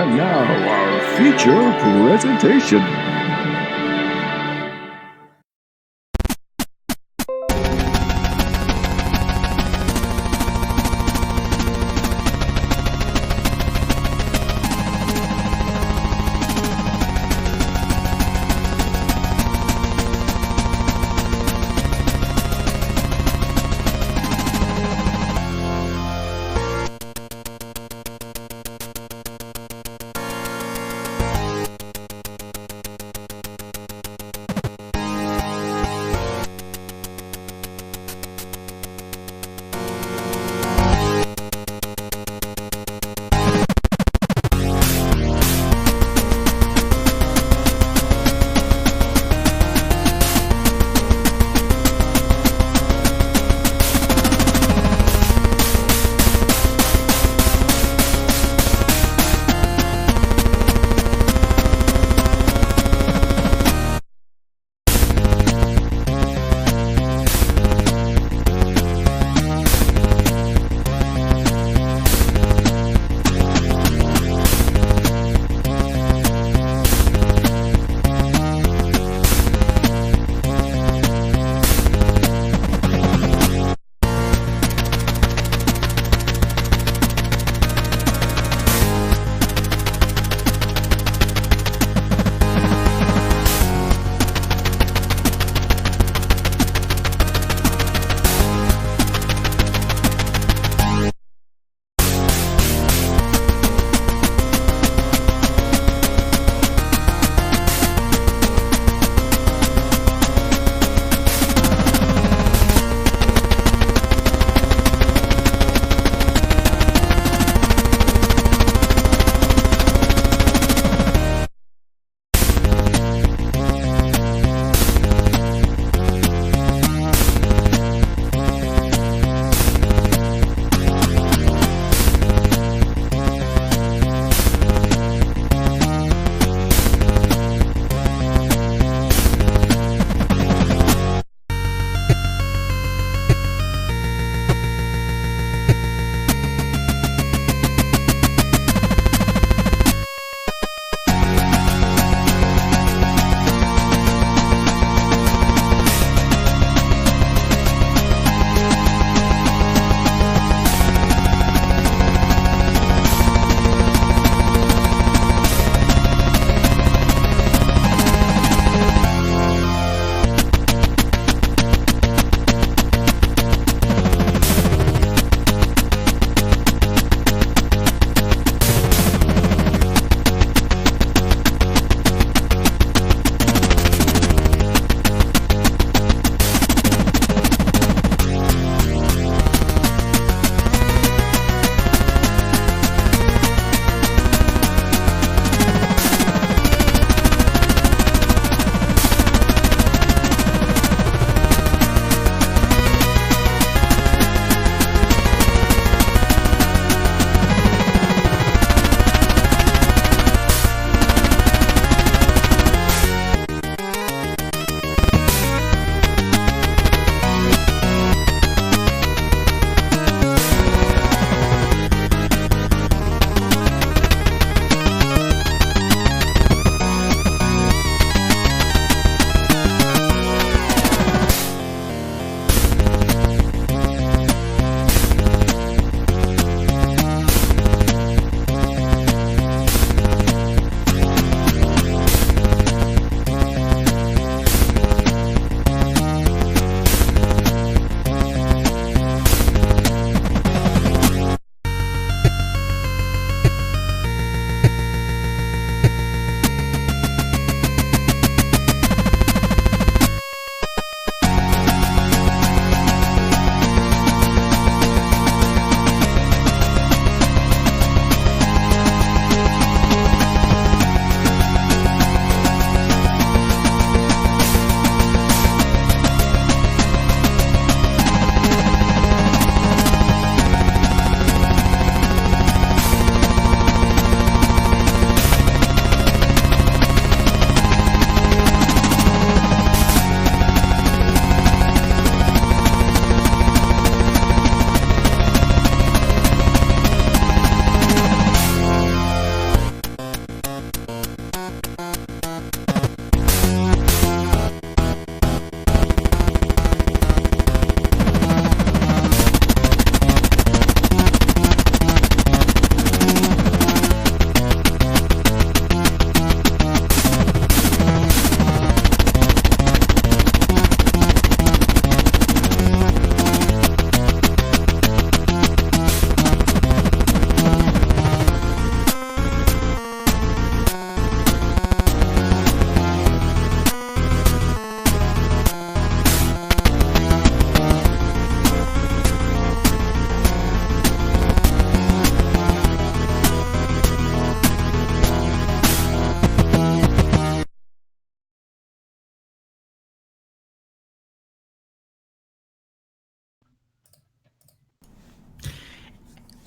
And now, our feature presentation.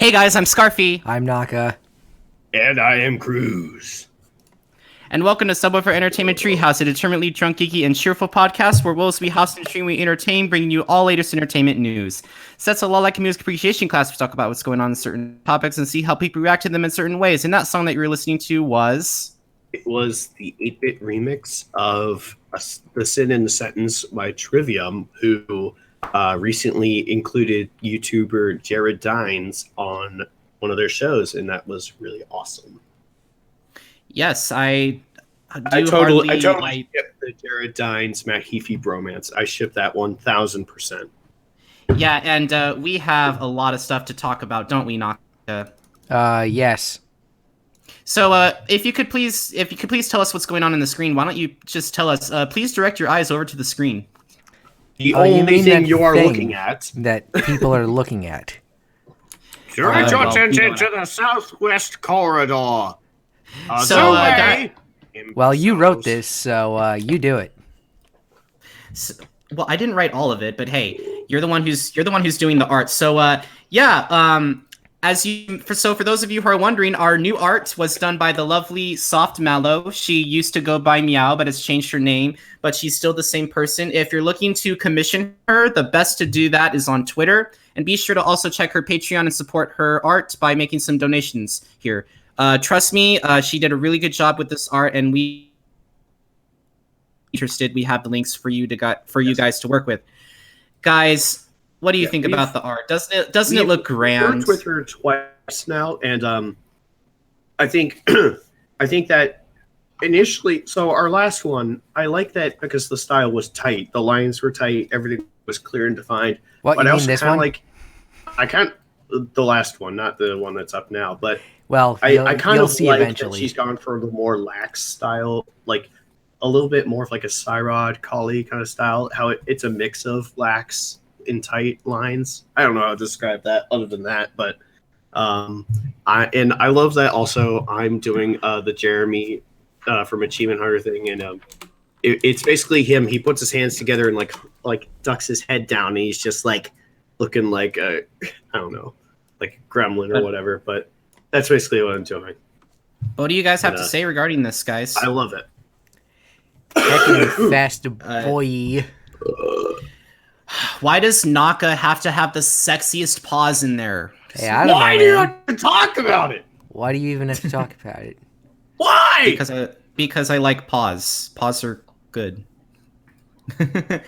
Hey guys, I'm Scarfy. I'm Naka. And I am Krüz. And welcome to Subwuffer Entertainment Treehouse, a determinedly drunk, geeky, and cheerful podcast where we'll be house and stream we entertain, bringing you all latest entertainment news. Sets a lot like a music appreciation class. We talk about what's going on in certain topics and see how people react to them in certain ways. And that song that you were listening to was... It was the 8-bit remix of The Sin in the Sentence by Trivium, who recently included YouTuber Jared Dines on one of their shows, and that was really awesome. Yes, I totally ship the Jared Dines Matt Heafy bromance. I ship that 1,000%. Yeah, and we have a lot of stuff to talk about, don't we, Naka? Yes. So, if you could please tell us what's going on the screen, why don't you just tell us? Please direct your eyes over to the screen. The only thing you are looking at that people are looking at. Direct your attention to the southwest corridor. Well, you wrote this, so you do it. So, well, I didn't write all of it, but hey, you're the one who's doing the art. So, yeah. For those of you who are wondering, our new art was done by the lovely Soft Mallow. She used to go by Meow, but has changed her name, but she's still the same person. If you're looking to commission her, the best to do that is on Twitter, and be sure to also check her Patreon and support her art by making some donations here. Trust me, she did a really good job with this art, and we have the links for you guys to work with. Guys, what do you think about the art? Doesn't it look grand? I've worked with her twice now, and I think that initially, so our last one, I like that because the style was tight, the lines were tight, everything was clear and defined. What, but you I mean this one? The last one, not the one that's up now, but I kind of see like eventually. that she's gone for the more lax style, like a little bit more of like a Cyrod, Kali kind of style. How it's a mix of lax and tight lines. I don't know how to describe that other than that, but I love that. Also, I'm doing the Jeremy from Achievement Hunter thing, and it's basically him. He puts his hands together and like ducks his head down, and he's just like looking like I don't know, like a gremlin or whatever, but. That's basically what I'm doing. What do you guys have to say regarding this, guys? I love it. Fast boy. Why does Naka have to have the sexiest paws in there? Hey, I don't know, Why do you have to talk about it? Why do you even have to talk about it? Why? Because I like paws. Paws are good. But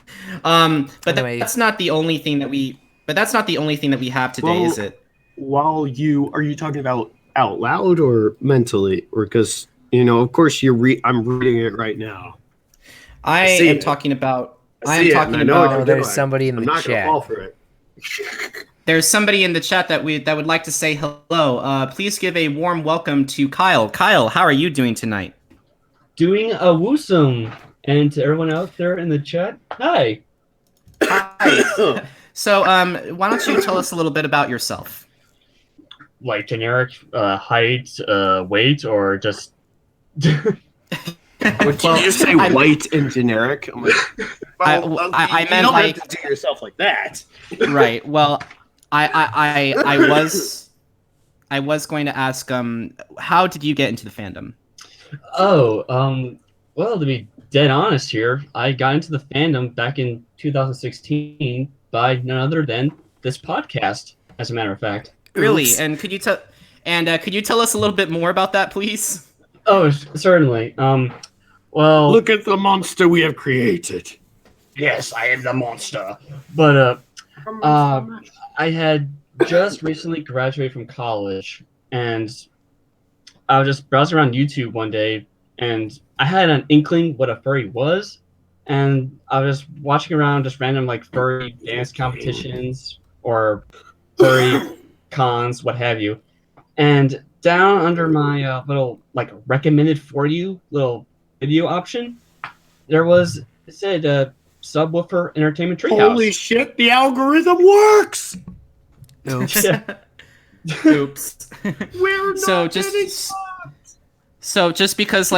anyway. that's not the only thing that we. But that's not the only thing that we have today, is it? Are you talking about out loud or mentally, or because of course I'm reading it right now. I am talking about. There's somebody in the chat. I'm not gonna fall for it. There's somebody in the chat that would like to say hello. Please give a warm welcome to Kyle. Kyle, how are you doing tonight? Doing a woosum, and to everyone out there in the chat, hi. Hi. So, why don't you tell us a little bit about yourself? Like generic height, weight, or just... Did you say white and generic? I'm like, I meant don't like... have to do yourself like that. Right. Well, I was going to ask, how did you get into the fandom? Well, to be dead honest here, I got into the fandom back in 2016 by none other than this podcast, as a matter of fact. Really? Oops. And could you tell us a little bit more about that, please? Oh, certainly. Well, look at the monster we have created. Yes, I am the monster. But I had just recently graduated from college, and I was just browsing around YouTube one day, and I had an inkling what a furry was, and I was just watching around just random like furry dance competitions or furry cons, what have you. And down under my little like recommended for you little video option, it said Subwuffer Entertainment Treehouse. Holy shit, the algorithm works! Oops. Oops. We're not So just because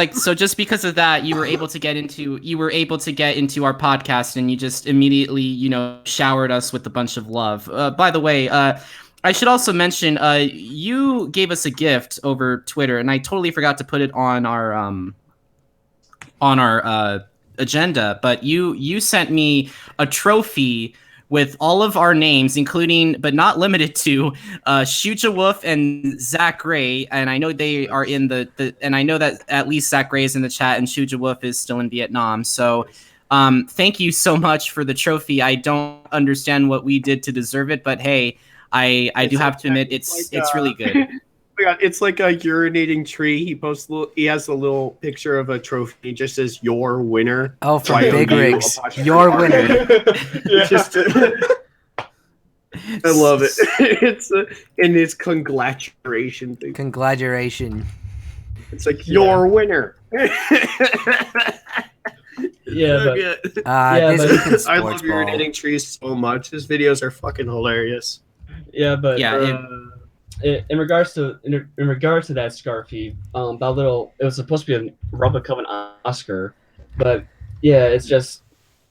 of that, you were able to get into our podcast, and you just immediately, showered us with a bunch of love. By the way, I should also mention, you gave us a gift over Twitter, and I totally forgot to put it on our agenda. But you sent me a trophy with all of our names, including but not limited to Shujawolf and Zach Gray, and I know they are in the and I know that at least Zach Gray is in the chat, and Shujawolf is still in Vietnam. So. Thank you so much for the trophy. I don't understand what we did to deserve it, but hey, I do have to admit it's really good. It's like a urinating tree. He has a little picture of a trophy. It just says "Your winner." Oh, from Big Rigs, your winner. I love it. It's congratulation thing. Congratulation. It's like your winner. Yeah, but I love urinating trees so much. His videos are fucking hilarious. Yeah, but in regards to that Scarfy, that little, it was supposed to be a replica of an Oscar, but yeah, it's just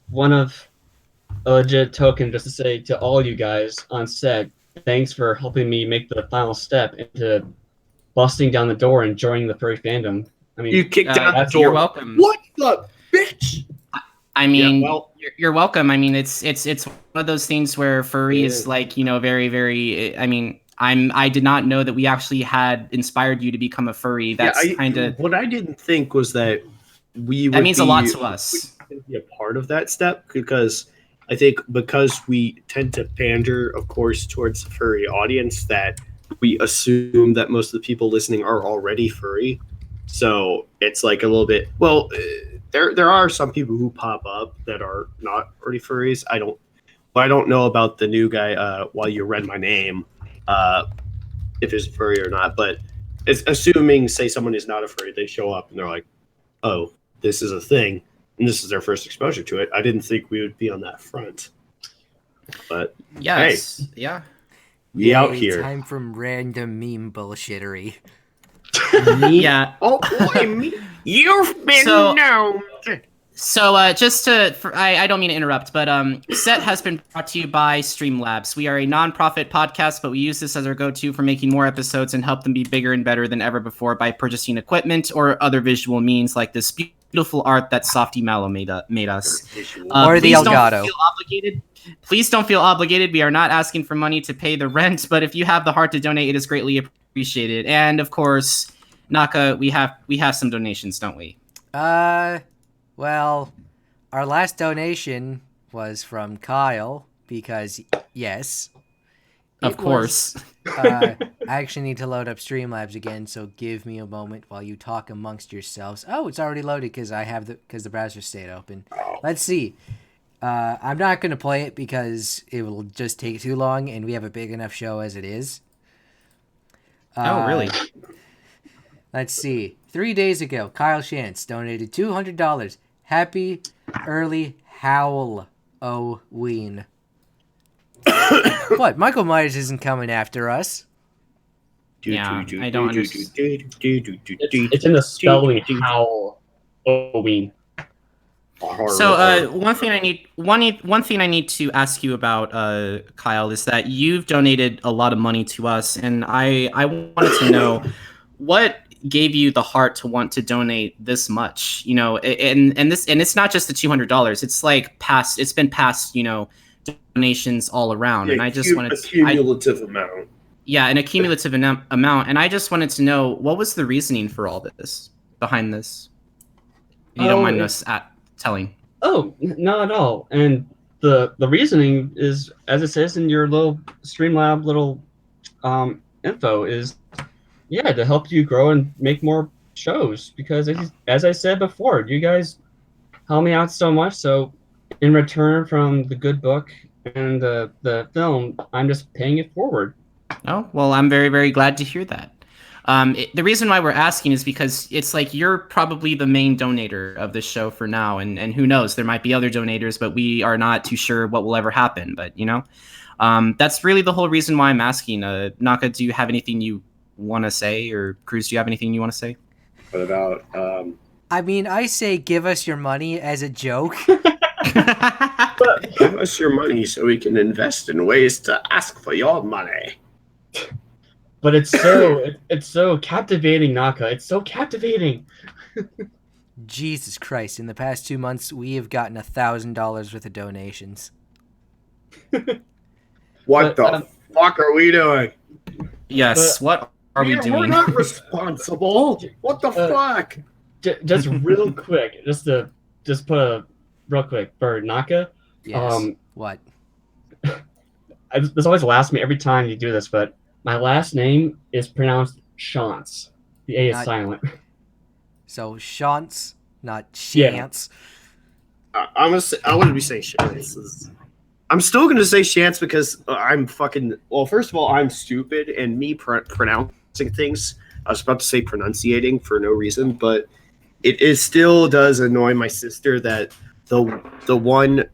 one of a legit token just to say to all you guys on set, thanks for helping me make the final step into busting down the door and joining the furry fandom. I mean, you kicked down the door. You're welcome. What the bitch? I mean, you're welcome. I mean, it's one of those things where furry is like, very, very. I mean, I did not know that we actually had inspired you to become a furry. That's kind of what I didn't think was that that means a lot to us. We could be a part of that step because I think because we tend to pander, of course, towards the furry audience, that we assume that most of the people listening are already furry. So it's like a little bit. Well, there are some people who pop up that are not already furries. I don't know about the new guy. While you read my name, if he's a furry or not, but it's assuming, say, someone is not a furry, they show up and they're like, "Oh, this is a thing," and this is their first exposure to it. I didn't think we would be on that front, but yes, hey, we out here. Time from random meme bullshittery. Yeah. Oh boy, you've been known. So just I don't mean to interrupt, but S.E.T has been brought to you by Streamlabs. We are a non-profit podcast, but we use this as our go-to for making more episodes and help them be bigger and better than ever before by purchasing equipment or other visual means like this beautiful art that Softy Mallow made us. Or the Elgato. Please don't feel obligated. We are not asking for money to pay the rent, but if you have the heart to donate, it is greatly appreciated. And of course, Naka, we have some donations, don't we? Well, our last donation was from Kyle because yes. Of course. I actually need to load up Streamlabs again, so give me a moment while you talk amongst yourselves. Oh, it's already loaded because the browser stayed open. Let's see. I'm not going to play it because it will just take too long, and we have a big enough show as it is. Oh, really? Let's see. 3 days ago, Kyle Shantz donated $200. Happy early Halloween. What? Michael Myers isn't coming after us. Yeah, I don't understand. It's in the spelling Halloween. So one thing I need to ask you about, Kyle, is that you've donated a lot of money to us, and I wanted to know what gave you the heart to want to donate this much, and it's not just the $200. It's like it's been past, donations all around, and I just wanted a cumulative amount. Yeah, an accumulative amount, and I just wanted to know what was the reasoning for all this behind this. If you don't mind us telling. Oh, not at all. And the reasoning is, as it says in your little Streamlab little info, is to help you grow and make more shows. Because as I said before, you guys help me out so much. So in return from the good book and the film, I'm just paying it forward. Oh, well, I'm very, very glad to hear that. The reason why we're asking is because it's like you're probably the main donator of this show for now, and who knows, there might be other donators, but we are not too sure what will ever happen. But that's really the whole reason why I'm asking. Naka, do you have anything you want to say, or Krüz, do you have anything you want to say? What about? I mean, I say give us your money as a joke. Give us your money so we can invest in ways to ask for your money. but it's so captivating, Naka. It's so captivating. Jesus Christ! In the past 2 months, we have gotten $1,000 worth of donations. What the fuck are we doing? Yes, what are we We're doing? not responsible. What the fuck? Just real quick, just put a real quick for Naka. Yes. What? This always laughs me every time you do this, but my last name is pronounced Shantz. The A is silent. So Shantz, not Yeah. Shantz. I wouldn't be saying Shantz. I'm still going to say Shantz because I'm fucking... Well, first of all, I'm stupid, and me pronouncing things... I was about to say pronunciating for no reason, but it still does annoy my sister that the one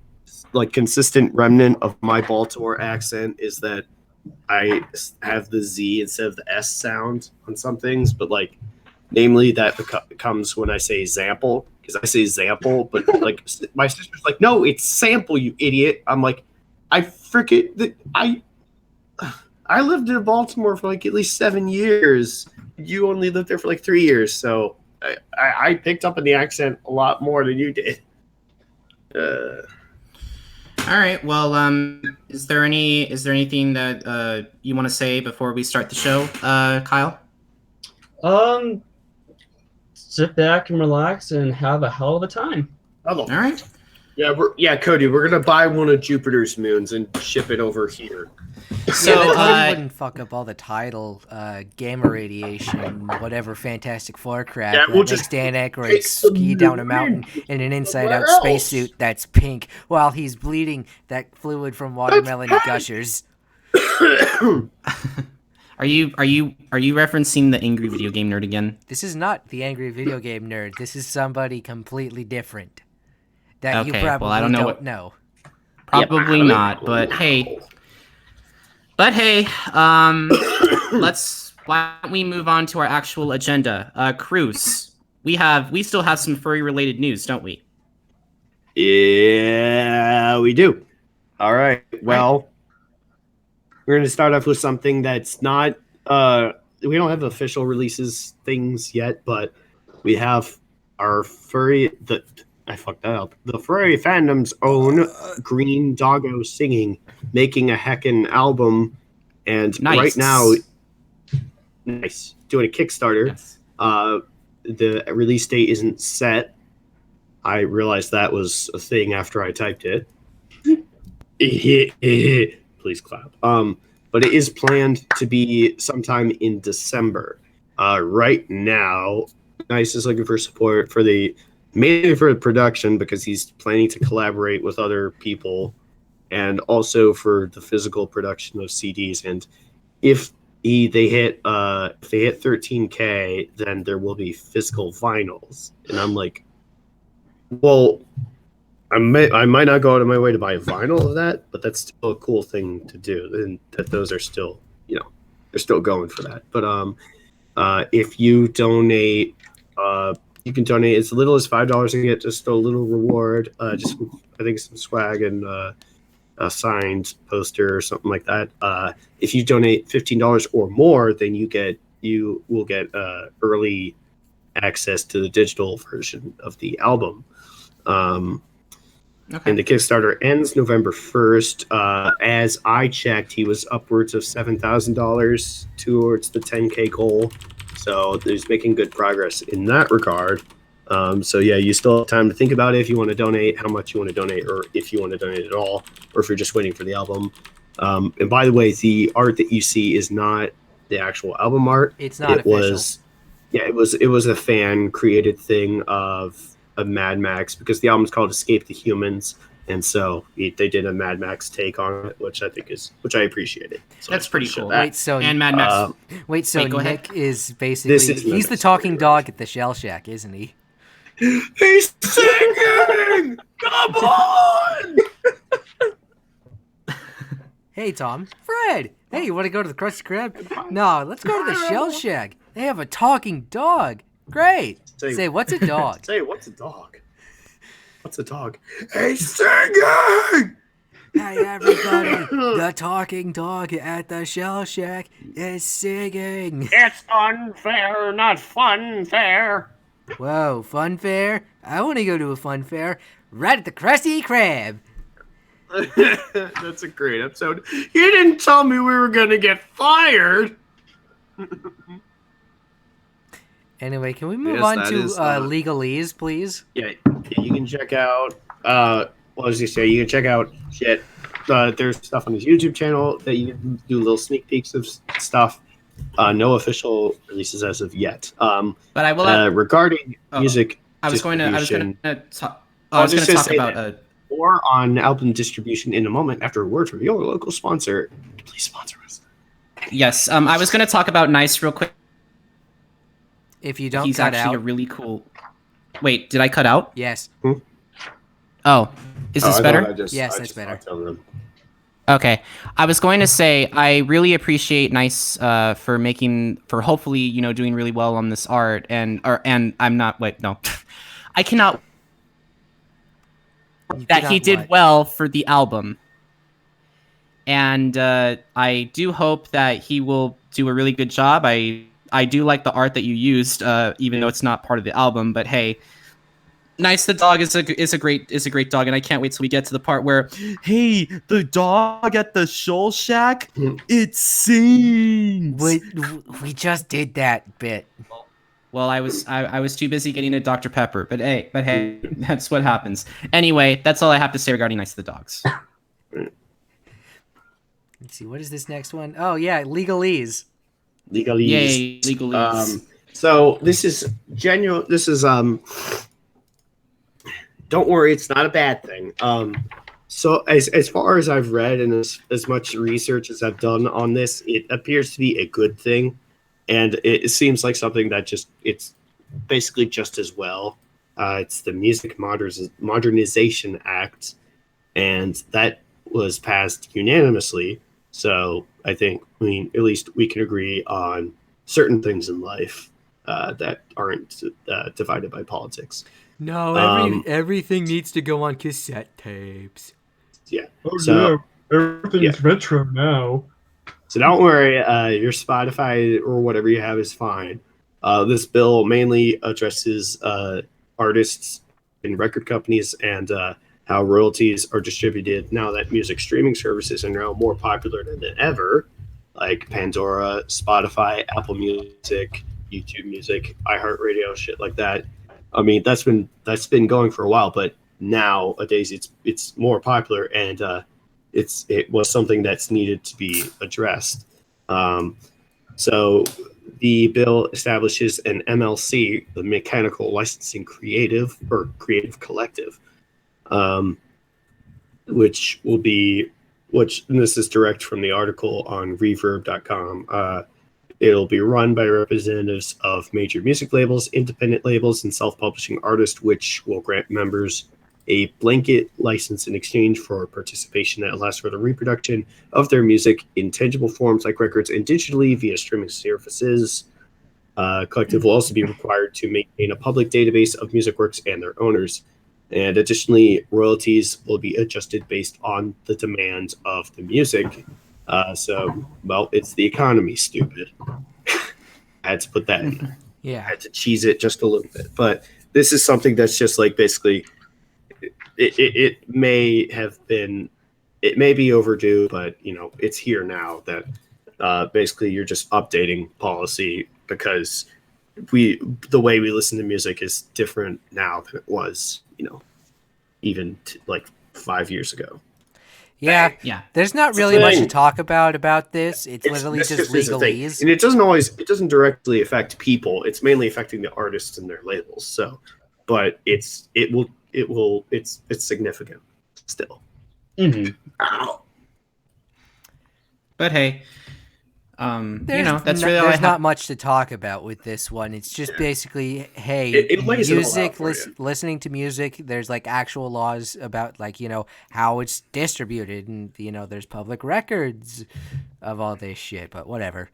like consistent remnant of my Baltimore accent is that I have the Z instead of the S sound on some things, but like namely that comes when I say Zample, because I say Zample, but like my sister's like, no, it's Sample, you idiot. I'm like, I lived in Baltimore for like at least 7 years. You only lived there for like 3 years, so I picked up on the accent a lot more than you did. All right. Well, is there anything that you want to say before we start the show, Kyle? Sit back and relax and have a hell of a time. All right. Yeah, Cody, we're gonna buy one of Jupiter's moons and ship it over here. So Cody wouldn't fuck up all the tidal gamma radiation, whatever Fantastic Four crap. Yeah, we'll just Dan Aykroyd ski down a mountain in an inside-out spacesuit that's pink while he's bleeding that fluid from watermelon gushers. Are you referencing the angry video game nerd again? This is not the angry video game nerd. This is somebody completely different that you probably well, I don't know know. Probably not. But hey, why don't we move on to our actual agenda? Krüz, we still have some furry related news, don't we? Yeah, we do. All right. Well, we're going to start off with something that's not we don't have official releases things yet, but we have our I fucked that up. The furry fandom's own Green Doggo Singing making a heckin' album, and right now doing a Kickstarter. Yes. The release date isn't set. I realized that was a thing after I typed it. Please clap. But it is planned to be sometime in December. Right now, NIIC is looking for support for mainly for the production because he's planning to collaborate with other people, and also for the physical production of CDs. And if they hit 13K, then there will be physical vinyls. And I'm like, well, I might not go out of my way to buy a vinyl of that, but that's still a cool thing to do. And that those are still, they're still going for that. But if you donate, you can donate as little as $5 and get just a little reward. Just I think some swag and a signed poster or something like that. If you donate $15 or more, then you will get early access to the digital version of the album. Okay. And the Kickstarter ends November 1st. As I checked, he was upwards of $7,000 towards the 10K goal. So he's making good progress in that regard. So yeah, you still have time to think about it if you want to donate, how much you want to donate, or if you want to donate at all, or if you're just waiting for the album. And by the way, the art that you see is not the actual album art. It's not official. It was a fan created thing of Mad Max, because the album's called Escape the Humans, and so they did a Mad Max take on it, which I appreciated. So that's pretty cool. Wait, so and Mad Max. Nick is basically he's the talking dog at the Shell Shack, isn't he? He's singing. Come on. Hey Tom, Fred. Hey, you want to go to the Krusty Krab? No, let's go to the Shell Shack. They have a talking dog. Great. Say, what's a dog? Say, what's a dog? What's a dog? He's singing! Hey everybody, the talking dog at the Shell Shack is singing. It's unfair, not fun fair. Whoa, fun fair? I want to go to a fun fair right at the Krusty Krab. That's a great episode. You didn't tell me we were gonna get fired. Anyway, can we move Yes, on that to is, legalese, please? Yeah, you can check out. What was you say? You can check out shit. There's stuff on his YouTube channel that you can do little sneak peeks of stuff. No official releases as of yet. But I will. Regarding music, I was going to talk about. More on album distribution in a moment after a word from your local sponsor. Please sponsor us. Yes, I was going to talk about NIIC real quick. If you don't He's cut actually out. a really cool. Wait, did I cut out? Yes. Oh, is this better? Yes, that's better. Okay, I was going to say I really appreciate NIIC for hopefully doing really well on this art and I'm not I cannot that he did well for the album, and I do hope that he will do a really good job. I do like the art that you used, even though it's not part of the album. But hey, NIIC the dog is a great dog, and I can't wait till we get to the part where, hey, the dog at the Shoal Shack, it sings. We just did that bit. Well, I was too busy getting a Dr. Pepper, but hey, that's what happens. Anyway, that's all I have to say regarding NIIC the dogs. Let's see, what is this next one? Oh yeah, legalese. Legalese. Yay, legalese. So this is genuine. This is Don't worry, it's not a bad thing. So as far as I've read and as much research as I've done on this, it appears to be a good thing. And it seems like something that it's basically just as well. It's the Music Modernization Act, and that was passed unanimously. So I think, at least we can agree on certain things in life that aren't divided by politics. No, everything needs to go on cassette tapes. Yeah. Oh, so, yeah. Everything's retro now. So don't worry, your Spotify or whatever you have is fine. This bill mainly addresses artists and record companies and how royalties are distributed now that music streaming services are now more popular than ever, like Pandora, Spotify, Apple Music, YouTube Music, iHeartRadio, shit like that. I mean, that's been going for a while, but nowadays it's more popular, and it was something that's needed to be addressed. So the bill establishes an MLC, the Mechanical Licensing Creative Collective, which and this is direct from the article on reverb.com. It'll be run by representatives of major music labels, independent labels, and self-publishing artists, which will grant members a blanket license in exchange for participation that allows for the reproduction of their music in tangible forms like records and digitally via streaming services. Collective will also be required to maintain a public database of music works and their owners. And additionally, royalties will be adjusted based on the demand of the music. It's the economy, stupid. I had to put that in there. Yeah. I had to cheese it just a little bit. But this is something that's just like basically, it may be overdue, but it's here now that basically you're just updating policy because the way we listen to music is different now than it was, even like 5 years ago. Yeah. There's not really much to talk about this. It's literally just legalese. And it doesn't directly affect people. It's mainly affecting the artists and their labels. So, but it's significant still. Mm-hmm. Ow. But hey, that's really all there's not much to talk about with this one. It's just basically, hey, music, listening to music. There's like actual laws about how it's distributed, and there's public records of all this shit. But whatever.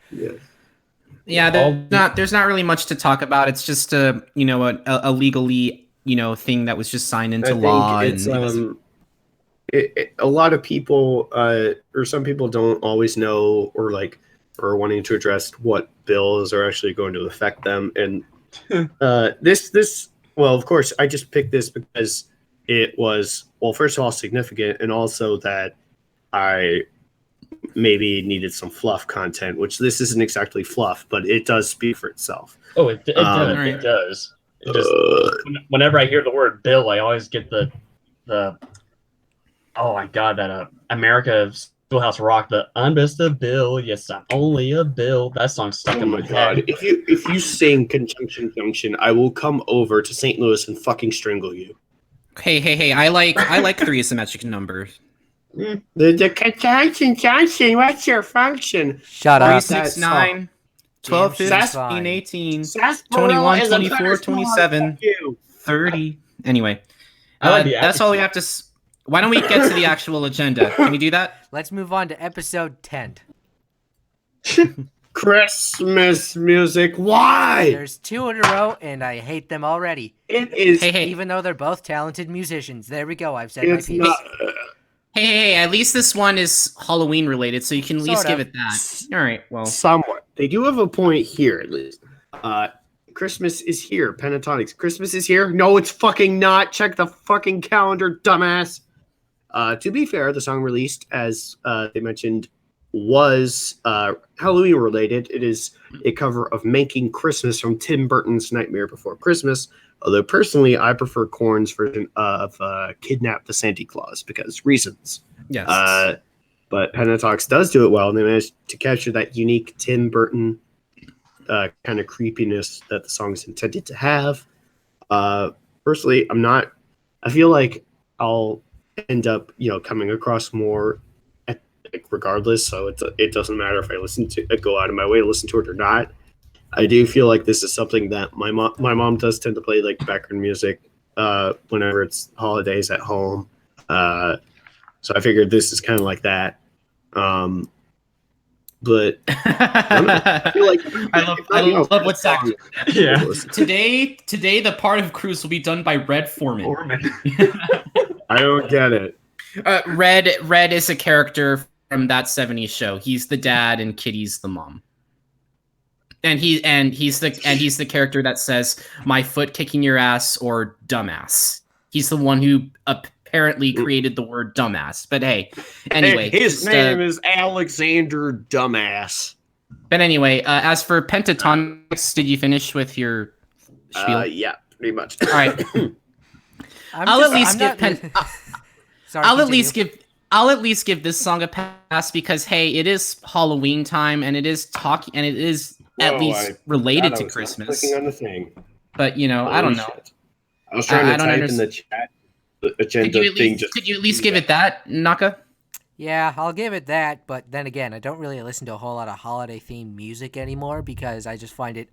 Yeah, there's not really much to talk about. It's just a legally thing that was just signed into law. a lot of people or some people don't always know or are wanting to address what bills are actually going to affect them. And this well, of course, I just picked this because it was, well, first of all, significant, and also that I maybe needed some fluff content, which this isn't exactly fluff, but it does speak for itself. Oh, it does. It does. It just, whenever I hear the word bill, I always get the oh my god, that America Schoolhouse Rock, the I'm just a bill, yes, I'm only a bill. That song's stuck in my head. If you sing Conjunction Junction, I will come over to St. Louis and fucking strangle you. Hey, I like three symmetric numbers. The Conjunction Junction, what's your function? Shut 3, up. 6, 9, 12, James, 15, she's fine. 18, Sarsaparilla 21, is a 24, better 27, song. 30. Anyway, I like the that's all we have to. Why don't we get to the actual agenda? Can we do that? Let's move on to episode 10. Christmas music. Why? There's 2 in a row, and I hate them already. It is. Hey. Even though they're both talented musicians. There we go. I've said my It's piece. not. Hey, at least this one is Halloween related, so you can at least Sort give of. it that. All right, well. Somewhat. They do have a point here, at least. Christmas is here. Pentatonix. Christmas is here? No, it's fucking not. Check the fucking calendar, dumbass. To be fair, the song released, as they mentioned, was Halloween related. It is a cover of Making Christmas from Tim Burton's Nightmare Before Christmas. Although personally, I prefer KoRn's version of Kidnap the Sandy Claws because reasons. Yes. But Pentatonix does do it well, and they managed to capture that unique Tim Burton kind of creepiness that the song is intended to have. Personally, I feel like I'll end up, coming across more regardless. So it doesn't matter if I go out of my way to listen to it or not. I do feel like this is something that my mom does tend to play like background music whenever it's holidays at home. So I figured this is kind of like that. But I feel like I love what's that. Yeah. Today, the part of Krüz will be done by Red Foreman. I don't get it. Red is a character from that '70s show. He's the dad and Kitty's the mom. And he's the character that says "my foot kicking your ass" or "dumbass." He's the one who apparently created the word "dumbass." But hey, anyway, his name is Alexander Dumbass. But anyway, as for Pentatonix, did you finish with your spiel? Yeah, pretty much. All right. I'll at least give this song a pass because hey, it is Halloween time and it is at least related to Christmas. Clicking on the thing. But I don't know. Shit. I was trying to type in the chat the agenda thing. Could you at least give it that, Naka? Yeah, I'll give it that, but then again, I don't really listen to a whole lot of holiday-themed music anymore because I just find it,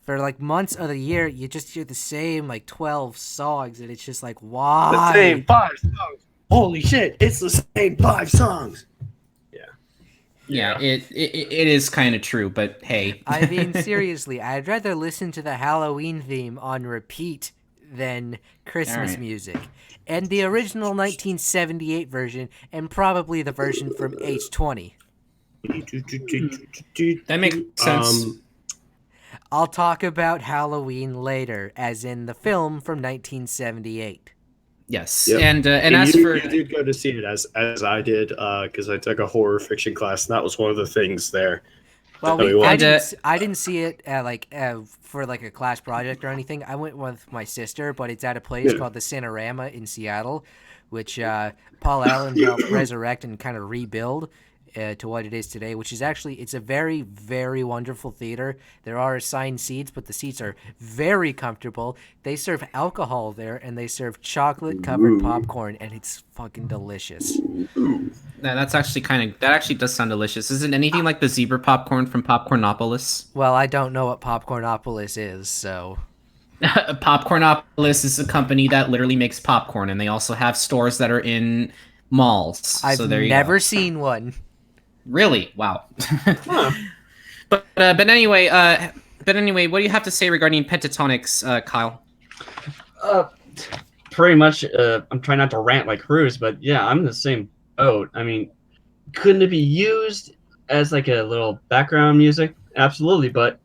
for like months of the year, you just hear the same like 12 songs, and it's just like, why? The same 5 songs. Holy shit, it's the same 5 songs. Yeah, it is kind of true, but hey. I mean, seriously, I'd rather listen to the Halloween theme on repeat than Christmas music. And the original 1978 version, and probably the version from H20. That makes sense. I'll talk about Halloween later, as in the film from 1978. Yes, yep. and as you for did go to see it as I did because I took a horror fiction class, and that was one of the things there. Well, I didn't see it for like a class project or anything. I went with my sister, but it's at a place called the Cinerama in Seattle, which Paul Allen helped resurrect and kind of rebuild to what it is today, which is actually, it's a very, very wonderful theater. There are assigned seats, but the seats are very comfortable. They serve alcohol there, and they serve chocolate-covered popcorn, and it's fucking delicious. That actually does sound delicious. Is it anything like the zebra popcorn from Popcornopolis? Well, I don't know what Popcornopolis is, so... Popcornopolis is a company that literally makes popcorn, and they also have stores that are in malls. I've never seen one. Really? Wow. But anyway, what do you have to say regarding Pentatonix, Kyle? pretty much. I'm trying not to rant like Krüz, but yeah, I'm in the same boat. I mean, couldn't it be used as like a little background music? Absolutely, but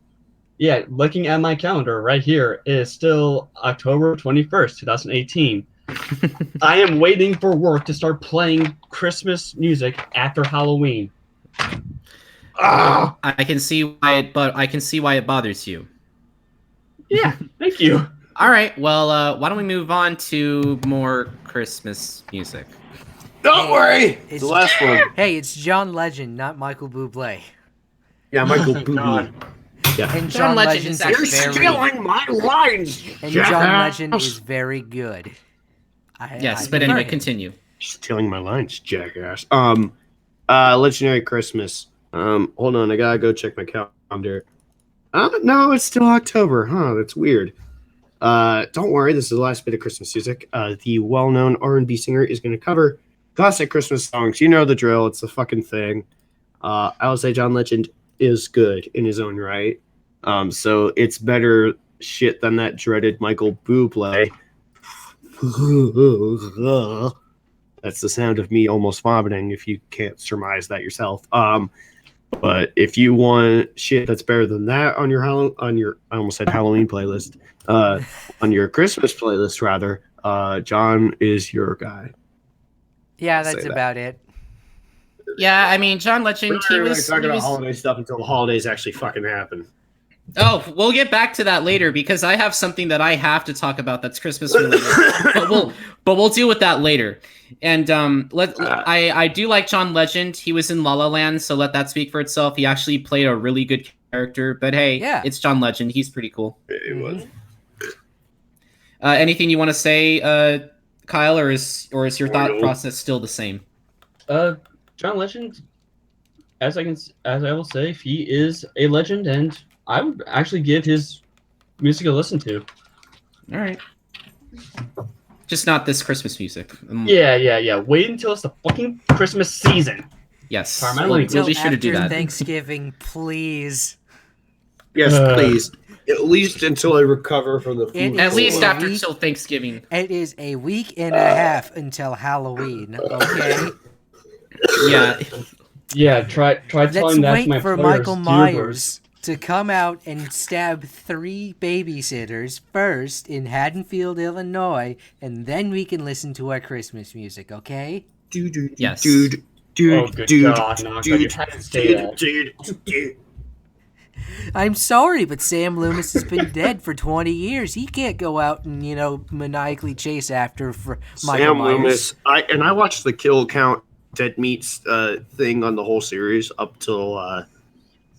yeah, looking at my calendar right here, it is still October 21st, 2018. I am waiting for work to start playing Christmas music after Halloween. I can see why it bothers you. Yeah, thank you. All right, well, why don't we move on to more Christmas music? Don't worry. It's The last one. Hey, it's John Legend, not Michael Bublé. Yeah, Michael Oh, Bublé. God. Yeah. And John John Legend Legend is is actually You're very stealing my lines. and John jackass. Legend is very good. Yes, I but prefer anyway, him. continue. Stealing my lines, jackass. Legendary Christmas. Hold on, I gotta go check my calendar. No, it's still October. Huh, that's weird. Don't worry, this is the last bit of Christmas music. The well-known R&B singer is going to cover classic Christmas songs. You know the drill. It's the fucking thing. I will say John Legend is good in his own right. So it's better shit than that dreaded Michael Bublé. That's the sound of me almost vomiting if you can't surmise that yourself. But if you want shit that's better than that on your I almost said Halloween playlist, on your Christmas playlist rather, John is your guy. Yeah, I'll that's say that. about it. Yeah, I mean, John Legend, he was talking about holiday stuff until the holidays actually fucking happen. Oh, we'll get back to that later because I have something that I have to talk about that's Christmas related. but we'll deal with that later. And I do like John Legend. He was in La La Land, so let that speak for itself. He actually played a really good character. But hey, Yeah. It's John Legend. He's pretty cool. It was. Anything you want to say, Kyle, or is your thought No. process still the same? John Legend, as I will say, he is a legend, and I would actually give his music a listen to. All right. Just not this Christmas music. Yeah. Wait until it's the fucking Christmas season. Yes. Carmine, We'll Until be sure to do after that. Thanksgiving, please. Yes, please. At least until I recover from the food. At least a after week- till Thanksgiving. It is a week and a half until Halloween. Okay, Yeah. Yeah, try let's telling that to wait my for players, Michael dear Myers to come out and stab 3 babysitters first in Haddonfield, Illinois, and then we can listen to our Christmas music. Okay? Yes. Dude. Oh, good God, Naka, you had to say that. Dude. I'm sorry, but Sam Loomis has been dead for 20 years. He can't go out and maniacally chase after for Michael Sam Myers. Loomis. I watched the kill count dead meats thing on the whole series up till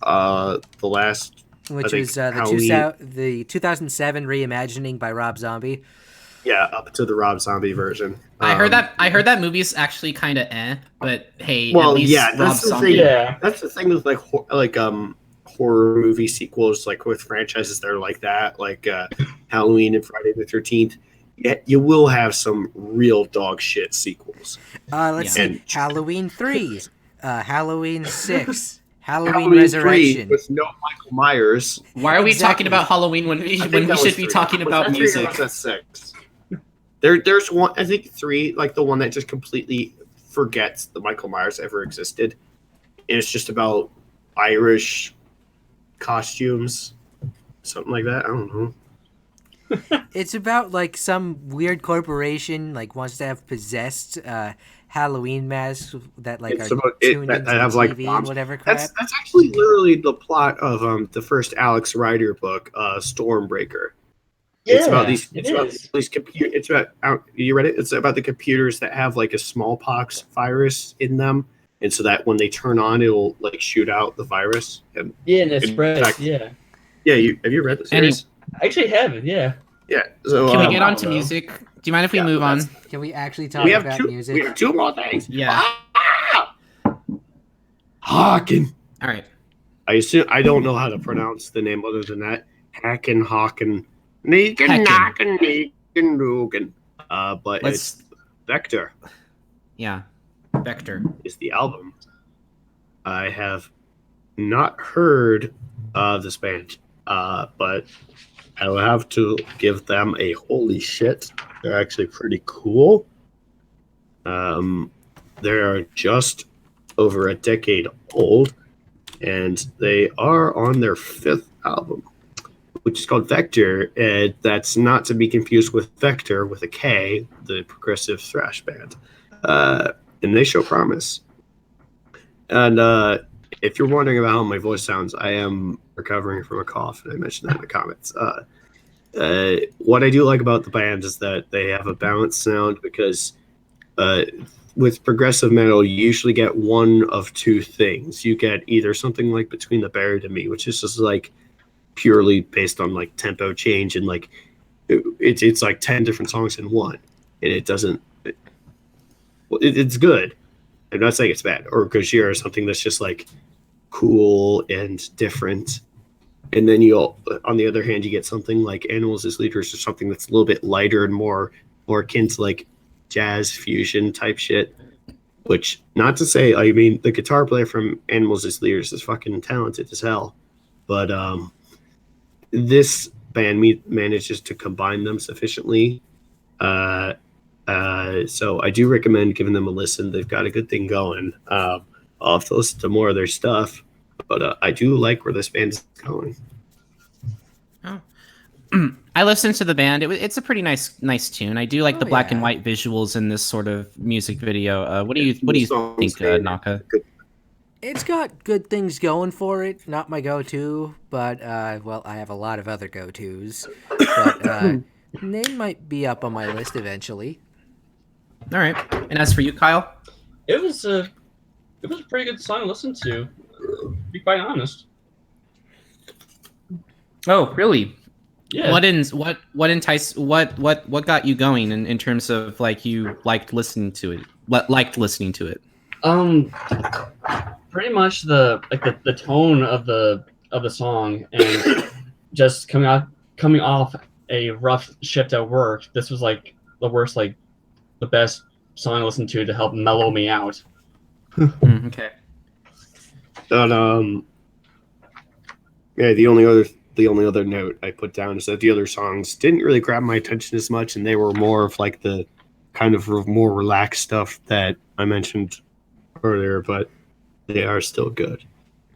the last, Which I think, was the Halloween. the 2007 reimagining by Rob Zombie. Yeah, up to the Rob Zombie version. I heard that movie's actually kind of but hey, Well, at least yeah, Rob that's the Zombie. thing. Yeah. That's the thing with horror movie sequels, like with franchises that are like that, like Halloween and Friday the 13th. Yeah, you will have some real dog shit sequels. Let's Yeah. see. Halloween 3, Halloween 6, Halloween Halloween 3 Resurrection. with no Michael Myers. Why are we Exactly. talking about Halloween when we I think when we that should was be 3. talking Was about that 3 or music? was that 6? There's one. I think 3, like the one that just completely forgets that Michael Myers ever existed, and it's just about Irish costumes, something like that. I don't know. It's about like some weird corporation wants to have possessed Halloween masks that It's are about it tuned that into have the like TV bombs. and whatever crap. That's actually literally the plot of the first Alex Rider book, Stormbreaker. It's about these. It's about these computer. It's about. You read it? It's about the computers that have like a smallpox virus in them, and so that when they turn on, it'll like shoot out the virus. And Yeah, and it In spreads. fact- Yeah. yeah, have you read the series? I actually have it, yeah. Yeah. So Can we I get don't on to know. music? Do you mind if we Yeah, move on? that's- Can we actually talk We have about two. music? We have 2 more things. Yeah. Haken. All right. I don't know how to pronounce the name other than that. Haken. Haken. But Let's- it's Vector Yeah. Vector. is the album. I have not heard this band, but I will have to give them a holy shit. They're actually pretty cool. They are just over a decade old, and they are on their 5th album, which is called Vector. And that's not to be confused with Vector with a K, the progressive thrash band. And they show promise. And if you're wondering about how my voice sounds, I am recovering from a cough, and I mentioned that in the comments. What I do like about the band is that they have a balanced sound, because with progressive metal, you usually get one of two things. You get either something like Between the Buried and Me, which is just like purely based on like tempo change, and like it's like 10 different songs in one, and it doesn't. It's good. I'm not saying it's bad. Or Gojira, something that's just like cool and different. And then you, on the other hand, you get something like Animals as Leaders, or something that's a little bit lighter and more akin to like jazz fusion type shit. Which, not to say, I mean, the guitar player from Animals as Leaders is fucking talented as hell, but this band manages to combine them sufficiently. So I do recommend giving them a listen. They've got a good thing going. I'll have to listen to more of their stuff, but I do like where this band is going. Oh. I listened to the band. It's a pretty nice tune. I do like the black and white visuals in this sort of music video. What do you think, Naka? It's got good things going for it. Not my go-to, but well, I have a lot of other go-tos. But they might be up on my list eventually. All right. And as for you, Kyle? It was a pretty good song to listen to. To be quite honest. Oh, really? Yeah. What got you going in terms of like you liked listening to it? What liked listening to it? Pretty much the tone of the song, and just coming off a rough shift at work. This was like the best song I listened to help mellow me out. Okay. And yeah, the only other note I put down is that the other songs didn't really grab my attention as much, and they were more of like the kind of more relaxed stuff that I mentioned earlier, but they are still good.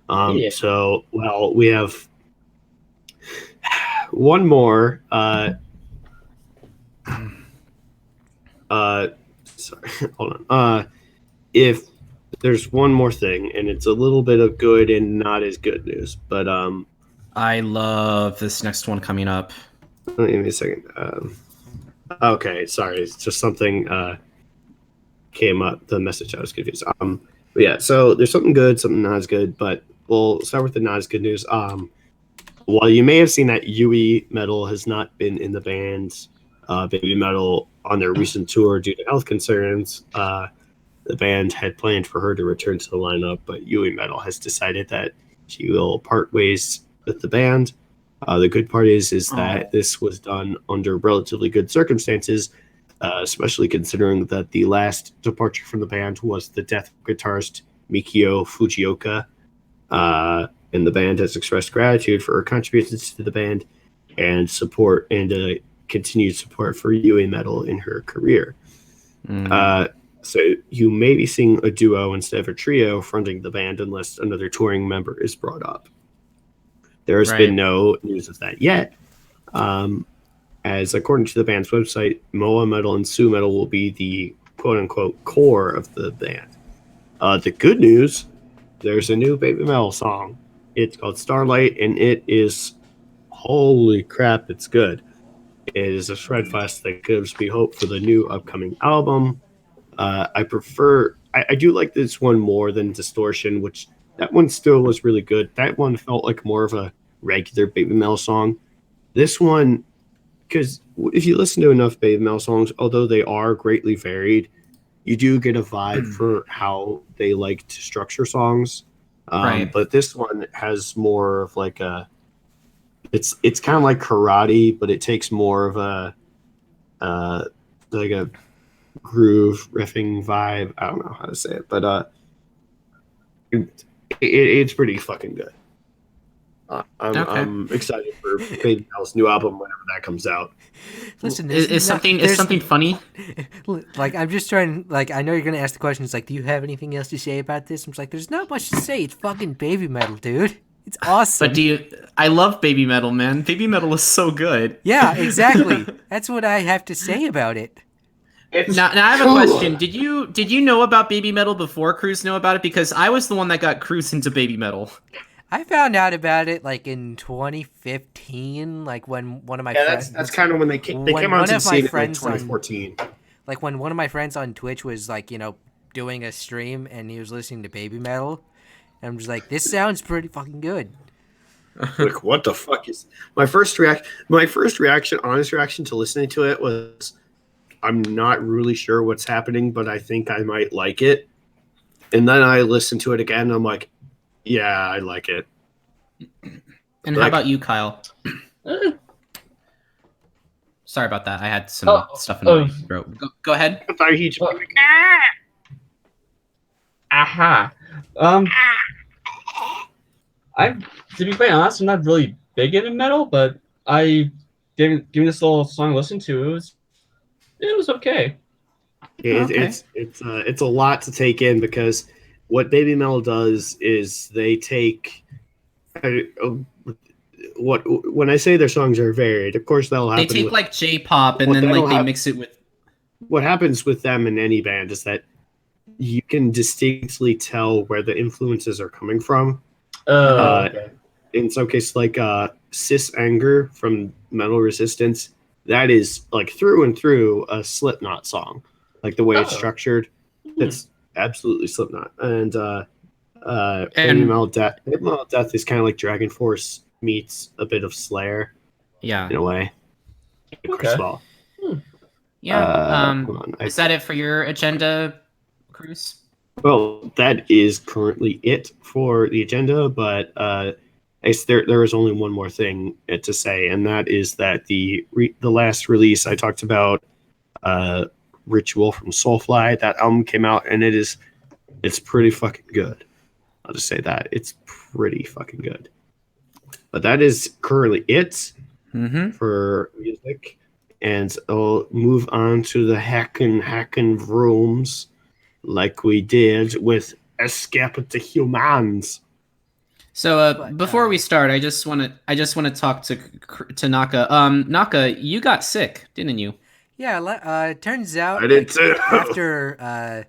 Yeah. So, well, we have one more. Sorry, hold on. If there's one more thing, and it's a little bit of good and not as good news, but I love this next one coming up. give me a second. Okay, sorry, it's just something came up. The message, I was confused. But yeah, so there's something good, something not as good, but we'll start with the not as good news. While you may have seen that Yuimetal has not been in the band Babymetal on their recent tour due to health concerns, the band had planned for her to return to the lineup, but Yuimetal has decided that she will part ways with the band. The good part is that this was done under relatively good circumstances, especially considering that the last departure from the band was the death of guitarist Mikio Fujioka. And the band has expressed gratitude for her contributions to the band and support and continued support for Yuimetal in her career. So you may be seeing a duo instead of a trio fronting the band unless another touring member is brought up. There has been no news of that yet, as according to the band's website, Moa Metal and Su Metal will be the quote-unquote core of the band. The good news, there's a new Babymetal song. It's called Starlight, and it is, holy crap, it's good. It is a shredfest that gives me hope for the new upcoming album. I do like this one more than Distortion, which that one still was really good. That one felt like more of a regular Babymetal song. This one, because if you listen to enough Babymetal songs, although they are greatly varied, you do get a vibe for how they like to structure songs. But this one has more of like a, it's kind of like karate, but it takes more of a like a groove riffing vibe. I don't know how to say it, but it's pretty fucking good. I'm excited for Babymetal's new album whenever that comes out. Listen, Is something funny? Like, I'm just trying. Like, I know you're gonna ask the question. It's like, do you have anything else to say about this? I'm just like, there's not much to say. It's fucking Babymetal, dude. It's awesome. But I love Babymetal, man. Babymetal is so good. Yeah, exactly. That's what I have to say about it. Now I have a question. Did you know about Babymetal before Krüz knew about it? Because I was the one that got Krüz into Babymetal. I found out about it like in 2015, like when one of my friends. That's kind of when they came out to the scene in 2014. Like when one of my friends on Twitch was like, doing a stream and he was listening to Babymetal, and I'm just like, this sounds pretty fucking good. Like, what the fuck is my first honest reaction to listening to it was, I'm not really sure what's happening, but I think I might like it. And then I listened to it again, and I'm like, yeah, I like it. And how about you, Kyle? Sorry about that. I had some stuff in my throat. Go ahead. I thought he'd Aha. To be quite honest, I'm not really big into metal, but I giving this little song a listen to. It was okay. It's a lot to take in, because what Babymetal does is they take when I say their songs are varied, of course that'll happen. They take like J-pop and then like they mix it with. What happens with them in any band is that you can distinctly tell where the influences are coming from. Okay. In some cases, like Cis Anger from Metal Resistance, that is like through and through a Slipknot song. Like the way it's structured, it's absolutely Slipknot. And Babymetal Death is kind of like Dragon Force meets a bit of Slayer. Yeah. In a way. Okay. Yeah. Is that it for your agenda, Krüz? Well, that is currently it for the agenda, but there is only one more thing to say, and that is that the last release I talked about, Ritual from Soulfly, that album came out, and it's pretty fucking good. I'll just say that. It's pretty fucking good. But that is currently it for music, and I'll move on to the Haken rooms, like we did with Escape to Humans. So before we start, I just want to talk to Naka. Naka, you got sick, didn't you? Yeah. It turns out I did too. After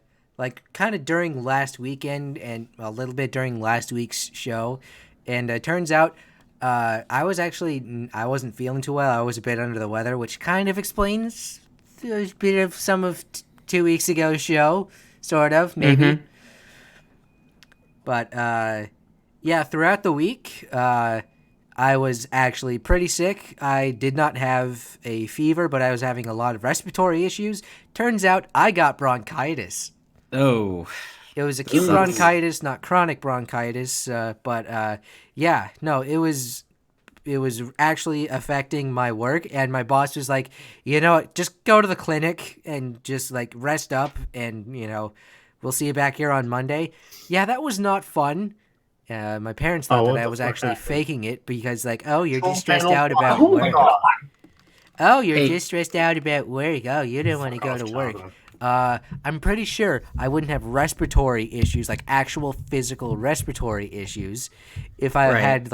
kind of during last weekend and a little bit during last week's show, and it turns out I wasn't feeling too well. I was a bit under the weather, which kind of explains a bit of some of 2 weeks ago's show. Sort of, maybe. But, throughout the week, I was actually pretty sick. I did not have a fever, but I was having a lot of respiratory issues. Turns out I got bronchitis. Oh. It was acute bronchitis, not chronic bronchitis, it was actually affecting my work, and my boss was like, just go to the clinic and just like rest up, and we'll see you back here on Monday. Yeah, that was not fun. My parents thought that I was actually faking it because you're just stressed out about work. Oh, you're just stressed out about work. Oh, you don't want to go to work. I'm pretty sure I wouldn't have respiratory issues, like actual physical respiratory issues, if I had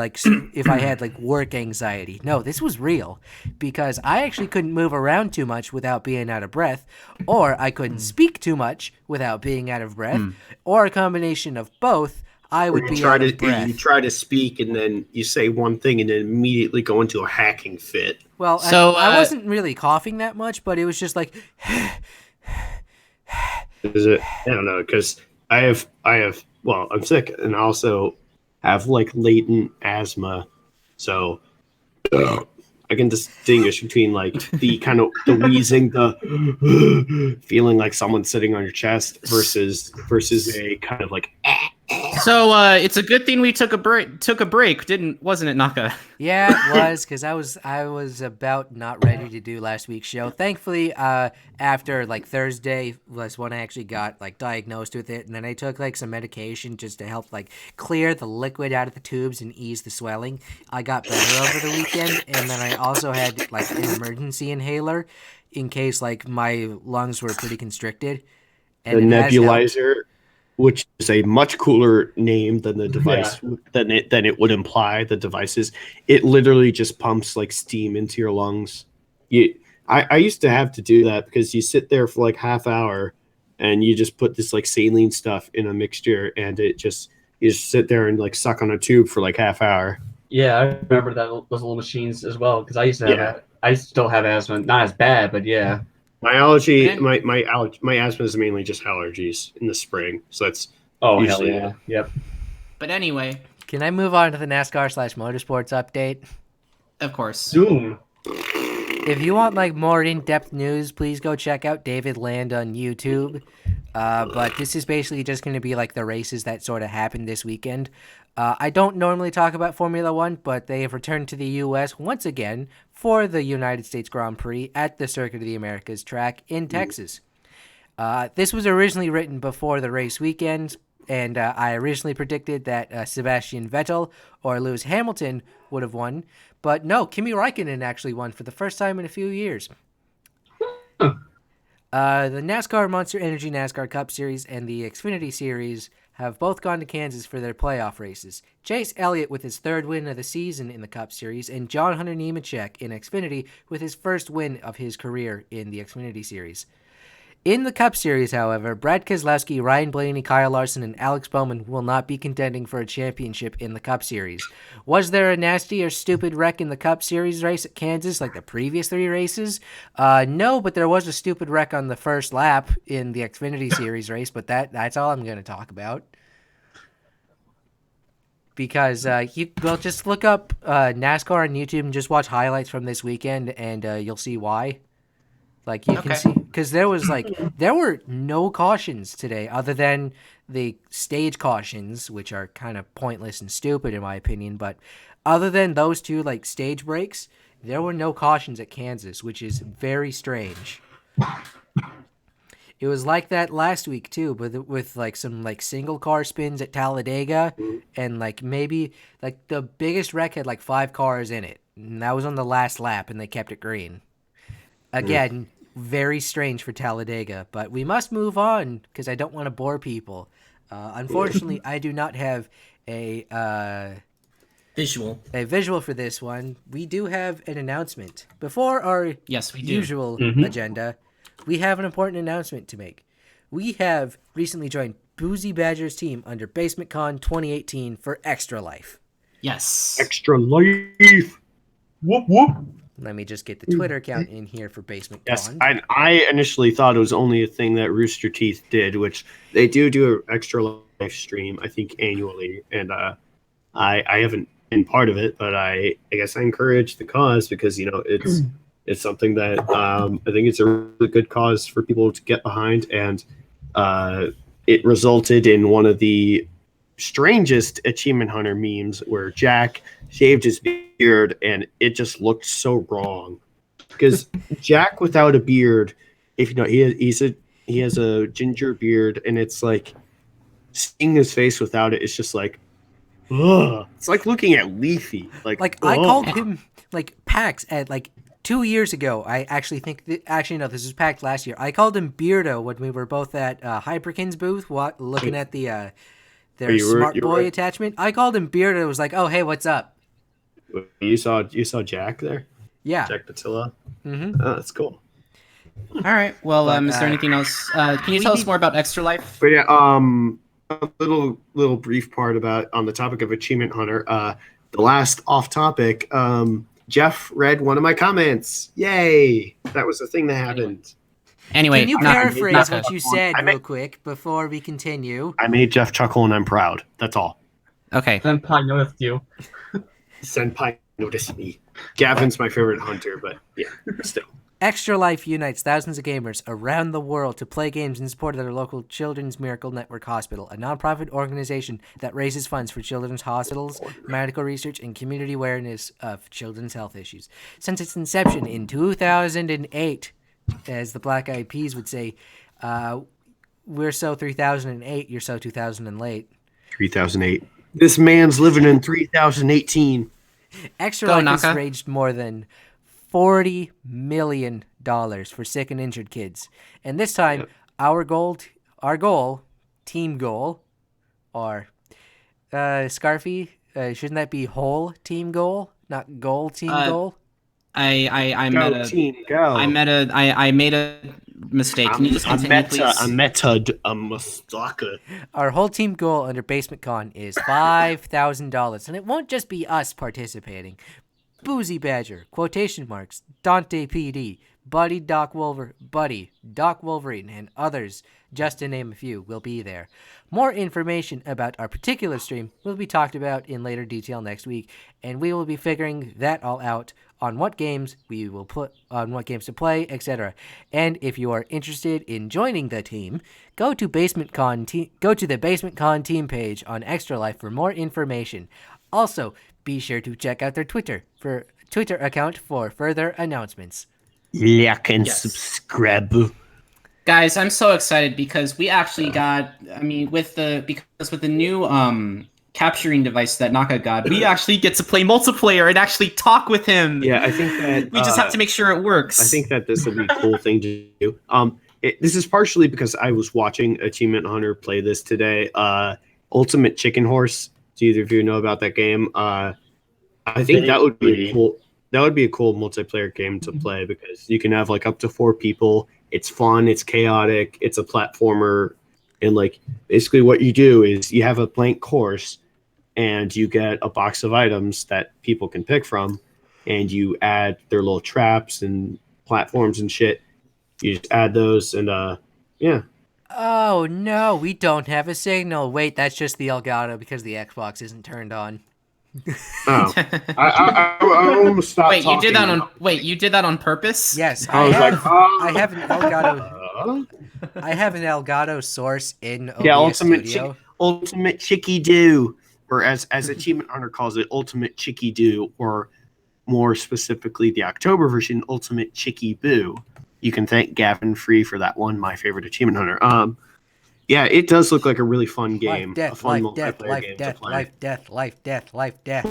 work anxiety. No, this was real, because I actually couldn't move around too much without being out of breath, or I couldn't speak too much without being out of breath, or a combination of both. I would be out of breath. You try to speak and then you say one thing and then immediately go into a hacking fit. Well, so I wasn't really coughing that much, but it was just like. Is it? I don't know, because I'm sick, and I also have latent asthma, so I can distinguish between the kind of the wheezing, the feeling like someone's sitting on your chest versus a kind of So it's a good thing we took a break, wasn't it, Naka? Yeah, it was, because I was about not ready to do last week's show. Thankfully, after like Thursday was when I actually got like diagnosed with it, and then I took like some medication just to help like clear the liquid out of the tubes and ease the swelling. I got better over the weekend, and then I also had like an emergency inhaler in case like my lungs were pretty constricted. The And it has helped. nebulizer, which is a much cooler name than the device than it would imply. The devices, it literally just pumps like steam into your lungs. I used to have to do that because you sit there for like half hour, and you just put this like saline stuff in a mixture, and you just sit there and like suck on a tube for like half hour. Yeah, I remember those little machines as well because I used to have that. I still have asthma, not as bad, but yeah. My allergy, my asthma is mainly just allergies in the spring, so that's hell yeah, yep. But anyway, Can I move on to the NASCAR/Motorsports update? of course. Zoom. If you want like more in-depth news, please go check out David Land on YouTube. But this is basically just going to be like the races that sort of happened this weekend. I don't normally talk about Formula One, but they have returned to the U.S. once again for the United States Grand Prix at the Circuit of the Americas track in Texas. This was originally written before the race weekend, and I originally predicted that Sebastian Vettel or Lewis Hamilton would have won. But no, Kimi Räikkönen actually won for the first time in a few years. The NASCAR Monster Energy NASCAR Cup Series and the Xfinity Series have both gone to Kansas for their playoff races. Chase Elliott with his third win of the season in the Cup Series, and John Hunter Nemechek in Xfinity with his first win of his career in the Xfinity Series. In the Cup Series, however, Brad Keselowski, Ryan Blaney, Kyle Larson, and Alex Bowman will not be contending for a championship in the Cup Series. Was there a nasty or stupid wreck in the Cup Series race at Kansas like the previous three races? No, but there was a stupid wreck on the first lap in the Xfinity Series race, but that's all I'm going to talk about. Because just look up NASCAR on YouTube and just watch highlights from this weekend, and you'll see why. Like you can see, because there were no cautions today other than the stage cautions, which are kind of pointless and stupid in my opinion. But other than those two like stage breaks, there were no cautions at Kansas, which is very strange. It was like that last week too, but with like some like single car spins at Talladega, and like maybe like the biggest wreck had like 5 cars in it, and that was on the last lap, and they kept it green. Again, very strange for Talladega, but we must move on because I don't want to bore people. Unfortunately, I do not have a visual for this one. We do have an announcement. Before our usual agenda, we have an important announcement to make. We have recently joined Boozy Badger's team under BasementCon 2018 for Extra Life. Yes. Extra Life. Whoop whoop. Let me just get the Twitter account in here for BasementCon. Yes, I initially thought it was only a thing that Rooster Teeth did, which they do an Extra Life stream, I think, annually, and I haven't been part of it, but I guess I encourage the cause because it's something that I think it's a really good cause for people to get behind, and it resulted in one of the strangest Achievement Hunter memes where Jack shaved his beard and it just looked so wrong because Jack without a beard, if he has a ginger beard, and it's like seeing his face without it, it's just like, ugh. It's like looking at Leafy. I called him like Pax at like 2 years ago. I actually think no, this was Pax last year. I called him Beardo when we were both at Hyperkin's booth looking at the their Smart Boy attachment. I called him Beardo. Was like, oh hey, what's up? You saw Jack there? Yeah, Jack Patilla. Mm-hmm. Oh, that's cool. All right. Well, is there anything else? Can you tell us more about Extra Life? But yeah, a little brief part about on the topic of Achievement Hunter. The last off topic. Jeff read one of my comments. Yay! That was the thing that happened. Anyway, can you paraphrase what you said real quick before we continue? I made Jeff chuckle, and I'm proud. That's all. Okay. Senpai noticed you. Senpai noticed me. Gavin's my favorite hunter, but yeah, still. Extra Life unites thousands of gamers around the world to play games in support of their local Children's Miracle Network Hospital, a nonprofit organization that raises funds for children's hospitals, medical research, and community awareness of children's health issues. Since its inception in 2008, as the Black Eyed Peas would say, we're so 3008, you're so 2000 and late. 3008. This man's living in 3018. Extra Life has raised more than $40 million for sick and injured kids. And this time, our team goal, or Scarfy, shouldn't that be whole team goal, not goal team goal? I made a mistake. Can you just continue, please? A mistake. Our whole team goal under BasementCon is $5,000, and it won't just be us participating. Boozy Badger, quotation marks, Dante PD, Buddy Doc Wolverine, and others, just to name a few, will be there. More information about our particular stream will be talked about in later detail next week, and we will be figuring that all out on what games we will put on what games to play, etc. And if you are interested in joining the team, go to the BasementCon team page on Extra Life for more information. Also, be sure to check out their Twitter account for further announcements. Like and subscribe. Guys, I'm so excited because we actually got, with the new capturing device that Naka got, we actually get to play multiplayer and actually talk with him. Yeah, I think that we just have to make sure it works. I think that this would be a cool thing to do. This is partially because I was watching Achievement Hunter play this today. Ultimate Chicken Horse. Do either of you know about that game? I think that would be cool. That would be a cool multiplayer game to play because you can have like up to 4 people. It's fun. It's chaotic. It's a platformer, and like basically what you do is you have a blank course, and you get a box of items that people can pick from, and you add their little traps and platforms and shit. You just add those, and yeah. Oh no, we don't have a signal. Wait, that's just the Elgato because the Xbox isn't turned on. Oh, I almost stopped. Wait, talking. you did that on purpose? Yes, I have an Elgato. I have an Elgato source in OBS Ultimate Chicky Do, or as Achievement Hunter calls it, Ultimate Chicky Do, or more specifically, the October version, Ultimate Chicky Boo. You can thank Gavin Free for that one, my favorite Achievement Hunter. Yeah, it does look like a really fun game. Life, a fun death, multiplayer game to play. life, death. Life, death, life, death.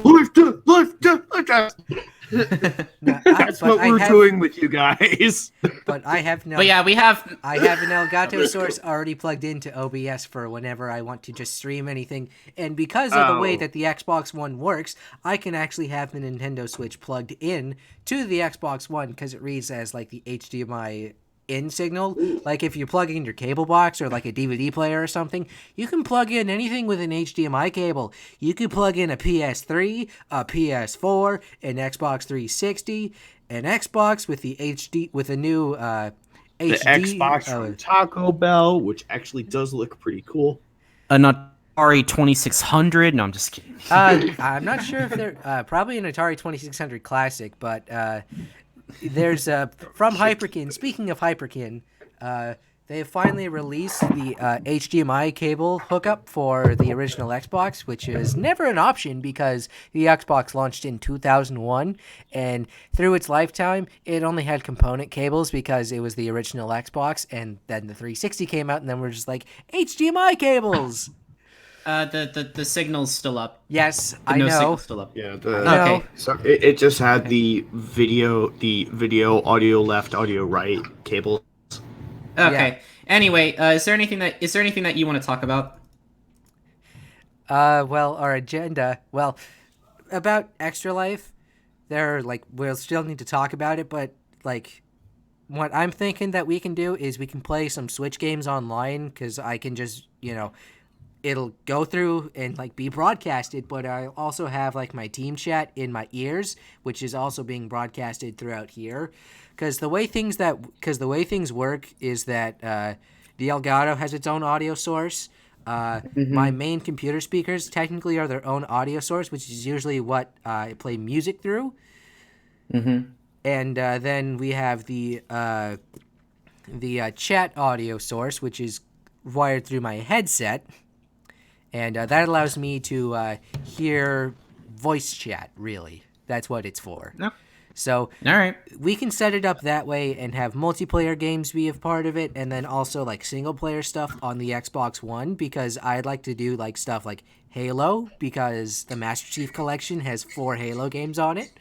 That's what we're doing with you guys. But I have no. But yeah, we have. I have an Elgato source already plugged into OBS for whenever I want to just stream anything. And because of the way that the Xbox One works, I can actually have the Nintendo Switch plugged in to the Xbox One because it reads as like the HDMI in signal. Like if you plug in your cable box or like a DVD player or something, you can plug in anything with an HDMI cable. You could plug in a PS3, a PS4, an Xbox 360, an Xbox with the HD with a new HD. The Xbox from Taco Bell, which actually does look pretty cool. An Atari 2600. No, I'm just kidding. I'm not sure if they're probably an Atari 2600 Classic, but there's from Hyperkin. Speaking of Hyperkin, they have finally released the HDMI cable hookup for the original Xbox, which is never an option because the Xbox launched in 2001, and through its lifetime, it only had component cables because it was the original Xbox, and then the 360 came out, and then we're just like, HDMI cables! The signal's still up. Yes, I know. Signal's still up. Yeah. Okay. So it just had the video, audio left, audio right cable. Okay. Yeah. Anyway, is there anything that you want to talk about? Well, our agenda. Well, about Extra Life, we'll still need to talk about it, but like, what I'm thinking that we can do is we can play some Switch games online because I can just it'll go through and like be broadcasted, but I also have like my team chat in my ears, which is also being broadcasted throughout here. Because the way things work is that the Elgato has its own audio source. My main computer speakers technically are their own audio source, which is usually what I play music through. And And then we have the chat audio source, which is wired through my headset, and that allows me to hear voice chat. Really, that's what it's for. No. So All right. we can set it up that way and have multiplayer games be a part of it, and then also like single player stuff on the Xbox One, because I'd like to do like stuff like Halo, because the Master Chief Collection has 4 Halo games on it.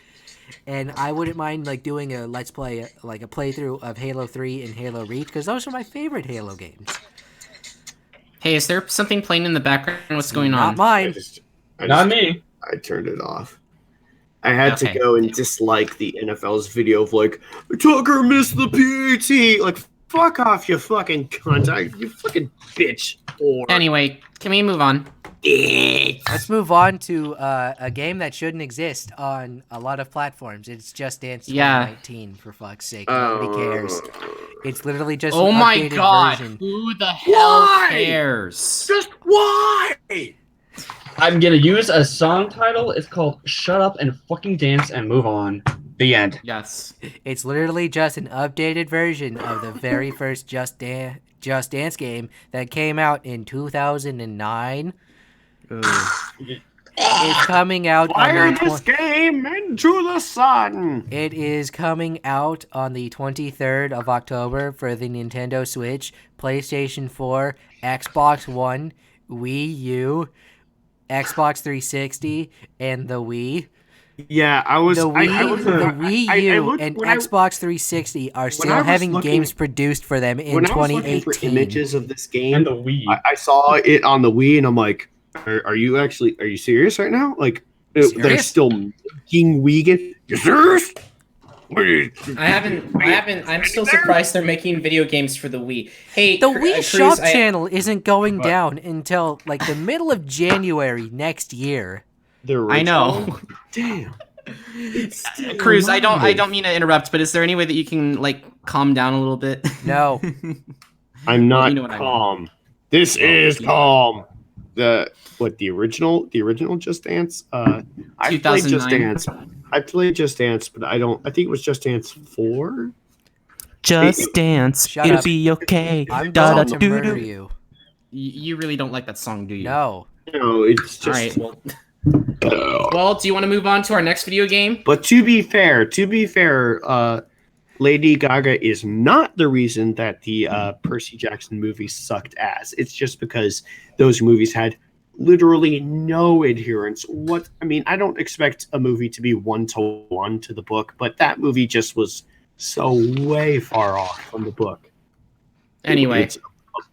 And I wouldn't mind like doing a let's play, like a playthrough of Halo 3 and Halo Reach, because those are my favorite Halo games. Hey, is there something playing in the background? What's going Not on? mine. Not me. I turned it off. I had Okay. to go and dislike the NFL's video of like, Tucker missed the PAT. Like, fuck off, you fucking cunt. You fucking bitch. Anyway, can we move on? Let's move on to a game that shouldn't exist on a lot of platforms. It's Just Dance 2019, for fuck's sake. Nobody cares. It's literally just Oh an my updated god! version. Who the hell Why? cares? Just why? I'm gonna use a song title. It's called "Shut Up and Fucking Dance and Move On." The end. Yes. It's literally just an updated version of the very first Just Dance game that came out in 2009. It's coming out Fire on the this game into the sun. It is coming out on the 23rd of October for the Nintendo Switch, PlayStation 4, Xbox One, Wii U, Xbox 360, and the Wii. Yeah, I was. The Wii, the Wii U, looked- and when I- Xbox 360 are I still was having looking- games produced for them in when I was looking 2018. for images of this game, And the Wii. I saw it on the Wii, and I'm like, "Are you serious right now? Like, they're Serious? still making Wii games? You serious? I'm still surprised they're making video games for the Wii. Hey, The Krüz, Wii Shop I- channel isn't going What? down until like the middle of January next year. I know. Damn. Krüz, I don't mean to interrupt, but is there any way that you can like calm down a little bit? No. I'm not you know what I mean. calm. This is yeah. calm. The original Just Dance. I played Just 2009. Dance. I played Just Dance, but I think it was Just Dance 4. Just dance, Shut it'll up. be okay. I'm Da da going to doo murder doo. you. You really don't like that song, do you? No. No, it's All right. just. Well, do you want to move on to our next video game? But to be fair, Lady Gaga is not the reason that the Percy Jackson movie sucked ass. It's just because those movies had literally no adherence. I don't expect a movie to be 1-to-1 to the book, but that movie just was so way far off from the book. Anyway, It's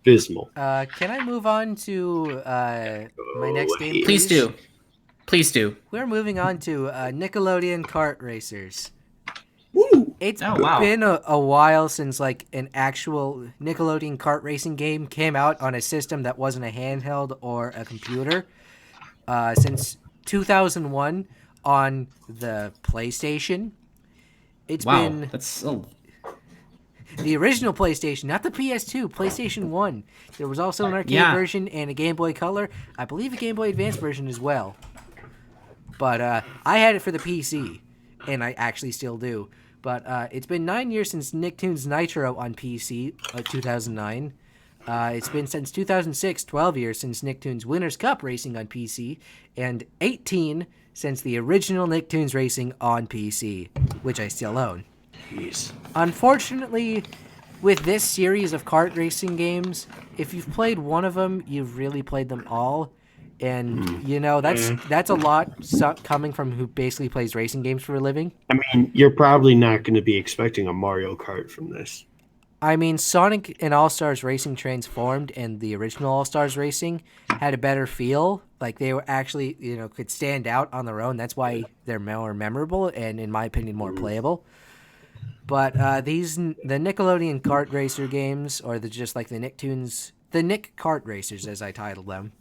abysmal. Can I move on to my next game? please do. Please do. We're moving on to Nickelodeon Kart Racers. Woo! It's Oh, wow. been a while since like an actual Nickelodeon kart racing game came out on a system that wasn't a handheld or a computer. Since 2001 on the PlayStation. It's Wow, been that's the original PlayStation, not the PS2, PlayStation 1. There was also an arcade Yeah. version and a Game Boy Color. I believe a Game Boy Advance version as well. But I had it for the PC, and I actually still do. But it's been 9 years since Nicktoons Nitro on PC, 2009. It's been since 2006, 12 years since Nicktoons Winners' Cup Racing on PC, and 18 since the original Nicktoons Racing on PC, which I still own. Jeez. Unfortunately, with this series of kart racing games, if you've played one of them, you've really played them all. And, you know, that's a lot coming from who basically plays racing games for a living. I mean, you're probably not going to be expecting a Mario Kart from this. I mean, Sonic and All-Stars Racing Transformed and the original All-Stars Racing had a better feel. Like, they were actually, you know, could stand out on their own. That's why they're more memorable and, in my opinion, more playable. But the Nickelodeon Kart Racer games, or the Nick Kart Racers, as I titled them,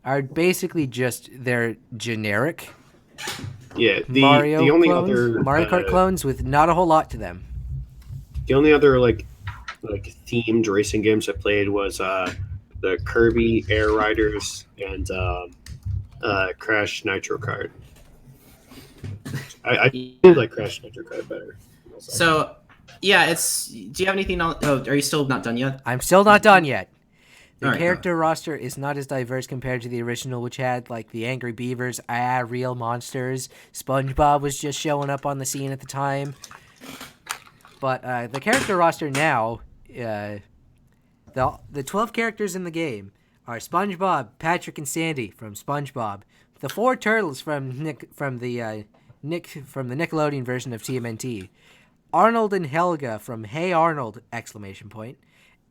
are basically just their generic Yeah, Mario other Kart clones with not a whole lot to them. The only other like themed racing games I played was the Kirby Air Riders and Crash Nitro Kart. I did like Crash Nitro Kart better. So, yeah, it's. Do you have anything else? Oh, are you still not done yet? I'm still not done yet. The All right, character roster is not as diverse compared to the original, which had like the Angry Beavers, real monsters. SpongeBob was just showing up on the scene at the time. But the character roster now, the 12 characters in the game are SpongeBob, Patrick, and Sandy from SpongeBob, the 4 turtles from the Nickelodeon version of TMNT, Arnold and Helga from Hey Arnold!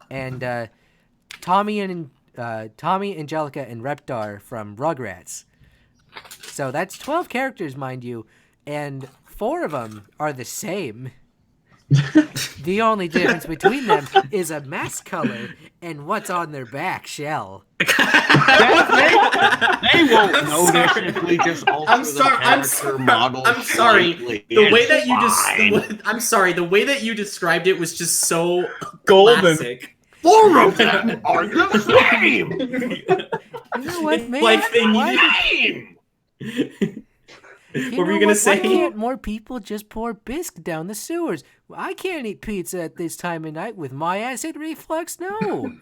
And Tommy, Angelica, and Reptar from Rugrats. So that's 12 characters, mind you, and 4 of them are the same. The only difference between them is a mask color and what's on their back shell. They won't notice if we just alter the character model. I'm sorry. Slightly. The way that It's fine. the way that you described it was just so Golden. classic. 4 of them are the same. You know what, man? Like thing What were you gonna say? Why can't more people just pour bisque down the sewers? I can't eat pizza at this time of night with my acid reflux. No.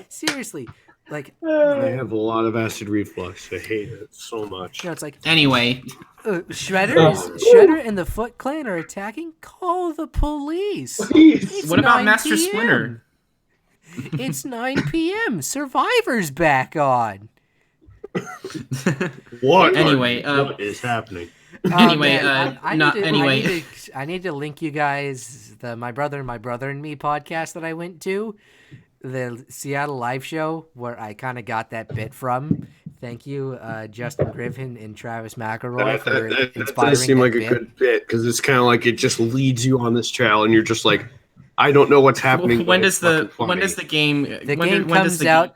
Seriously, like I have a lot of acid reflux. I hate it so much. it's like Anyway, Shredder and the Foot Clan are attacking. Call the police. It's what about 9 Master PM. Splinter? It's 9 p.m. Survivor's back on. What? Anyway, what is happening? Anyway, man, anyway. I need to link you guys the My Brother and Me podcast that I went to, the Seattle live show where I kind of got that bit from. Thank you, Justin Griffin and Travis McElroy for That inspiring does seem that like a bit. good bit because it's kind of like it just leads you on this trail, and you're just like, I don't know what's happening. When but does it's the fucking game? The game comes out.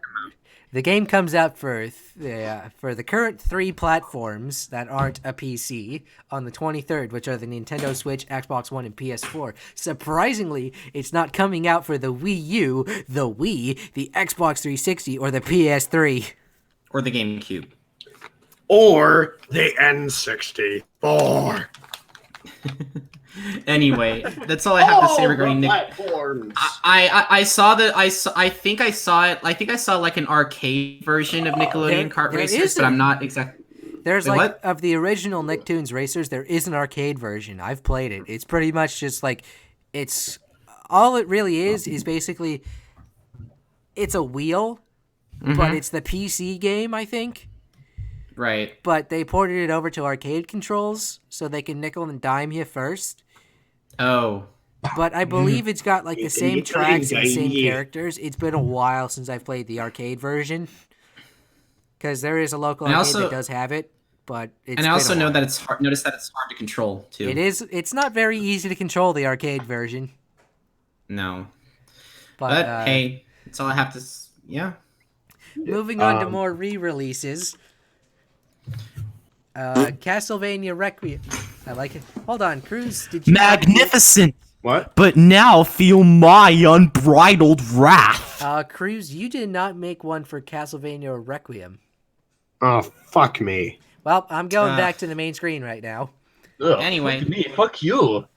The game comes out for the current 3 platforms that aren't a PC on the 23rd, which are the Nintendo Switch, Xbox One, and PS4. Surprisingly, it's not coming out for the Wii U, the Wii, the Xbox 360, or the PS3. Or the GameCube. or the N64. Anyway, that's all I have to say regarding Nick. platforms. I saw that I think I saw it. I think I saw like an arcade version of Nickelodeon Kart there Racers, is but I'm not exactly. There's Wait, like what? of the original Nicktoons Racers, there is an arcade version. I've played it. It's pretty much just like it's all it really is basically it's a wheel, but it's the PC game, I think. Right. But they ported it over to arcade controls so they can nickel and dime you first. Oh. But I believe it's got like the same tracks and the same characters. It's been a while since I've played the arcade version. Because there is a local arcade that does have it, but it's And I also know that it's hard. Notice that it's hard to control too. it is. It's not very easy to control the arcade version. No. But, But hey, that's all I have to. Yeah. moving on to more re-releases. Castlevania Requiem. I like it. Hold on, Krüz. Did you Magnificent! What? But now feel my unbridled wrath. Krüz, you did not make one for Castlevania Requiem. Oh, fuck me. Well, I'm going back to the main screen right now. Ugh, Anyway. fuck me, fuck you.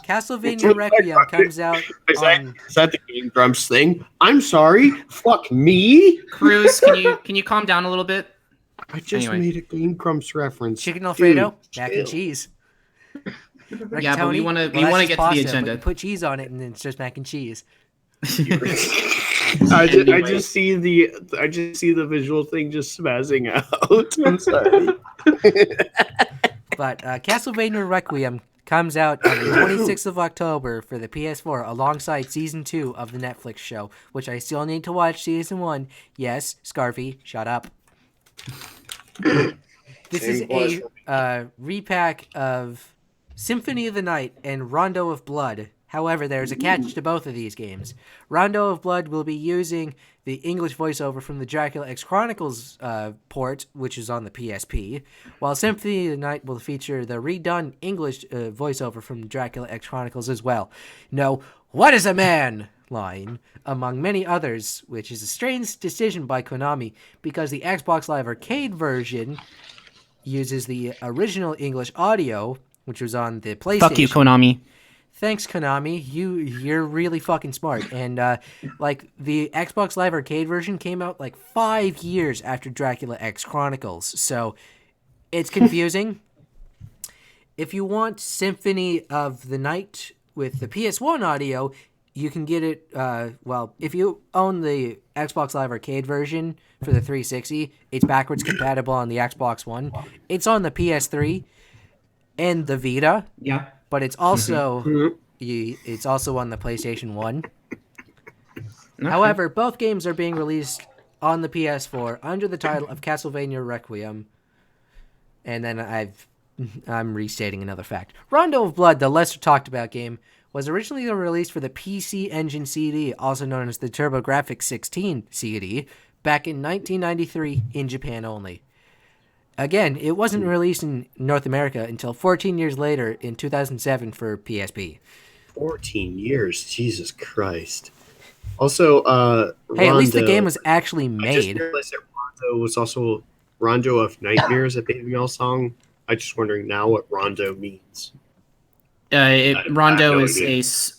Castlevania Requiem comes out on... Is that the Game Grumps thing? I'm sorry. Fuck me. Krüz, can you calm down a little bit? I just made a Game Grumps reference. Chicken Alfredo, Dude, mac chill. and cheese. Yeah, but we wanna that's get just to the pasta, but agenda. you put cheese on it, and then it's just mac and cheese. I just see the visual thing just spazzing out. I'm sorry. But Castlevania Requiem comes out on the 26th of October for the PS4 alongside Season 2 of the Netflix show, which I still need to watch Season 1. Yes, Scarfy, shut up. This is a repack of Symphony of the Night and Rondo of Blood. However, there's a catch to both of these games. Rondo of Blood will be using the English voiceover from the Dracula X Chronicles port, which is on the PSP, while Symphony of the Night will feature the redone English voiceover from Dracula X Chronicles as well. No, what is a man? Line, among many others, which is a strange decision by Konami because the Xbox Live Arcade version uses the original English audio, which was on the PlayStation. Fuck you, Konami. Thanks, Konami. You're really fucking smart. And like the Xbox Live Arcade version came out like 5 years after Dracula X Chronicles, so it's confusing. If you want Symphony of the Night with the PS1 audio, you can get it. Well, if you own the Xbox Live Arcade version for the 360, it's backwards compatible on the Xbox One. It's on the PS3 and the Vita. Yeah. But it's also it's also on the PlayStation 1. Okay. However, both games are being released on the PS4 under the title of Castlevania Requiem. And then I'm restating another fact. Rondo of Blood, the lesser talked about game, was originally released for the PC Engine CD, also known as the TurboGrafx 16 CD, back in 1993 in Japan only. Again, it wasn't released in North America until 14 years later in 2007 for PSP. 14 years? Jesus Christ. Also, hey, at least the game was actually made. I just realized that Rondo was also Rondo of Nightmares, a Babymetal song. I'm just wondering now what Rondo means. Rondo is.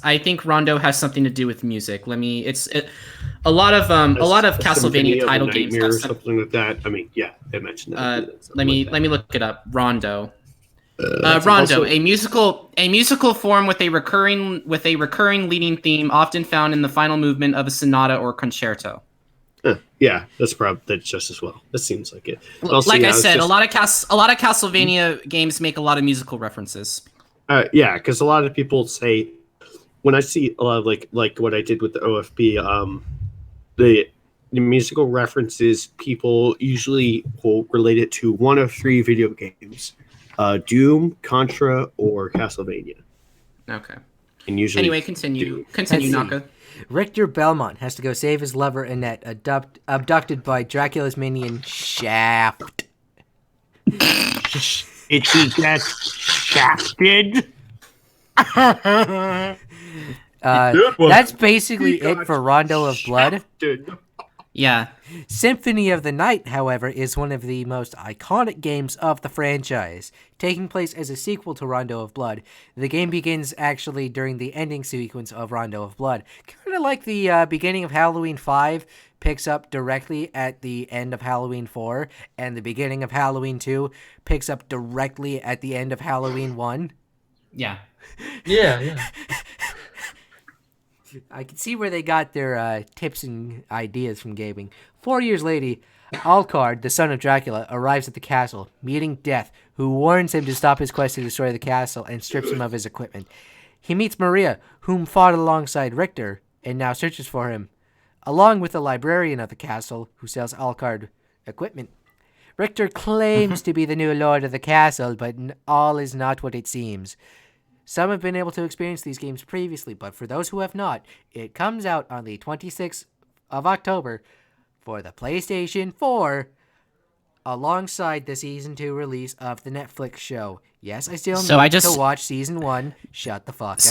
I think Rondo has something to do with music. A lot of Castlevania title games or something like that. I mean, yeah, they mentioned that. Let me look it up. Rondo. Rondo, also a musical form with a recurring leading theme, often found in the final movement of a sonata or concerto. Yeah, that's just as well. That seems like it. Also, like I said, a lot of Castlevania games make a lot of musical references. Yeah, because a lot of people say, when I see a lot of like what I did with the OFB, the musical references, people usually will relate it to one of three video games: Doom, Contra, or Castlevania. Okay. And usually, anyway, continue, Naka. Richter Belmont has to go save his lover Annette, abducted by Dracula's minion Shaft. Is he just shafted? That's basically it for Rondo of Blood. Yeah. Symphony of the Night, however, is one of the most iconic games of the franchise. Taking place as a sequel to Rondo of Blood, the game begins actually during the ending sequence of Rondo of Blood. Kind of like the beginning of Halloween 5 picks up directly at the end of Halloween 4, and the beginning of Halloween 2 picks up directly at the end of Halloween 1. Yeah. Yeah. I can see where they got their tips and ideas from gaming. 4 years later, Alucard, the son of Dracula, arrives at the castle, meeting Death, who warns him to stop his quest to destroy the castle and strips him of his equipment. He meets Maria, whom fought alongside Richter, and now searches for him, along with the librarian of the castle, who sells Alucard equipment. Richter claims to be the new lord of the castle, but all is not what it seems. Some have been able to experience these games previously, but for those who have not, it comes out on the 26th of October for the PlayStation 4, alongside the Season 2 release of the Netflix show. Yes, I still need to watch Season 1. Shut the fuck up.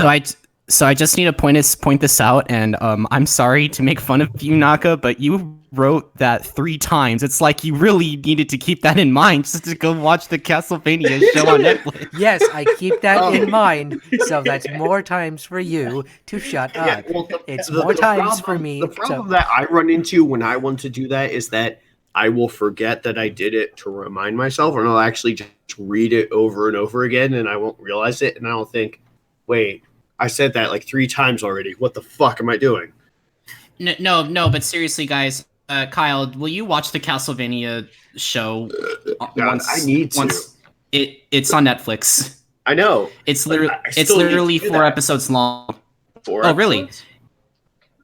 So I just need to point this out, and I'm sorry to make fun of you, Naka, but you wrote that 3 times. It's like you really needed to keep that in mind just to go watch the Castlevania show on Netflix. Yes, I keep that in mind, so that's more times for you to shut up. Yeah, well, it's more times for me. The problem that I run into when I want to do that is that I will forget that I did it to remind myself, and I'll actually just read it over and over again, and I won't realize it, and I'll think, wait, I said that like 3 times already. What the fuck am I doing? No, but seriously, guys, Kyle, will you watch the Castlevania show once? I need to. It's on Netflix. I know. It's literally 4 episodes long. 4 Oh, really?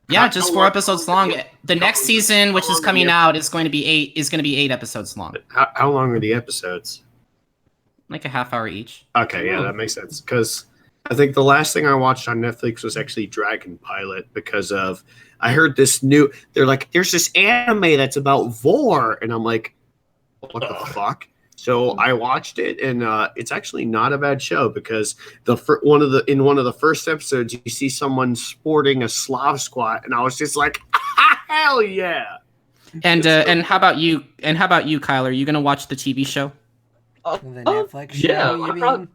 Yeah, just 4 episodes long. The next season, which is coming out, is going to be 8 episodes long. How long are the episodes? Like a half-hour each. Okay, yeah, that makes sense. Because I think the last thing I watched on Netflix was actually Dragon Pilot, because of I heard this new. They're like, there's this anime that's about vor, and I'm like, what the fuck? So I watched it, and it's actually not a bad show, because one of the first episodes you see someone sporting a Slav squat, and I was just like, hell yeah! And how about you? And how about you, Kyle? Are you gonna watch the TV show? The Netflix show, yeah, you I mean? prob-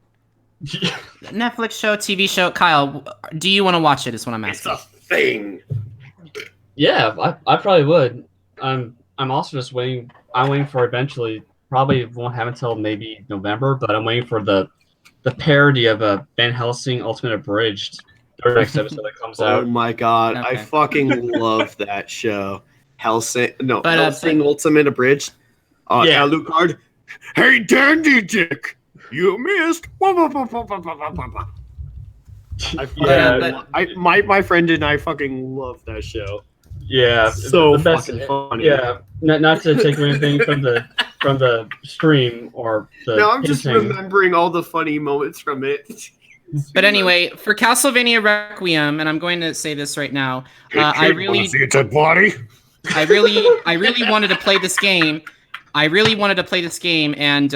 Netflix show, TV show. Kyle, do you want to watch it? Is what I'm It's asking. a thing. Yeah, I probably would. I'm also just waiting. I'm waiting for eventually. Probably won't have until maybe November, but I'm waiting for the parody of Van Helsing Ultimate Abridged. Their next episode that comes Oh out. my god, I Okay. fucking love that show. But, Hellsing Ultimate Abridged. Yeah. Alucard. Hey, Dandy Dick, you missed. Yeah, My friend and I fucking love that show. yeah. So the best, fucking funny. Yeah, not to take away anything from the stream or the. No, I'm just hinting. remembering all the funny moments from it. But anyway, for Castlevania Requiem, and I'm going to say this right now, I really see a dead body. I really wanted to play this game. And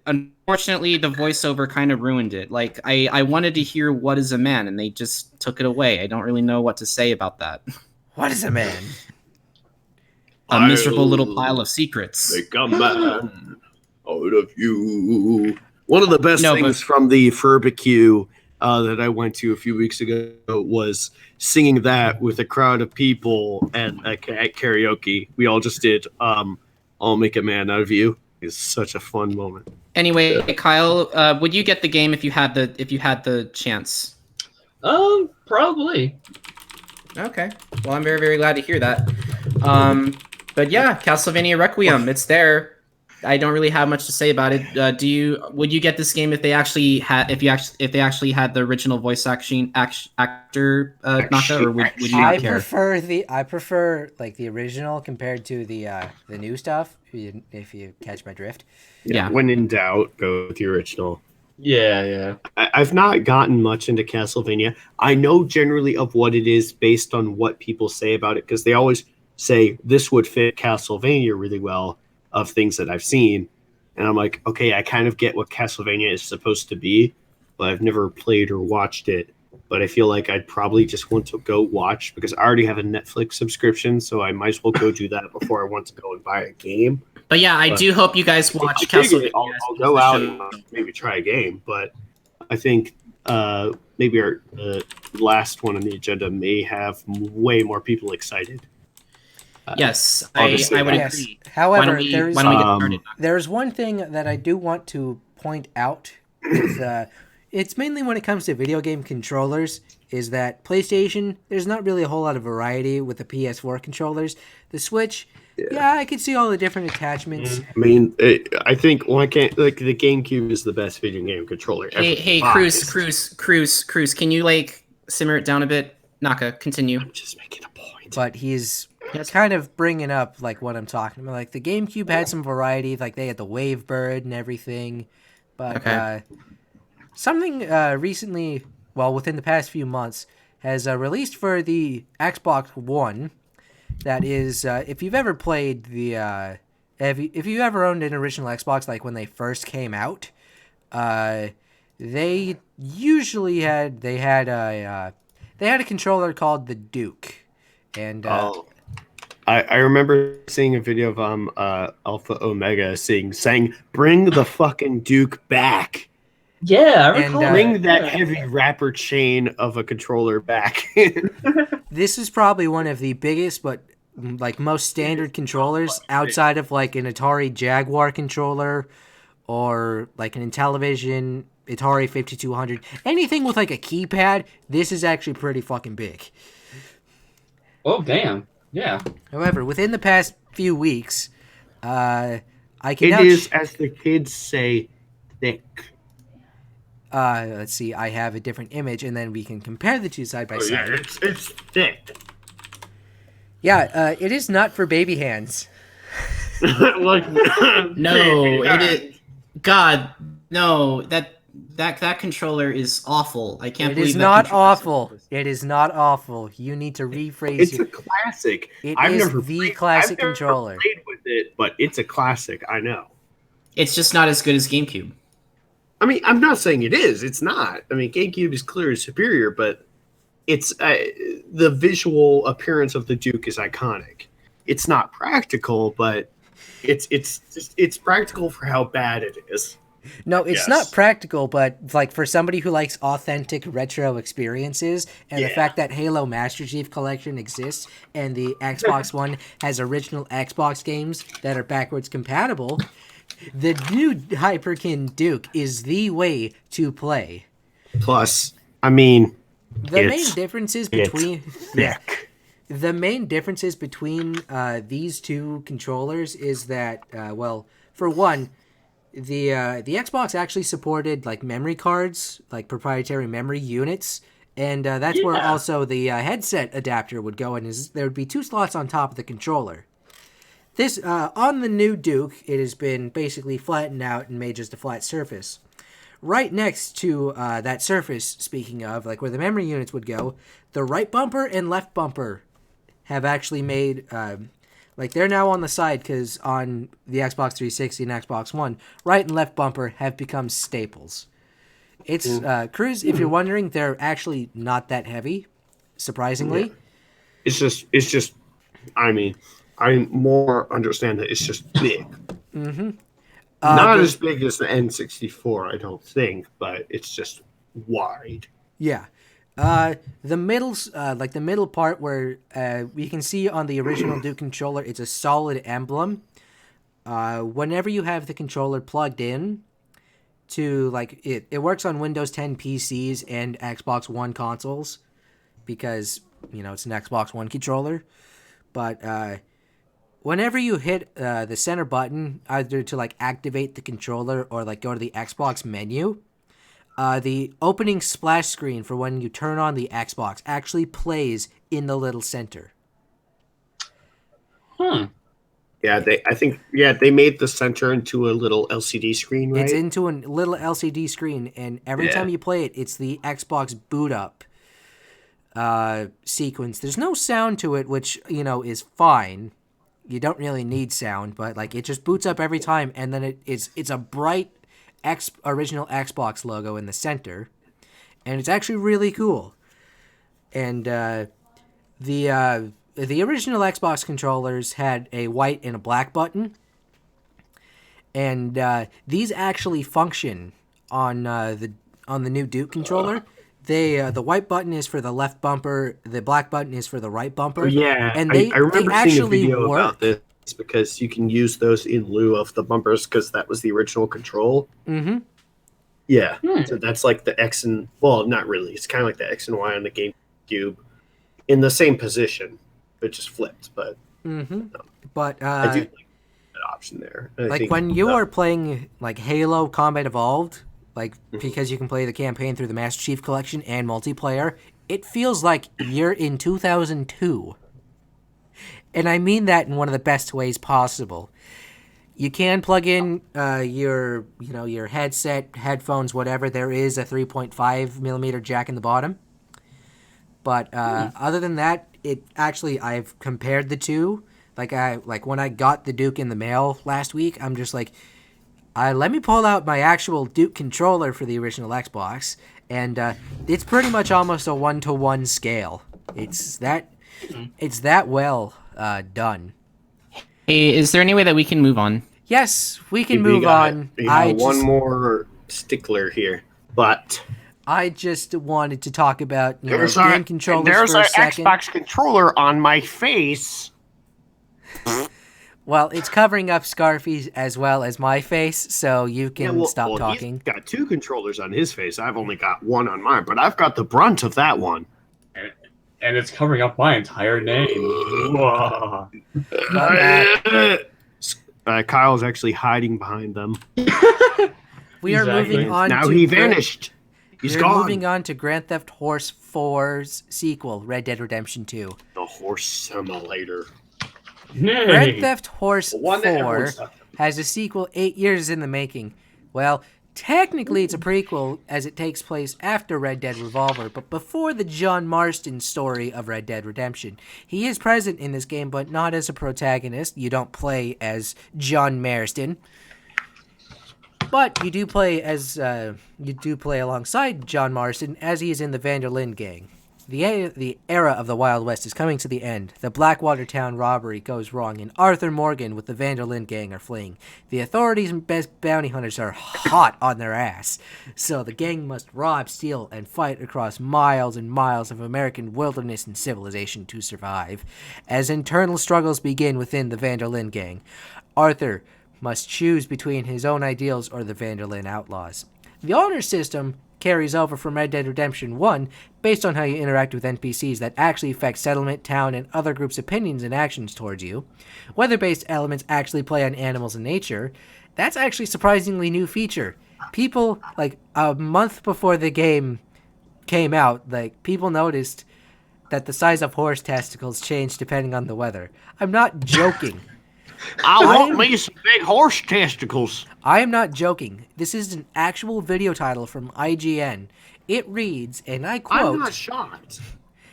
unfortunately, the voiceover kind of ruined it. Like, I wanted to hear "What is a Man," and they just took it away. I don't really know what to say about that. What is a man? A miserable little pile of secrets. Make a man out of you. One of the best No, things from the Furbacue that I went to a few weeks ago was singing that with a crowd of people at karaoke. We all just did "I'll Make a Man Out of You." It's such a fun moment. Anyway, Kyle, would you get the game if you had the chance? Probably. Okay. Well, I'm very, very glad to hear that. But yeah, Castlevania Requiem, it's there. I don't really have much to say about it. Would you get this game if they actually had had the original voice actor Naka, or would you not care? I prefer like the original compared to the new stuff. If you catch my drift. Yeah. When in doubt, go with the original. Yeah. I've not gotten much into Castlevania. I know generally of what it is based on what people say about it, because they always say this would fit Castlevania really well of things that I've seen. And I'm like, okay, I kind of get what Castlevania is supposed to be, but I've never played or watched it. But I feel like I'd probably just want to go watch, because I already have a Netflix subscription, so I might as well go do that before I want to go and buy a game. But yeah, I do hope you guys watch I figure Castlevania. I'll go out and maybe try a game, but I think maybe our last one on the agenda may have way more people excited. Yes, Obviously, I would Yes. agree. However, why don't we get started? there's one thing that I do want to point out. It's mainly when it comes to video game controllers, is that PlayStation, there's not really a whole lot of variety with the PS4 controllers. The Switch, yeah I could see all the different attachments. I mean, I think why can't the GameCube is the best video game controller ever. Hey, Krüz, can you like simmer it down a bit? Naka, continue. I'm just making a point. But he's kind of bringing up like what I'm talking about. Like the GameCube had some variety, like they had the Wavebird and everything. But Okay. something recently, well, within the past few months, has released for the Xbox One. That is, if you've ever played the, if you ever owned an original Xbox, like when they first came out, they usually had a controller called the Duke, and I remember seeing a video of Alpha Omega saying, "Bring the fucking Duke back." Yeah, I And, recall. Bring that heavy wrapper chain of a controller back. this is probably one of the biggest, but like most standard controllers outside of like an Atari Jaguar controller or like an Intellivision Atari 5200. Anything with like a keypad, this is actually pretty fucking big. Oh damn! Yeah. However, within the past few weeks, I can It now is, as the kids say, thick. let's see, I have a different image, and then we can compare the two side by side. It's thick. Yeah, it is not for baby hands. Like, No, it is. God, no. That controller is awful. I can't It believe is that not controller's awful. It is not awful. You need to rephrase It's it. a classic. It I've is never the played, classic I've never controller. played with it, but it's a classic. I know. It's just not as good as GameCube. I mean, I'm not saying it is. It's not. I mean, GameCube is clearly superior, but it's the visual appearance of the Duke is iconic. It's not practical, but it's practical for how bad it is. No, it's Yes. not practical, but like for somebody who likes authentic retro experiences and the Yeah. fact that Halo Master Chief Collection exists and the Xbox One has original Xbox games that are backwards compatible, the new Hyperkin Duke is the way to play. Plus, I mean, The main It's- differences it's between thick. the main differences between these two controllers is that well, for one, the Xbox actually supported like memory cards, like proprietary memory units, and that's where Yeah. also the headset adapter would go in. Is there would be 2 slots on top of the controller. This on the new Duke, it has been basically flattened out and made just a flat surface. Right next to that surface, speaking of, like where the memory units would go, the right bumper and left bumper have actually made, like they're now on the side because on the Xbox 360 and Xbox One, right and left bumper have become staples. It's, Krüz, if you're wondering, they're actually not that heavy, surprisingly. It's just. I mean, I more understand that it's just big. Not as big as the N64, I don't think, but it's just wide. Yeah. The middle's like the middle part where you can see on the original Duke controller, it's a solid emblem. Whenever you have the controller plugged in to like it works on Windows 10 PCs and Xbox One consoles because it's an Xbox One controller. But whenever you hit the center button, either to like activate the controller or like go to the Xbox menu, the opening splash screen for when you turn on the Xbox actually plays in the little center. Yeah, they made the center into a little LCD screen, right? It's into a little LCD screen, and every time you play it, it's the Xbox boot up sequence. There's no sound to it, which is fine. You don't really need sound, but like it just boots up every time, and then it's a bright original Xbox logo in the center, and it's actually really cool. And the original Xbox controllers had a white and a black button, and these actually function on the new Duke controller. The white button is for the left bumper, the black button is for the right bumper. Yeah, and I remember seeing a actually video work. about this because you can use those in lieu of the bumpers because that was the original control. Mm-hmm. Yeah, so that's like the X and not really. It's kind of like the X and Y on the GameCube in the same position. It just flipped, but But I do like that option there. I like think, when you are playing like Halo Combat Evolved, like because you can play the campaign through the Master Chief Collection and multiplayer, it feels like you're in 2002. And I mean that in one of the best ways possible. You can plug in your headset, headphones, whatever. There is a 3.5 millimeter jack in the bottom. But other than that, I've compared the two. Like when I got the Duke in the mail last week, I'm just like, let me pull out my actual Duke controller for the original Xbox, and it's pretty much almost a 1-to-1 scale. It's that well done. Hey, is there any way that we can move on? Yes, we can we move got- on. we got one more stickler here, but I just wanted to talk about there's game controllers there's for a an second. Xbox controller on my face. Well, it's covering up Scarfy as well as my face, so you can stop talking. He's got two controllers on his face. I've only got one on mine, but I've got the brunt of that one. And it's covering up my entire name. Whoa. Kyle's actually hiding behind them. We are Exactly. moving on Now to he vanished. He's We're gone. moving on to Grand Theft Horse 4's sequel, Red Dead Redemption 2. The horse simulator. Grand Theft Horse One that 4 everyone's talking about. has a sequel 8 years in the making. Well, technically it's a prequel as it takes place after Red Dead Revolver, but before the John Marston story of Red Dead Redemption. He is present in this game, but not as a protagonist. You don't play as John Marston. But you do play alongside John Marston as he is in the Vanderlyn gang. The era of the Wild West is coming to the end. The Blackwater Town robbery goes wrong, and Arthur Morgan with the Van der Linde gang are fleeing. The authorities and best bounty hunters are hot on their ass. So the gang must rob, steal, and fight across miles and miles of American wilderness and civilization to survive. As internal struggles begin within the Van der Linde gang, Arthur must choose between his own ideals or the Van der Linde outlaws. The honor system carries over from Red Dead Redemption 1 based on how you interact with NPCs that actually affect settlement, town, and other groups' opinions and actions towards you. Weather-based elements actually play on animals and nature. That's actually a surprisingly new feature. People, like, a month before the game came out, like, people noticed that the size of horse testicles changed depending on the weather. I'm not joking. I want me some big horse testicles. I am not joking. This is an actual video title from IGN. It reads, and I quote... I'm not shocked.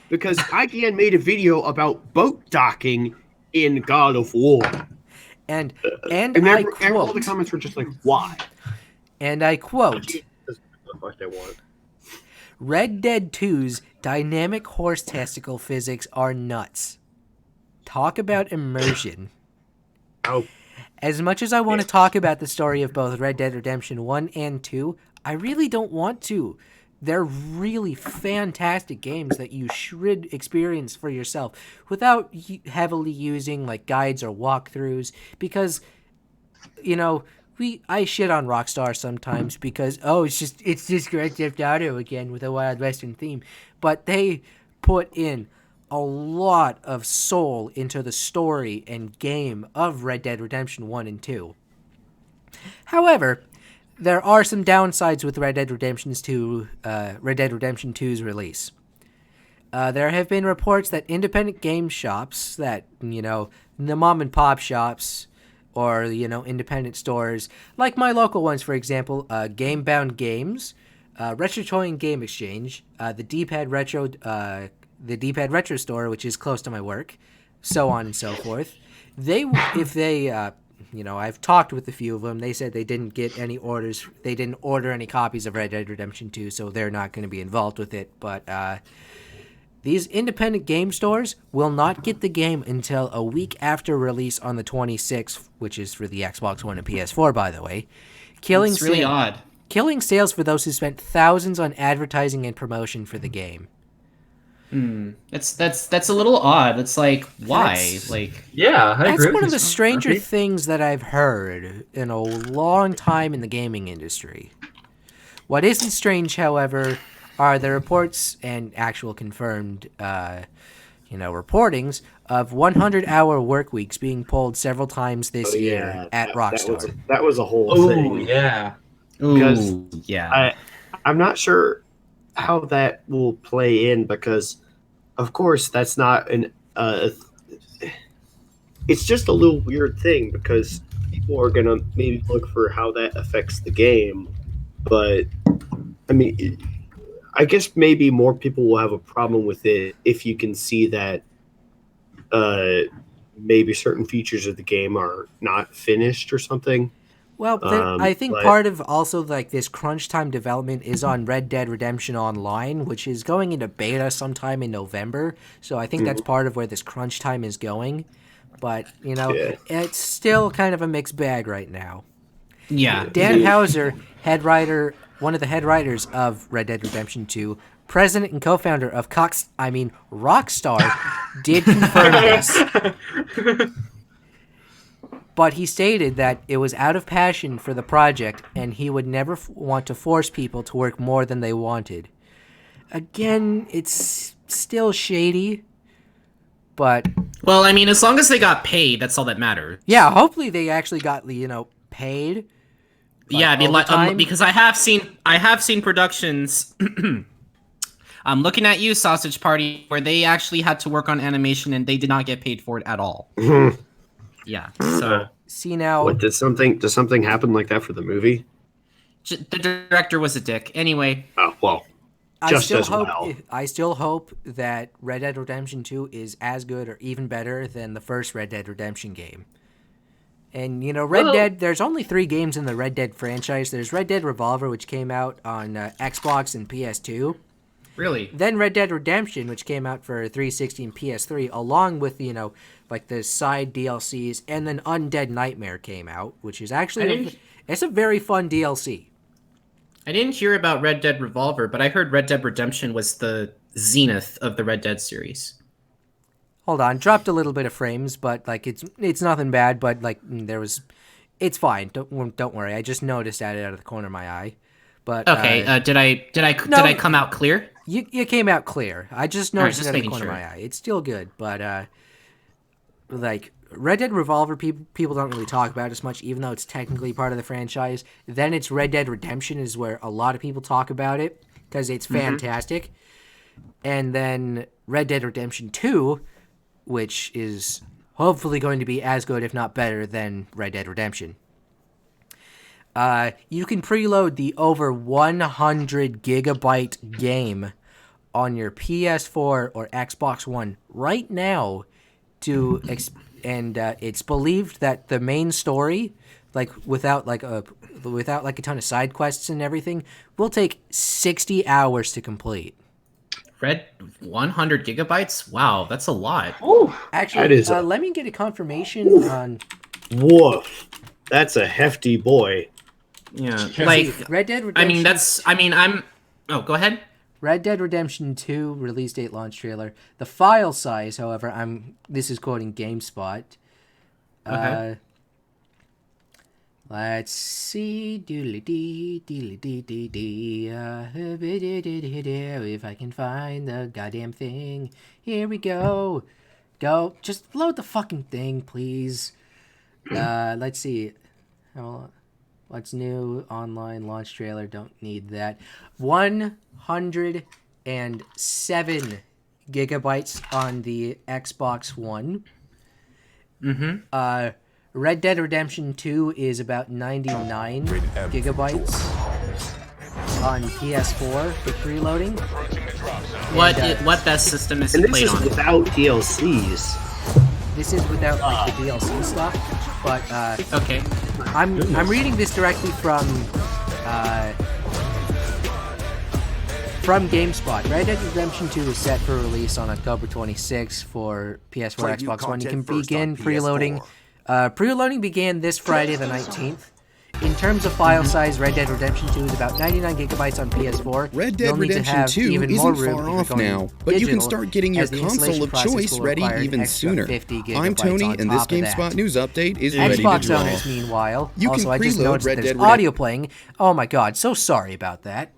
Because IGN made a video about boat docking in God of War. And all I the quote... comments were just like, why? And I quote... That's what they want. Red Dead 2's dynamic horse testicle physics are nuts. Talk about immersion. Oh. As much as I want to talk about the story of both Red Dead Redemption 1 and 2, I really don't want to. They're really fantastic games that you should experience for yourself without heavily using like guides or walkthroughs, because, you know, I shit on Rockstar sometimes because, it's just Grand Theft Auto again with a Wild Western theme. But they put in a lot of soul into the story and game of Red Dead Redemption 1 and 2. However, there are some downsides with Red Dead Redemption 2's release. There have been reports that independent game shops, that, you know, the mom and pop shops, or, you know, independent stores, like my local ones, for example, Gamebound Games, Retro Toy and Game Exchange, the D-Pad Retro store, which is close to my work, so on and so forth. I've talked with a few of them. They said they didn't get any orders. They didn't order any copies of Red Dead Redemption 2, so they're not going to be involved with it. But these independent game stores will not get the game until a week after release on the 26th, which is for the Xbox One and PS4, by the way. It's really odd. Killing sales for those who spent thousands on advertising and promotion for the game. That's a little odd. It's like, why? Yeah, I agree. That's one of the stranger things that I've heard in a long time in the gaming industry. What isn't strange, however, are the reports and actual confirmed, reportings of 100-hour work weeks being pulled several times this year at Rockstar. That was a whole thing. Oh, yeah. Because yeah. I'm not sure how that will play in, because of course that's not it's just a little weird thing, because people are gonna maybe look for how that affects the game. But I mean, I guess maybe more people will have a problem with it if you can see that maybe certain features of the game are not finished or something. Well, I think part of also like this crunch time development is on Red Dead Redemption Online, which is going into beta sometime in November. So I think that's part of where this crunch time is going. But, you know, it's still kind of a mixed bag right now. Yeah. Dan Houser, one of the head writers of Red Dead Redemption 2, president and co-founder of Rockstar, did confirm this. But he stated that it was out of passion for the project, and he would never want to force people to work more than they wanted. Again, it's still shady, but... Well, I mean, as long as they got paid, that's all that matters. Yeah, hopefully they actually got, paid. Yeah, I mean, because I have seen productions... I'm looking at you, Sausage Party, where they actually had to work on animation, and they did not get paid for it at all. Yeah. So see now. What did something happen like that for the movie? The director was a dick. Anyway. Oh well. I still hope that Red Dead Redemption 2 is as good or even better than the first Red Dead Redemption game. And Red Dead. There's only 3 games in the Red Dead franchise. There's Red Dead Revolver, which came out on Xbox and PS2. Really? Then Red Dead Redemption, which came out for 360 and PS3, along with, like the side DLCs, and then Undead Nightmare came out, which is actually it's a very fun DLC. I didn't hear about Red Dead Revolver, but I heard Red Dead Redemption was the zenith of the Red Dead series. Hold on, dropped a little bit of frames, but like it's nothing bad. But like it's fine. Don't worry. I just noticed that out of the corner of my eye. But okay, did I come out clear? You came out clear. I just noticed it out of the corner sure. of my eye. It's still good, but like Red Dead Revolver, people don't really talk about it as much, even though it's technically part of the franchise. Then it's Red Dead Redemption is where a lot of people talk about it because it's fantastic. And then Red Dead Redemption 2, which is hopefully going to be as good, if not better, than Red Dead Redemption. You can preload the over 100 gigabyte game on your PS4 or Xbox One right now and it's believed that the main story, like without a ton of side quests and everything, will take 60 hours to complete. 100 gigabytes? Wow, that's a lot. Ooh, actually, let me get a confirmation on. Woof, that's a hefty boy. Yeah, like Red Dead Redemption. Oh, go ahead. Red Dead Redemption 2 release date launch trailer. The file size, however, this is quoting GameSpot. Okay. Let's see. If I can find the goddamn thing. Here we go. Just load the fucking thing, please. Let's see. What's new? Online launch trailer. Don't need that. 107 gigabytes on the Xbox One. Red Dead Redemption 2 is about 99 gigabytes on PS4 for preloading. What that system is And this played is on? without DLCs. This is without like the DLC stuff, but Okay. I'm reading this directly from GameSpot. Red Dead Redemption 2 is set for release on October 26th for PS4, Xbox One. You can begin preloading. Preloading began this Friday the 19th. In terms of file size, Red Dead Redemption 2 is about 99 gigabytes on PS4. Red Dead Redemption 2 isn't far off now, but you can start getting your console of choice ready even sooner. I'm Tony, and this GameSpot news update is ready to Xbox draw. owners, meanwhile, You can also I just preload noticed Red that there's Dead audio playing. Oh my god, so sorry about that.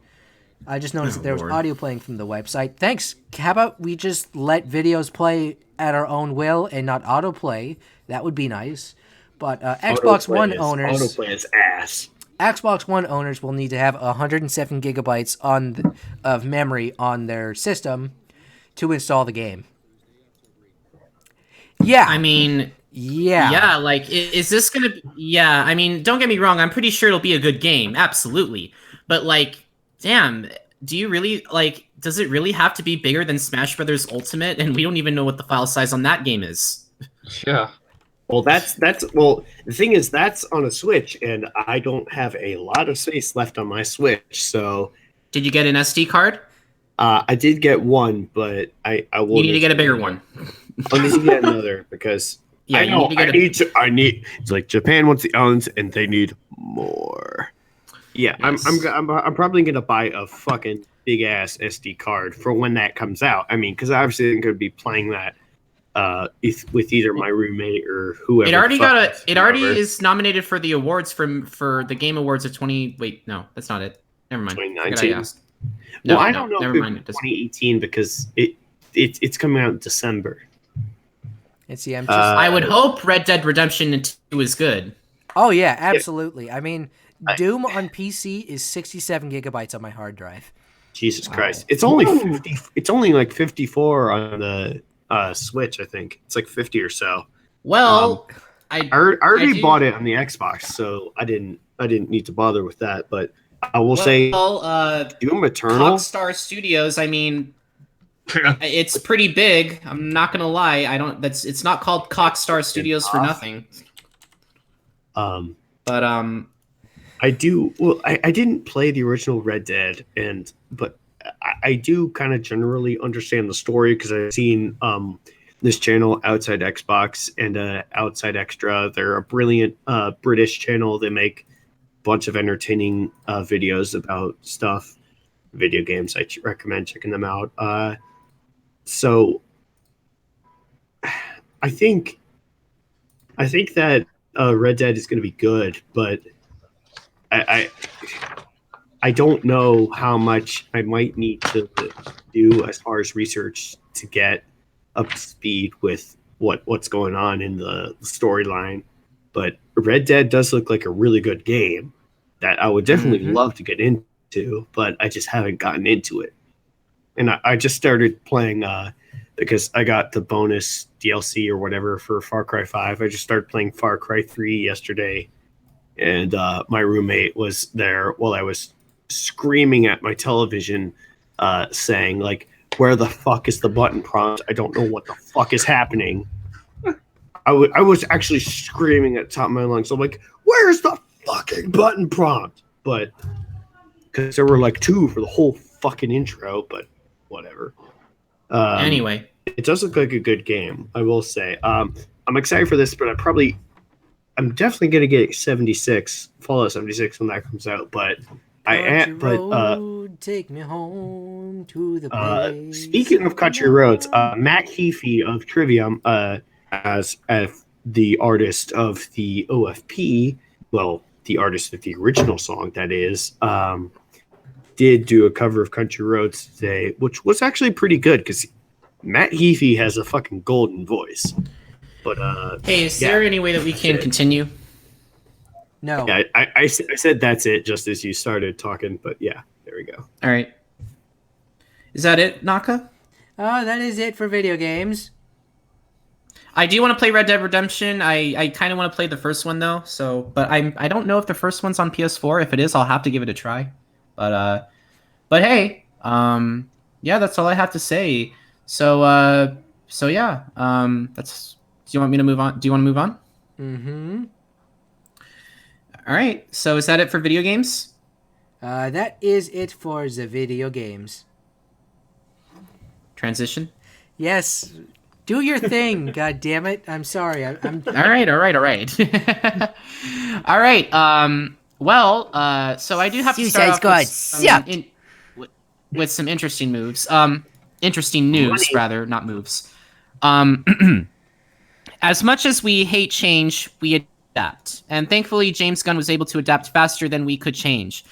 I just noticed that there was Lord. audio playing from the website. Thanks. How about we just let videos play at our own will and not autoplay? That would be nice. But Xbox One owners, Autoplay is ass. Xbox One owners will need to have 107 gigabytes of memory on their system to install the game. Yeah. I mean, yeah. like, is this gonna be... Yeah, I mean, don't get me wrong, I'm pretty sure it'll be a good game, absolutely. But, like, damn, do you really, like, does it really have to be bigger than Smash Brothers Ultimate? And we don't even know what the file size on that game is. Yeah. Well, the thing is, that's on a Switch, and I don't have a lot of space left on my Switch, so... Did you get an SD card? I did get one, but I will... You need to get a bigger one. I need to get another, because... Yeah, I you know, need to get it's like Japan wants the islands, and they need more. Yeah, Yes. I'm probably gonna buy a fucking big ass SD card for when that comes out. I mean, because obviously I'm gonna be playing that with either my roommate or whoever. It already is nominated for the awards for the Game Awards of 20. Wait, no, that's not it. Never mind. 2019. I asked. No, Well, I don't know never if mind. it's 2018 because it's coming out in December. Let's see. I'm just. I would hope Red Dead Redemption 2 is good. Oh yeah, absolutely. I mean, Doom on PC is 67 gigabytes on my hard drive. Jesus Christ! It's only 50. It's only like 54 on the Switch. I think it's like 50 or so. Well, I already bought it on the Xbox, so I didn't need to bother with that. But I will say, Doom Eternal. Rockstar Studios. I mean, it's pretty big. I'm not gonna lie. It's not called Cockstar Studios for nothing. But I do. Well, I didn't play the original Red Dead, but I do kind of generally understand the story because I've seen this channel, Outside Xbox, and Outside Extra. They're a brilliant British channel. They make a bunch of entertaining videos about stuff, video games. I recommend checking them out. So I think that Red Dead is going to be good, but I don't know how much I might need to do as far as research to get up to speed with what's going on in the storyline. But Red Dead does look like a really good game that I would definitely love to get into, but I just haven't gotten into it. And I just started playing because I got the bonus DLC or whatever for Far Cry 5. I just started playing Far Cry 3 yesterday, and my roommate was there while I was screaming at my television, saying, like, where the fuck is the button prompt? I don't know what the fuck is happening. I was actually screaming at the top of my lungs. I'm like, where's the fucking button prompt? But because there were like 2 for the whole fucking intro, but whatever. Anyway, it does look like a good game, I will say. I'm excited for this, but I'm definitely gonna get Fallout 76 when that comes out. But take me home to the place. Speaking of Country Roads, Matt Heafy of Trivium, as the artist of the OFP, well, the artist of the original song, that is, did do a cover of Country Roads today, which was actually pretty good because Matt Heafy has a fucking golden voice. But hey, is there any way that we can continue? No. Yeah, I said that's it just as you started talking, but yeah, there we go. All right. Is that it, Naka? Oh, that is it for video games. I do want to play Red Dead Redemption. I kind of want to play the first one though. So, but I don't know if the first one's on PS4. If it is, I'll have to give it a try. But hey, yeah, that's all I have to say. So yeah, that's. Do you want me to move on? Do you want to move on? Mm-hmm. All right. So is that it for video games? That is it for the video games. Transition? Yes. Do your thing, god damn it. I'm sorry. I'm All right. All right. Well, so I do have to start off with some interesting moves. Interesting news, rather, not moves. As much as we hate change, we adapt. And thankfully, James Gunn was able to adapt faster than we could change.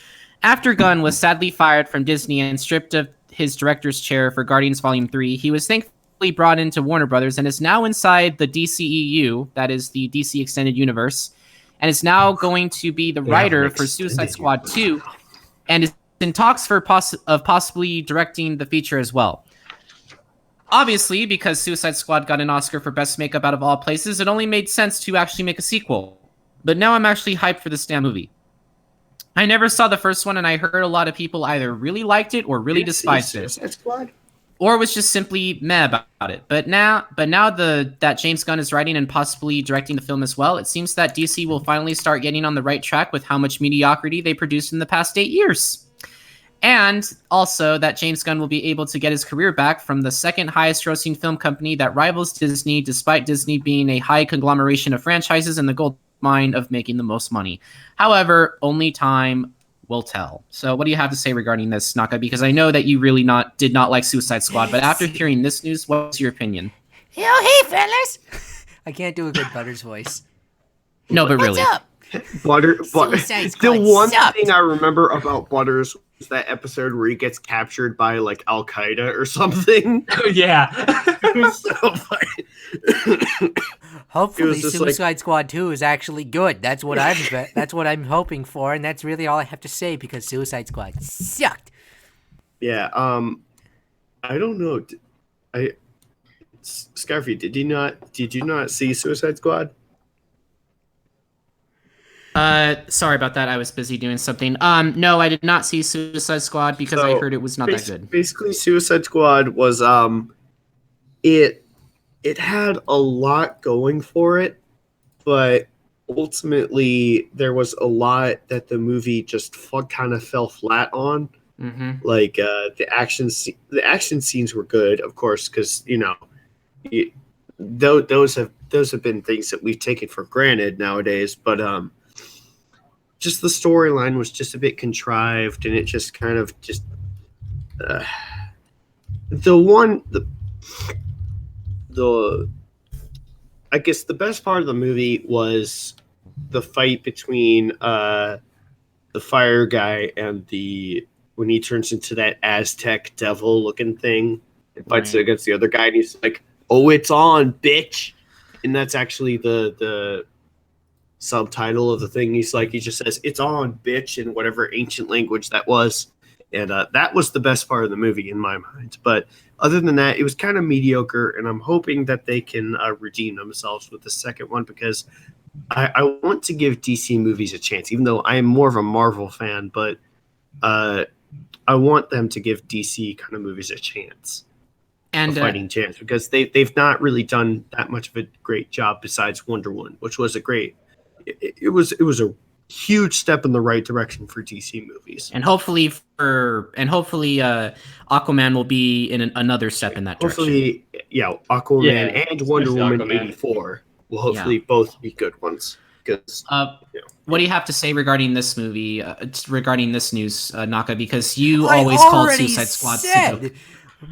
After Gunn was sadly fired from Disney and stripped of his director's chair for Guardians Volume 3, he was thankfully brought into Warner Brothers and is now inside the DCEU, that is the DC Extended Universe, and is now going to be the writer for Suicide Squad 2, and is in talks for possibly directing the feature as well. Obviously, because Suicide Squad got an Oscar for Best Makeup out of all places, it only made sense to actually make a sequel. But now I'm actually hyped for this damn movie. I never saw the first one, and I heard a lot of people either really liked it or really despised it. Suicide Squad? Or was just simply meh about it. But now that James Gunn is writing and possibly directing the film as well, it seems that DC will finally start getting on the right track with how much mediocrity they produced in the past 8 years. And also that James Gunn will be able to get his career back from the second highest grossing film company that rivals Disney, despite Disney being a high conglomeration of franchises and the gold mine of making the most money. However, only time will tell. So what do you have to say regarding this, Naka? Because I know that you really did not like Suicide Squad, but after hearing this news, what's your opinion? Hey, fellas! I can't do a good Butters voice. No, but really. What's up? The one thing I remember about Butters was that episode where he gets captured by like Al Qaeda or something. Yeah. It was so funny. Hopefully, Suicide Squad 2 is actually good. That's what I'm hoping for, and that's really all I have to say because Suicide Squad sucked. Yeah. I don't know. Scarfy, did you not see Suicide Squad? Sorry about that. I was busy doing something. No, I did not see Suicide Squad because I heard it was not that good. Basically, Suicide Squad was it had a lot going for it, but ultimately there was a lot that the movie just kind of fell flat on. Mm-hmm. Like the action scenes were good, of course, because those have been things that we've taken for granted nowadays. But just the storyline was just a bit contrived, and it just kind of just the I guess the best part of the movie was the fight between the fire guy and when he turns into that Aztec devil looking thing and fights against the other guy, and he's like, "Oh, it's on, bitch!" And that's actually the subtitle of the thing. He just says, "It's on, bitch," in whatever ancient language that was. And that was the best part of the movie in my mind. But other than that, it was kind of mediocre, and I'm hoping that they can redeem themselves with the second one, because I want to give DC movies a chance, even though I am more of a Marvel fan. But I want them to give DC kind of movies a chance, a fighting chance, because they've not really done that much of a great job besides Wonder Woman, which was a great. It was a huge step in the right direction for DC movies, and hopefully Aquaman will be in another step in that direction. Hopefully, Aquaman and Wonder Woman 84 will hopefully both be good ones. Because what do you have to say regarding this movie, regarding this news, Naka? Because you always called Suicide Squad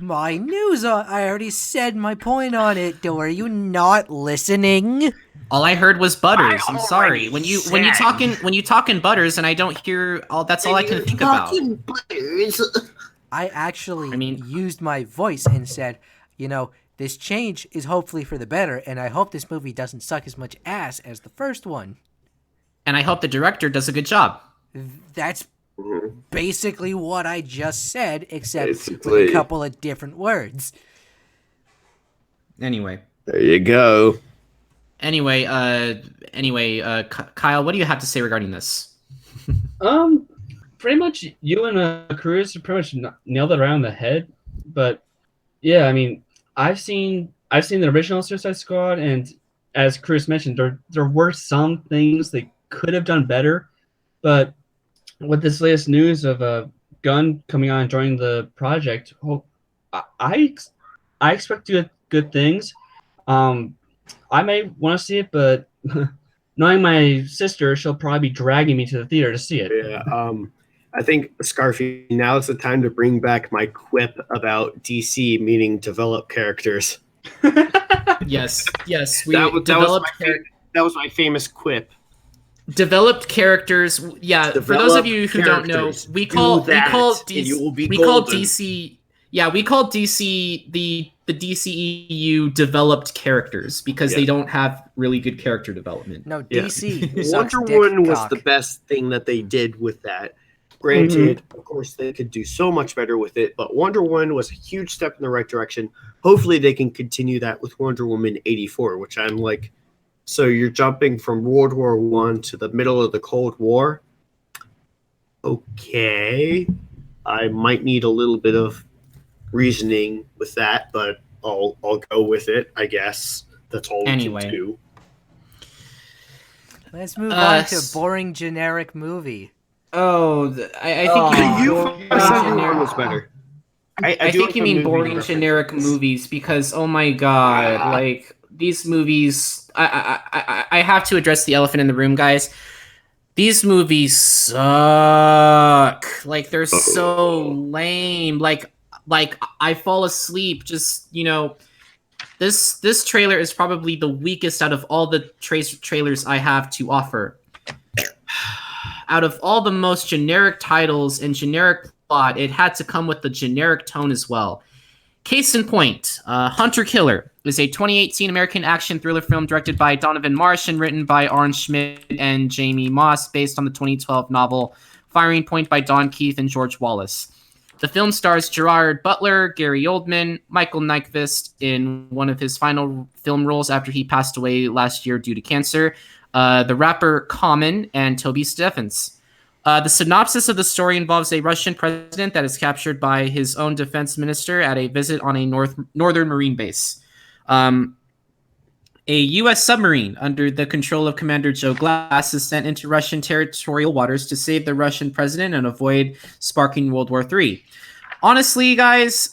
my news. I already said my point on it. Are you not listening? All I heard was Butters. I'm sorry. When you talking Butters, and I don't hear all. That's all I can think about. Butters. I actually used my voice and said, this change is hopefully for the better, and I hope this movie doesn't suck as much ass as the first one. And I hope the director does a good job. That's basically what I just said, except with a couple of different words. Anyway. There you go. Anyway, Kyle, what do you have to say regarding this? Pretty much you and Krüz pretty much nailed it around the head. But yeah, I mean, I've seen the original Suicide Squad, and as Krüz mentioned, there were some things they could have done better. But with this latest news of Gunn coming on and joining the project, I expect good things. I may want to see it, but knowing my sister, she'll probably be dragging me to the theater to see it. Yeah, I think, Scarfy, now is the time to bring back my quip about DC meaning develop characters. Yes. That was my famous quip. Developed characters. Yeah, for those of you who don't know, we call DC. Yeah, we call DC the DCEU developed characters because they don't have really good character development. No, DC. Wonder Woman was the best thing that they did with that. Granted, of course, they could do so much better with it, but Wonder Woman was a huge step in the right direction. Hopefully, they can continue that with Wonder Woman 84, which I'm like, so you're jumping from World War I to the middle of the Cold War? Okay. I might need a little bit of reasoning with that, but I'll go with it, I guess. That's all we can do. Let's move on to boring generic movie. Oh, I think was better. I think you mean boring generic movies because oh my god, like these movies. I have to address the elephant in the room, guys. These movies suck. Like they're so lame. Like I fall asleep. Just this trailer is probably the weakest out of all the trailers I have to offer. Out of all the most generic titles and generic plot, it had to come with the generic tone as well. Case in point, Hunter Killer is a 2018 American action thriller film directed by Donovan Marsh and written by Aaron Schmidt and Jamie Moss, based on the 2012 novel Firing Point by Don Keith and George Wallace. The film stars Gerard Butler, Gary Oldman, Michael Nyqvist in one of his final film roles after he passed away last year due to cancer, the rapper Common, and Toby Stephens. The synopsis of the story involves a Russian president that is captured by his own defense minister at a visit on a northern Marine base. A U.S. submarine under the control of Commander Joe Glass is sent into Russian territorial waters to save the Russian president and avoid sparking World War III. Honestly, guys,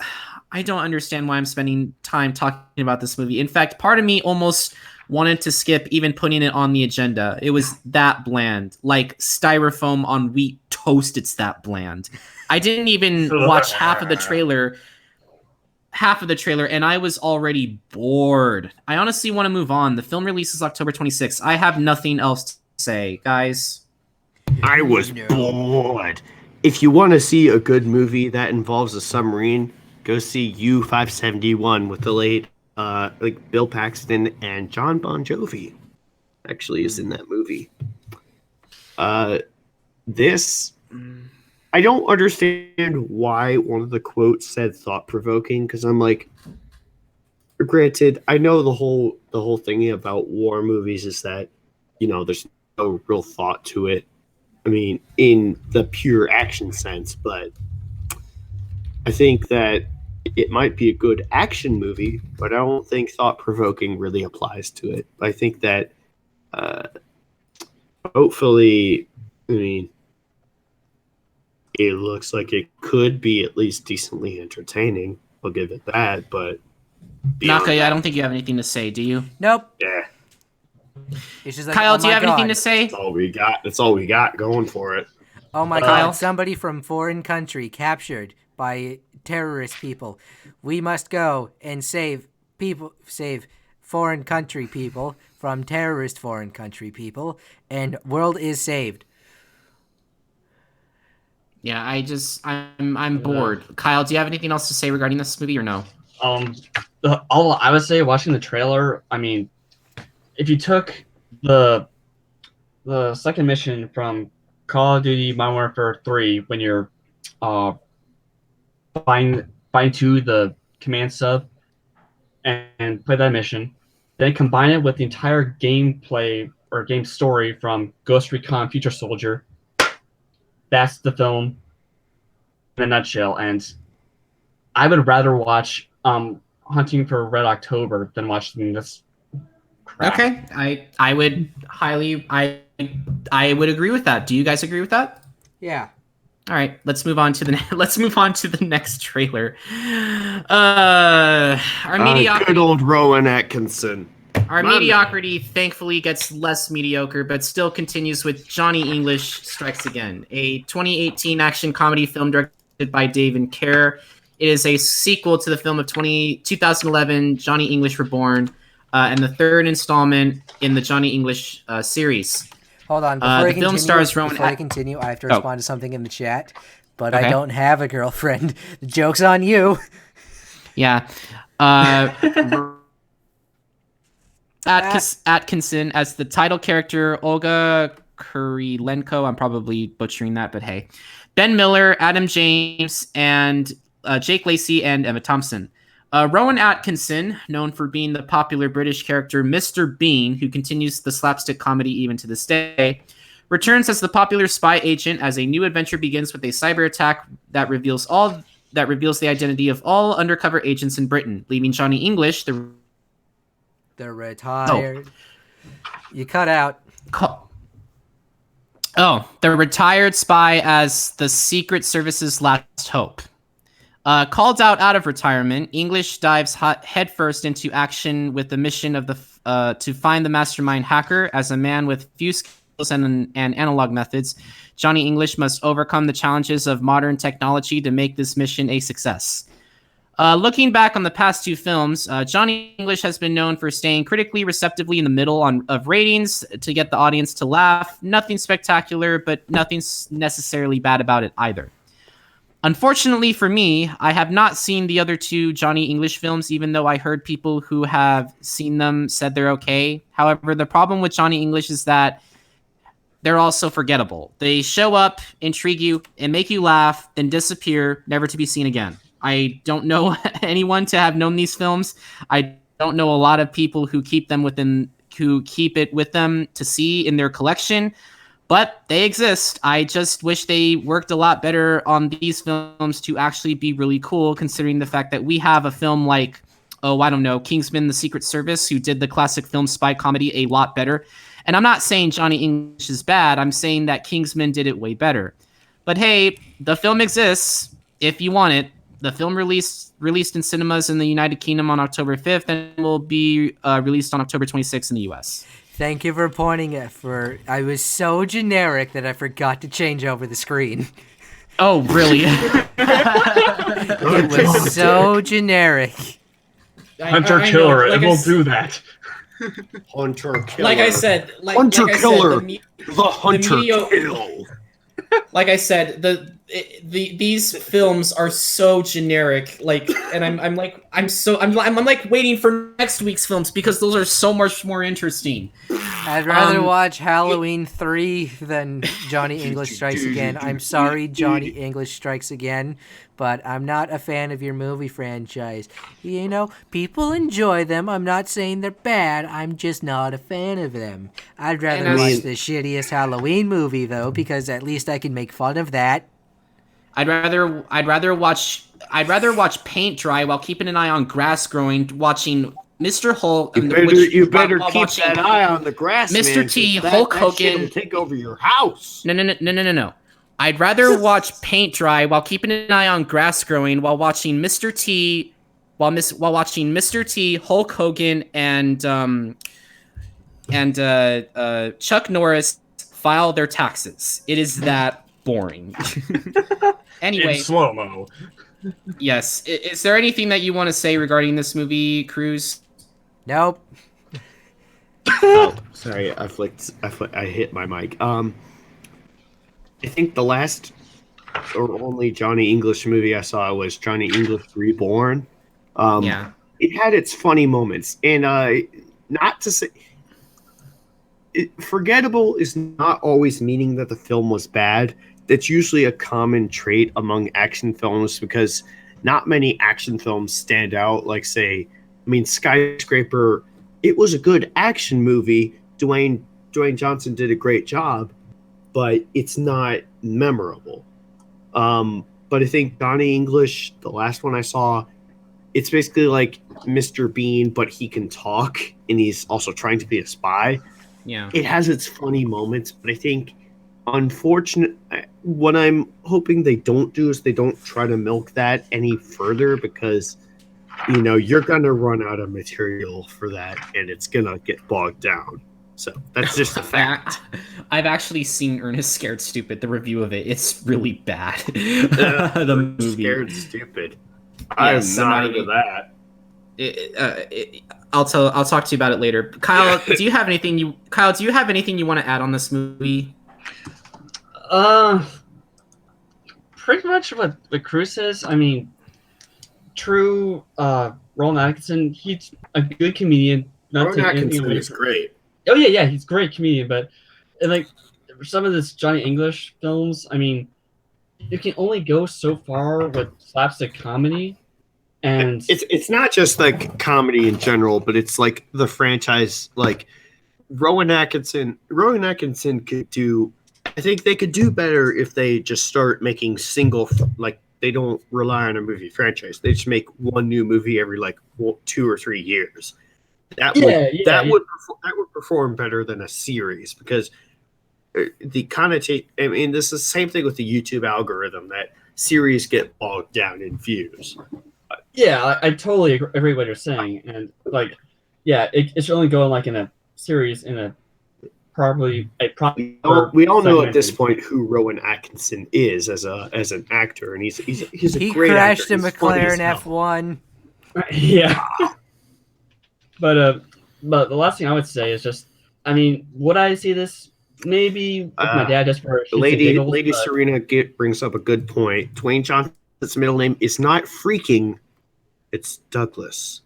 I don't understand why I'm spending time talking about this movie. In fact, part of me almost wanted to skip even putting it on the agenda. It was that bland. Like styrofoam on wheat toast, it's that bland. I didn't even watch half of the trailer, and I was already bored. I honestly want to move on. The film releases October 26th. I have nothing else to say, guys. I was bored. If you want to see a good movie that involves a submarine, go see U-571 with the late Bill Paxton and John Bon Jovi. Actually, is in that movie. This, I don't understand why one of the quotes said thought-provoking, because I'm like, granted, I know the whole thing about war movies is that, there's no real thought to it. I mean, in the pure action sense, but I think that it might be a good action movie, but I don't think thought-provoking really applies to it. I think that hopefully, it looks like it could be at least decently entertaining. I'll give it that, but Naka, I don't think you have anything to say, do you? Nope. Yeah. It's just like, Kyle, do you have anything to say? That's all we got. That's all we got going for it. Oh my God! Somebody from foreign country captured by terrorist people. We must go and save foreign country people from terrorist foreign country people, and world is saved. Yeah, I'm bored. Kyle, do you have anything else to say regarding this movie or no? All I would say watching the trailer, if you took the second mission from Call of Duty Modern Warfare 3 when you're bind to the command sub and play that mission, then combine it with the entire gameplay or game story from Ghost Recon Future Soldier, that's the film in a nutshell. And I would rather watch Hunting for Red October than watching this crap. Okay, I would agree with that. Do you guys agree with that? Yeah. All right, let's move on to the next trailer. Our mediocrity. Good old Rowan Atkinson. Our mediocrity thankfully gets less mediocre, but still continues with Johnny English Strikes Again, a 2018 action comedy film directed by David Kerr. It is a sequel to the film of 2011, Johnny English Reborn, and the third installment in the Johnny English series. Hold on. Before I continue, I have to respond to something in the chat, but okay. I don't have a girlfriend. The joke's on you. Yeah. Atkinson as the title character, Olga Kurilenko. I'm probably butchering that, but hey. Ben Miller, Adam James, and Jake Lacey, and Emma Thompson. Rowan Atkinson, known for being the popular British character Mr. Bean, who continues the slapstick comedy even to this day, returns as the popular spy agent as a new adventure begins with a cyber attack that reveals the identity of all undercover agents in Britain, leaving Johnny English, the retired. You cut out. The retired spy as the Secret Service's last hope. Called out of retirement, English dives headfirst into action with the mission of to find the mastermind hacker. As a man with few skills and analog methods, Johnny English must overcome the challenges of modern technology to make this mission a success. Looking back on the past two films, Johnny English has been known for staying critically receptively in the middle of ratings to get the audience to laugh. Nothing spectacular, but nothing necessarily bad about it either. Unfortunately for me, I have not seen the other two Johnny English films, even though I heard people who have seen them said they're okay. However, the problem with Johnny English is that they're also forgettable. They show up, intrigue you, and make you laugh, then disappear, never to be seen again. I don't know anyone to have known these films. I don't know a lot of people who keep it with them to see in their collection. But they exist. I just wish they worked a lot better on these films to actually be really cool, considering the fact that we have a film like I don't know, Kingsman: The Secret Service, who did the classic film spy comedy a lot better. And I'm not saying Johnny English is bad. I'm saying that Kingsman did it way better. But hey, the film exists if you want it. The film released in cinemas in the United Kingdom on October 5th and will be released on October 26th in the US. Thank you for pointing it for... I was so generic that I forgot to change over the screen. Oh, really? It was so generic. Hunter Killer, it will do that. Hunter Killer. Like I said, Hunter Killer, the Hunter Kill. Like I said, these films are so generic. And I'm like waiting for next week's films because those are so much more interesting. I'd rather watch Halloween 3 than Johnny English Strikes Again. I'm sorry, Johnny English Strikes Again, but I'm not a fan of your movie franchise. You know, people enjoy them. I'm not saying they're bad. I'm just not a fan of them. I'd rather watch the shittiest Halloween movie, though, because at least I can make fun of that. I'd rather watch paint dry while keeping an eye on grass growing, watching Mr. Hulk. You better keep that eye on the grass, Mr. man, T, Hulk Hogan will take over your house. No. I'd rather watch paint dry while keeping an eye on grass growing while watching Mr. T, watching Mr. T, Hulk Hogan, and Chuck Norris file their taxes. It is that boring. Anyway, in slow-mo. Yes. Is there anything that you want to say regarding this movie, Krüz? Nope. Oh, sorry, I hit my mic. I think the last or only Johnny English movie I saw was Johnny English Reborn. Yeah. It had its funny moments, and not to say forgettable is not always meaning that the film was bad. That's usually a common trait among action films because not many action films stand out. Like, say, Skyscraper, it was a good action movie. Dwayne Johnson did a great job, but it's not memorable. But I think Johnny English, the last one I saw, it's basically like Mr. Bean, but he can talk, and he's also trying to be a spy. Yeah. It has its funny moments, but I think what I'm hoping they don't do is they don't try to milk that any further because, you're going to run out of material for that and it's going to get bogged down. So that's just a fact. I've actually seen Ernest Scared Stupid, the review of it. It's really bad. The movie. Scared Stupid. Yes, I'm not into that. I'll talk to you about it later. Kyle, do you have anything you want to add on this movie? Pretty much what Krüz says. True, Rowan Atkinson, he's a good comedian. Rowan Atkinson is great. Oh yeah, he's a great comedian, but for some of this Johnny English films, you can only go so far with slapstick comedy. And it's not just like comedy in general, but it's like the franchise. Like Rowan Atkinson could do. I think they could do better if they just start making they don't rely on a movie franchise. They just make one new movie every 2 or 3 years. That would perform better than a series because the connotation. This is the same thing with the YouTube algorithm that series get bogged down in views. Yeah, I totally agree with what you're saying, and it's only going in a series in a probably. We all know at this point who Rowan Atkinson is as an actor, and he's a great actor. He crashed a McLaren F1. Yeah, but the last thing I would say is just, would I see this? Maybe with my dad just for Lady Serena brings up a good point. Dwayne Johnson's middle name is not Freaking. It's Douglas.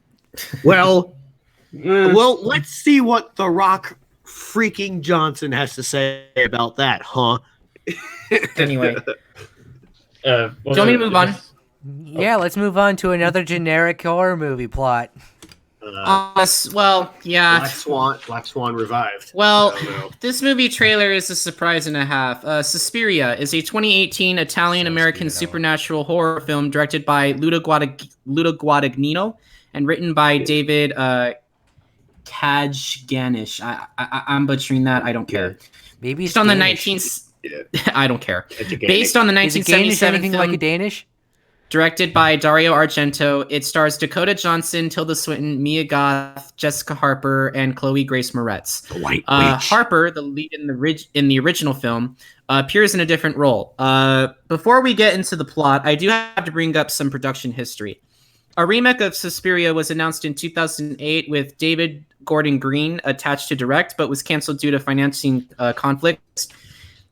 Well, let's see what The Rock freaking Johnson has to say about that, huh? Anyway. Do you want me to move on? Yeah, let's move on to another generic horror movie plot. Well, yeah. Black Swan revived. Well, this movie trailer is a surprise and a half. Suspiria is a 2018 Italian-American supernatural horror film directed by Ludo Guadagnino and written by David Kajganish. I'm butchering that. I don't care. Maybe it's based on the Danish. I don't care. Based on the 1977 anything film, like a Danish? Directed by Dario Argento, it stars Dakota Johnson, Tilda Swinton, Mia Goth, Jessica Harper, and Chloe Grace Moretz. Harper, the lead in the original film, appears in a different role. Before we get into the plot, I do have to bring up some production history. A remake of Suspiria was announced in 2008 with David Gordon Green attached to direct, but was canceled due to financing conflicts.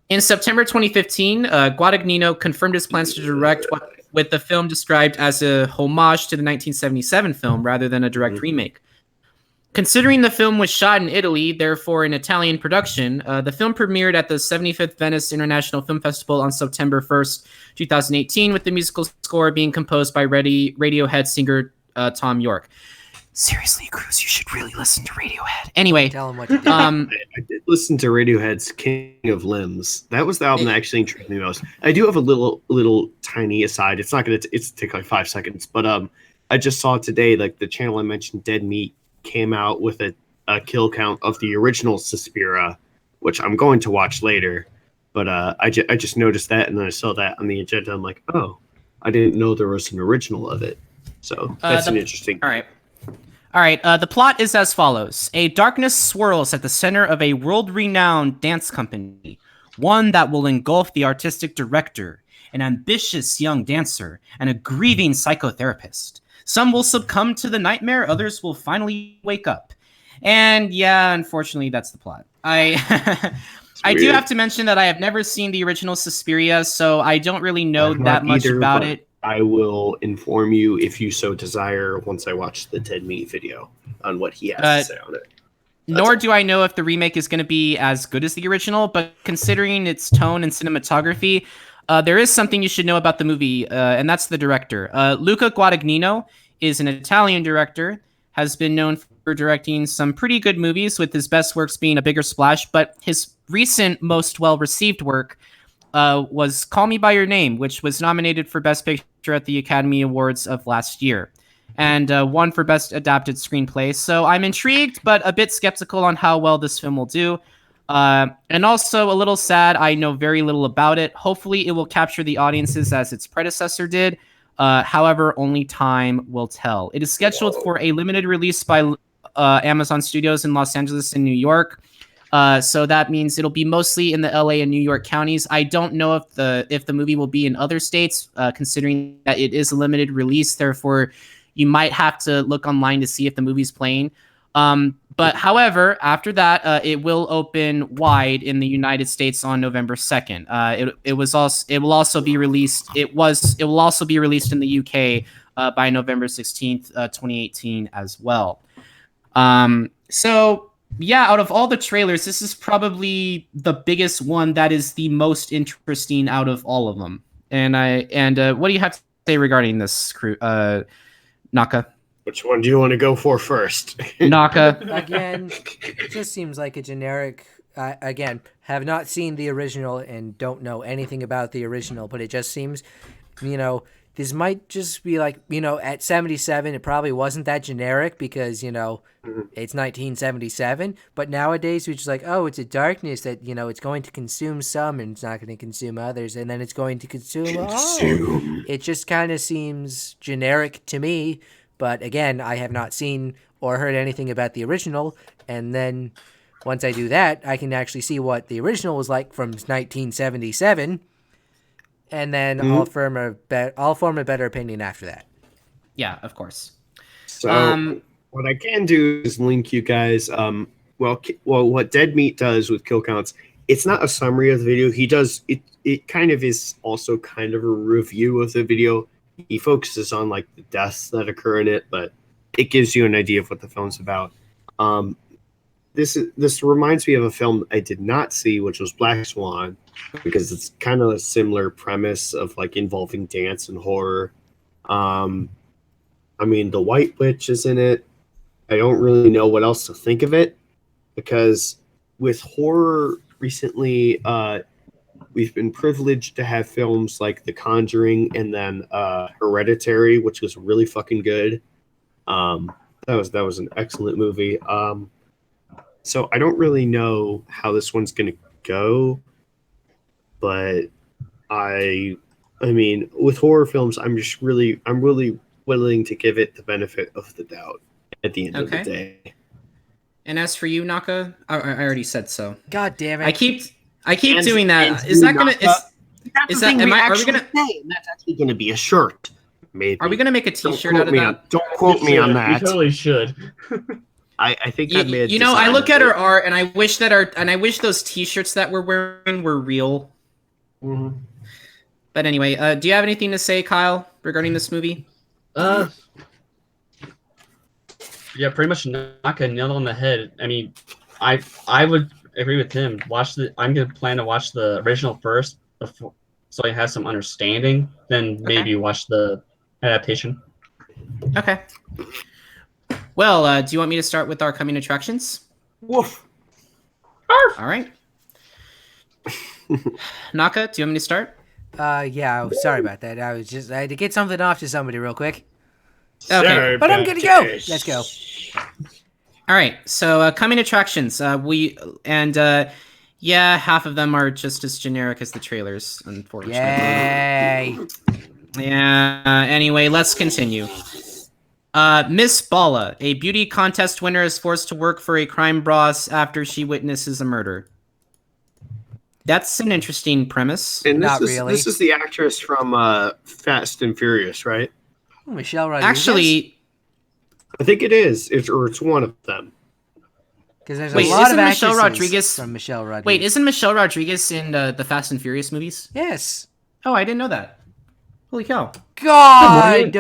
In September 2015, Guadagnino confirmed his plans to direct with the film described as a homage to the 1977 film rather than a direct remake. Considering the film was shot in Italy, therefore an Italian production, the film premiered at the 75th Venice International Film Festival on September 1st, 2018, with the musical score being composed by Radiohead singer Tom York. Seriously, Krüz, you should really listen to Radiohead. Anyway, tell him what to do. I did listen to Radiohead's King of Limbs. That was the album that actually intrigued me most. I do have a little tiny aside. It's not gonna. It's take like 5 seconds. But I just saw today, like the channel I mentioned, Dead Meat, came out with a kill count of the original Suspiria, which I'm going to watch later. But I just noticed that, and then I saw that on the agenda. I'm like, oh, I didn't know there was an original of it. So that's an interesting. All right, the plot is as follows. A darkness swirls at the center of a world-renowned dance company, one that will engulf the artistic director, an ambitious young dancer, and a grieving psychotherapist. Some will succumb to the nightmare, others will finally wake up. And yeah, unfortunately, that's the plot. I do have to mention that I have never seen the original Suspiria, so I don't really know that much about it. I will inform you if you so desire once I watch the Dead Meat video on what he has to say on it. Nor do I know if the remake is going to be as good as the original, but considering its tone and cinematography, there is something you should know about the movie, and that's the director. Luca Guadagnino is an Italian director, has been known for directing some pretty good movies, with his best works being A Bigger Splash, but his recent most well-received work was Call Me By Your Name, which was nominated for Best Picture at the Academy Awards of last year, and won for Best Adapted Screenplay. So I'm intrigued, but a bit skeptical on how well this film will do. And also a little sad, I know very little about it. Hopefully it will capture the audiences as its predecessor did. However, only time will tell. It is scheduled for a limited release by Amazon Studios in Los Angeles and New York. So that means it'll be mostly in the LA and New York counties. I don't know if the movie will be in other states, considering that it is a limited release. Therefore, you might have to look online to see if the movie's playing. But however, after that, it will open wide in the United States on November 2nd. It will also be released. It will also be released in the UK by November 16th, 2018 as well. So yeah, out of all the trailers, this is probably the biggest one that is the most interesting out of all of them. And what do you have to say regarding this, Naka? Which one do you want to go for first? Naka. Again, it just seems like a generic. Again, have not seen the original and don't know anything about the original, but it just seems, this might just be like, at 77, it probably wasn't that generic because, it's 1977. But nowadays, we're just like, oh, it's a darkness that, it's going to consume some and it's not going to consume others. And then it's going to consume all. It just kind of seems generic to me. But again, I have not seen or heard anything about the original. And then once I do that, I can actually see what the original was like from 1977. And then I'll form a better opinion after that. Yeah, of course. So what I can do is link you guys. What Dead Meat does with kill counts, it's not a summary of the video. He does it. It kind of is also kind of a review of the video. He focuses on like the deaths that occur in it, but it gives you an idea of what the film's about. This reminds me of a film I did not see, which was Black Swan, because it's kind of a similar premise of like involving dance and horror. The White Witch is in it. I don't really know what else to think of it, because with horror recently, we've been privileged to have films like The Conjuring and then Hereditary, which was really fucking good. That was an excellent movie. So I don't really know how this one's gonna go, but I mean, with horror films, I'm really willing to give it the benefit of the doubt at the end of the day. And as for you, Naka, I already said so. God damn it! I keep doing that. Is that gonna? Is that? Are we gonna? That's actually gonna be a shirt. Maybe. Are we gonna make a T-shirt out of that? Don't quote me on that. We totally should. I think I made. You know, I look at her art, and I wish those T-shirts that we're wearing were real. Mm-hmm. But anyway, do you have anything to say, Kyle, regarding this movie? Yeah, pretty much knock a nail on the head. I mean, I would agree with him. I'm gonna plan to watch the original first, before, so I have some understanding. Then maybe watch the adaptation. Okay. Well, do you want me to start with our coming attractions? Woof. All right. Naka, do you want me to start? Yeah. Sorry about that. I had to get something off to somebody real quick. Okay, but I'm good to go. Let's go. All right. So coming attractions. Yeah, half of them are just as generic as the trailers, unfortunately. Yay! Yeah. Anyway, let's continue. Miss Bala, a beauty contest winner, is forced to work for a crime boss after she witnesses a murder. That's an interesting premise. And Not really. This is the actress from Fast and Furious, right? Oh, Michelle Rodriguez. Actually, I think it is. It's one of them. Because there's a lot of Michelle actresses Rodriguez from Michelle Rodriguez. Wait, isn't Michelle Rodriguez in the Fast and Furious movies? Yes. Oh, I didn't know that. Holy cow! God.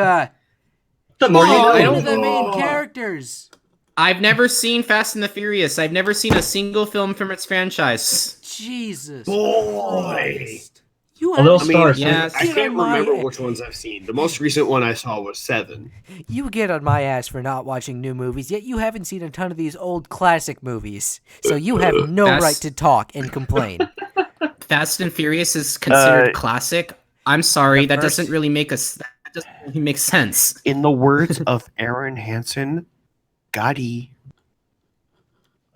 The more you know. I don't know the main characters. I've never seen Fast and the Furious. I've never seen a single film from its franchise. Jesus. Boy. You A little stars. Yes. I can't remember which ones I've seen. The most recent one I saw was 7. You get on my ass for not watching new movies, yet you haven't seen a ton of these old classic movies. So you have no right to talk and complain. Fast and Furious is considered classic. I'm sorry, that doesn't really make sense. In the words of Aaron Hansen, Gotti.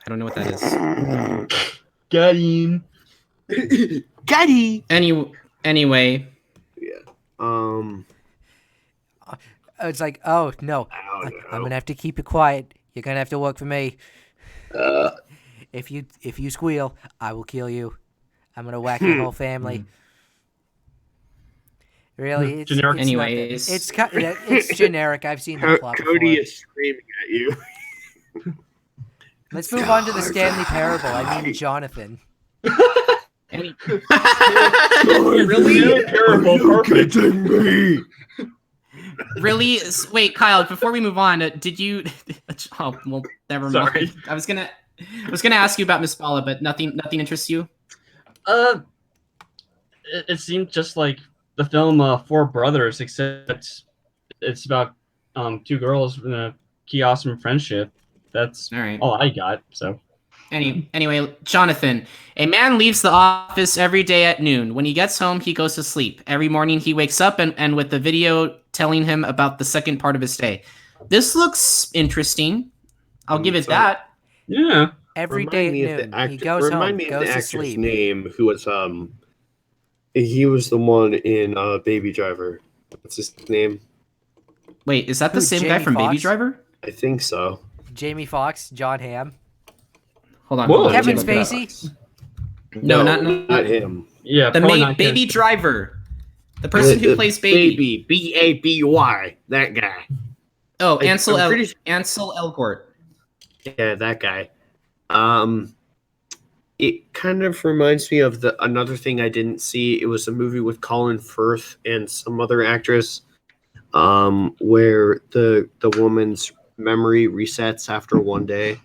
I don't know what that is. Got him. Gotti. Anyway. Yeah. It's like, oh no, I'm gonna have to keep it quiet. You're gonna have to work for me. If you squeal, I will kill you. I'm gonna whack your whole family. Really, it's generic. Anyways, it's generic. I've seen the plot before. Cody is screaming at you. Let's move on to the Stanley Parable. I mean, Jonathan. Really? Parable, perfect. Me? Really? Wait, Kyle. Before we move on, did you? Oh, well, never mind. Sorry. I was gonna ask you about Miss Bala, but nothing interests you. It seemed just like the film Four Brothers, except it's about 2 girls in a key awesome friendship. That's all I got. So anyway, Jonathan, a man leaves the office every day at noon. When he gets home, he goes to sleep. Every morning he wakes up and with the video telling him about the second part of his day. This looks interesting. I'll give it that. Yeah. Every day at noon, he goes home, goes to sleep. Name, who was he was the one in Baby Driver. What's his name? Wait, is that the same guy from Baby Driver? I think so. Jamie Foxx, John Hamm. Hold on. Kevin Spacey. No, not him. Yeah, the main Baby Driver. The person who plays Baby. Baby. That guy. Oh, Ansel Elgort. Yeah, that guy. It kind of reminds me of another thing I didn't see. It was a movie with Colin Firth and some other actress, where the woman's memory resets after one day.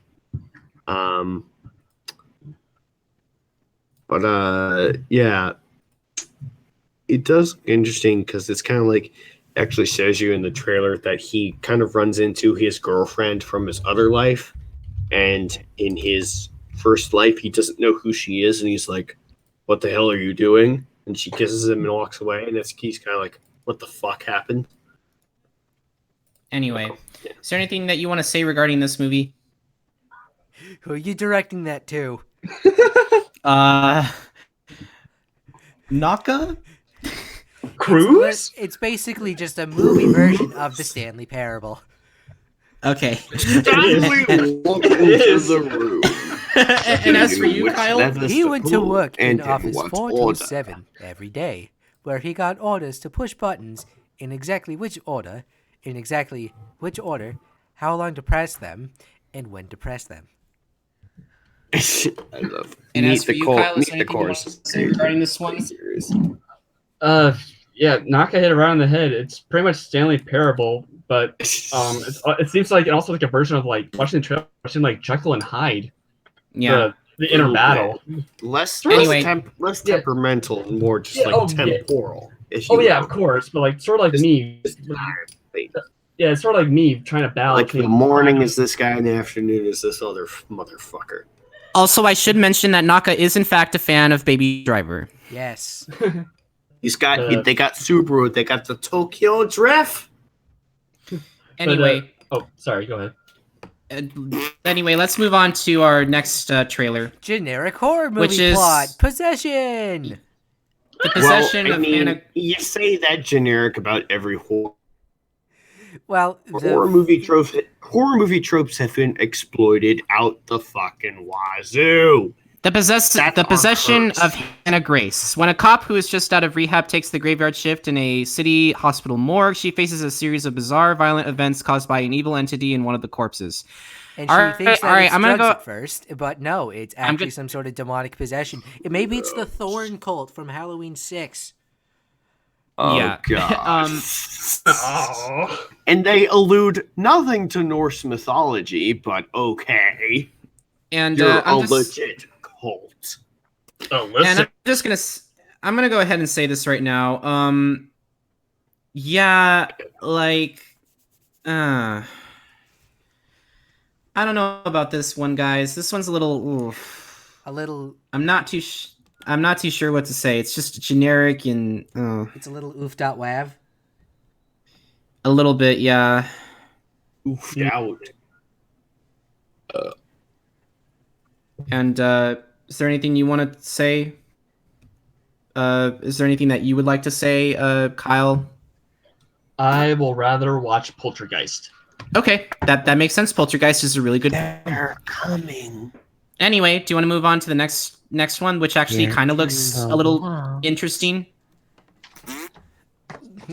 Yeah, it does look interesting because it's kind of like actually shows you in the trailer that he kind of runs into his girlfriend from his other life, and in his first life he doesn't know who she is, and he's like, what the hell are you doing? And she kisses him and walks away, and he's kind of like, what the fuck happened? Anyway, is there anything that you want to say regarding this movie? Who are you directing that to? Naka? Krüz? It's basically just a movie version of the Stanley Parable. Okay. Stanley walked into the room. And as for you, Kyle? He went to work in and Office what 427 every day, where he got orders to push buttons in exactly which order, how long to press them, and when to press them. I love. And as for you, Kyle, is there anything you want to say regarding this one? Yeah, Naka hit it right on the head. It's pretty much Stanley Parable, but it seems like also like a version of like watching the trailer, watching like Jekyll and Hyde. Yeah. The inner battle. Less Yeah. temperamental and more just temporal. Oh yeah, of course, but like sort of like me. Yeah, it's sort of like me trying to battle. Like the morning is this guy, and the afternoon is this other motherfucker. Also, I should mention that Naka is in fact a fan of Baby Driver. Yes. They got Subaru, they got the Tokyo Drift. Anyway. Sorry, go ahead. Anyway, let's move on to our next trailer. Generic horror movie plot. Possession. The possession of Hannah. You say that generic about every horror. Well, horror movie tropes have been exploited out the fucking wazoo. The possession of Hannah Grace. When a cop who is just out of rehab takes the graveyard shift in a city hospital morgue, she faces a series of bizarre, violent events caused by an evil entity in one of the corpses. And she thinks that it's drugs at first, but no, it's actually some sort of demonic possession. Maybe it's the Thorn cult from Halloween 6. Oh, yeah. God. And they allude nothing to Norse mythology, but okay. And you're a legit cult. Oh, listen. And I'm gonna go ahead and say this right now. Yeah, like, I don't know about this one, guys. This one's a little. I'm not too sure what to say. It's just generic and. It's a little oof.wav. A little bit, yeah. Oofed out. And is there anything you want to say? Is there anything that you would like to say, Kyle? I will rather watch Poltergeist. Okay, that makes sense. Poltergeist is a really good. They're coming. Anyway, do you want to move on to the next one, which actually kind of looks a little interesting?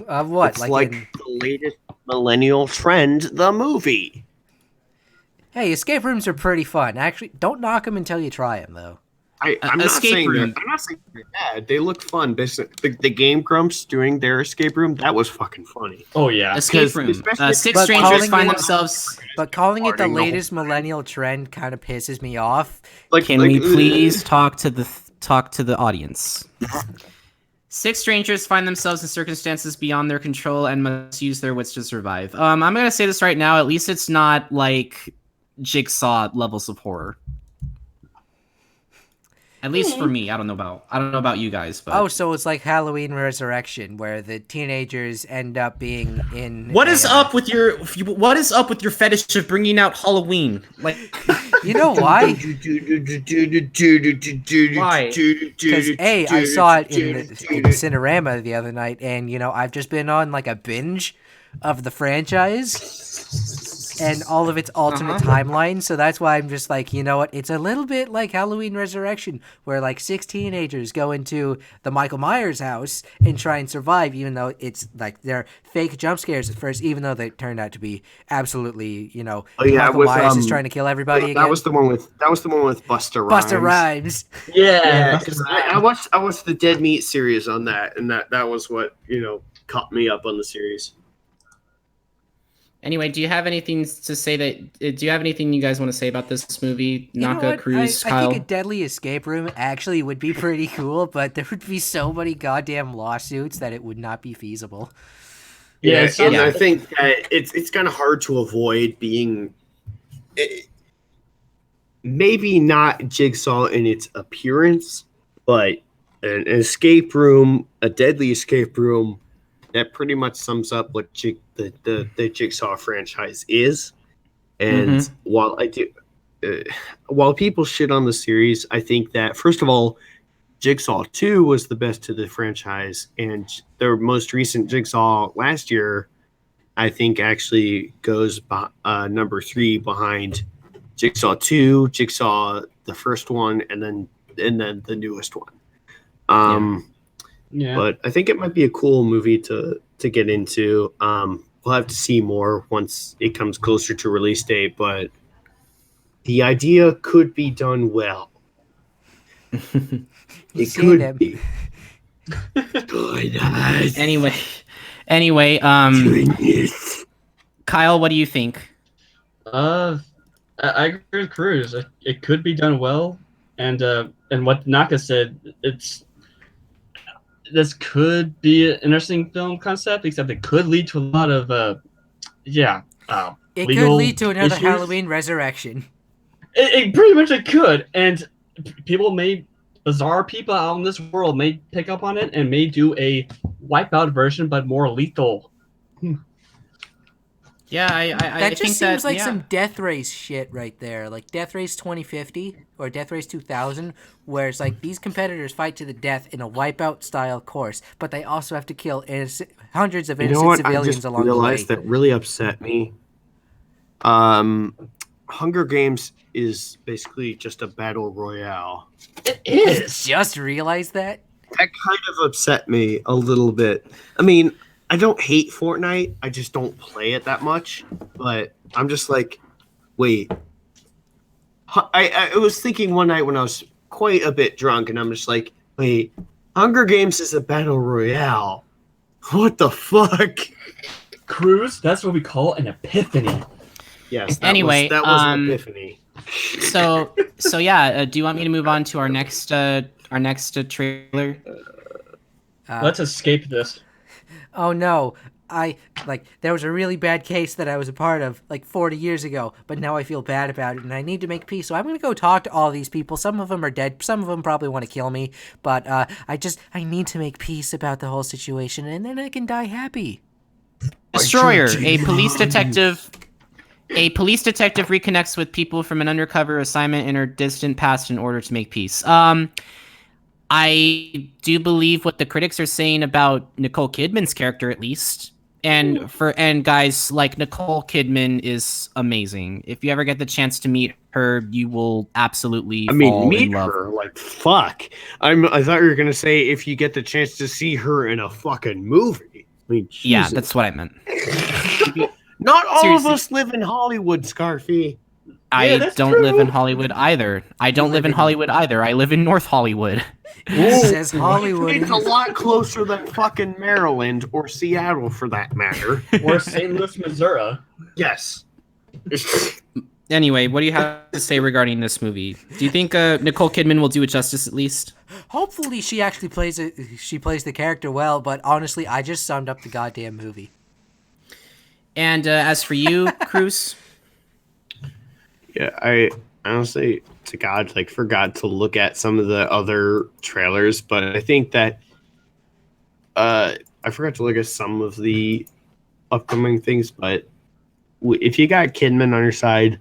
What? It's like the latest millennial trend, the movie. Hey, escape rooms are pretty fun. Actually, don't knock them until you try them, though. I'm not saying they're bad. They look fun. The Game Grumps doing their escape room, that was fucking funny. Oh, yeah. Escape room. Six strangers find themselves... But calling it the latest millennial trend kind of pisses me off. Can we please talk to the audience? 6 strangers find themselves in circumstances beyond their control and must use their wits to survive. I'm going to say this right now. At least it's not like Jigsaw levels of horror. At least for me. I don't know about you guys, but oh, so it's like Halloween Resurrection, where the teenagers end up being in. What is up with your fetish of bringing out Halloween? Like, you know why? Why? Because I saw it in the Cinerama the other night, and I've just been on like a binge of the franchise and all of its alternate timelines, so that's why I'm just like, you know what, it's a little bit like Halloween Resurrection, where like 6 teenagers go into the Michael Myers house and try and survive, even though it's like they're fake jump scares at first, even though they turned out to be absolutely, Michael Myers is trying to kill everybody again. That was the one with Busta Rhymes. Busta Rhymes. Yeah, because I watched the Dead Meat series on that, and that was what caught me up on the series. Anyway, do you have anything to say do you have anything you guys want to say about this movie? Naka, Krüz, Kyle? I think a deadly escape room actually would be pretty cool, but there would be so many goddamn lawsuits that it would not be feasible. Yeah, and I think that it's kind of hard to avoid being maybe not Jigsaw in its appearance, but an escape room, a deadly escape room that pretty much sums up what the Jigsaw franchise is. And while while people shit on the series, I think that first of all, Jigsaw 2 was the best to the franchise, and their most recent Jigsaw last year, I think, actually goes number 3 behind Jigsaw 2, Jigsaw the first one, and then the newest one. But I think it might be a cool movie to get into. We'll have to see more once it comes closer to release date, but the idea could be done well. It could be. Anyway, Kyle, what do you think? I agree with Krüz. It could be done well, and what Naka said, this could be an interesting film concept, except it could lead to a lot of it could lead to another issues. Halloween Resurrection. It pretty much it could, and bizarre people out in this world may pick up on it and may do a Wipeout version, but more lethal. Yeah, I just think seems like some Death Race shit right there, like Death Race 2050 or Death Race 2000, where it's like these competitors fight to the death in a Wipeout style course, but they also have to kill hundreds of innocent civilians along the way. I just realized that really upset me. Hunger Games is basically just a battle royale. It is. Just realized that? That kind of upset me a little bit. I mean, I don't hate Fortnite. I just don't play it that much. But I'm just like, wait. I was thinking one night when I was quite a bit drunk, and I'm just like, wait, Hunger Games is a battle royale. What the fuck? Krüz, that's what we call an ephany. Yes. That anyway, was an epiphany. So yeah. Do you want me to move on to our next trailer? Let's escape this. Oh no. There was a really bad case that I was a part of 40 years ago, but now I feel bad about it and I need to make peace. So I'm going to go talk to all these people. Some of them are dead. Some of them probably want to kill me, but I need to make peace about the whole situation and then I can die happy. Destroyer, a police detective reconnects with people from an undercover assignment in her distant past in order to make peace. I do believe what the critics are saying about Nicole Kidman's character, at least. And guys, like, Nicole Kidman is amazing. If you ever get the chance to meet her, you will absolutely fall in love. Her, like, fuck. I thought you were gonna say if you get the chance to see her in a fucking movie. I mean, Jesus. Yeah, that's what I meant. Not all of us live in Hollywood, Scarfy. I don't live in Hollywood either. I live in North Hollywood. It says Hollywood. It's a lot closer than fucking Maryland or Seattle, for that matter. Or St. Louis, Missouri. Yes. Anyway, what do you have to say regarding this movie? Do you think Nicole Kidman will do it justice at least? Hopefully she actually plays the character well, but honestly, I just summed up the goddamn movie. And as for you, Krüz? Yeah, I honestly, to God, forgot to look at some of the other trailers, but I think that I forgot to look at some of the upcoming things, but if you got Kidman on your side,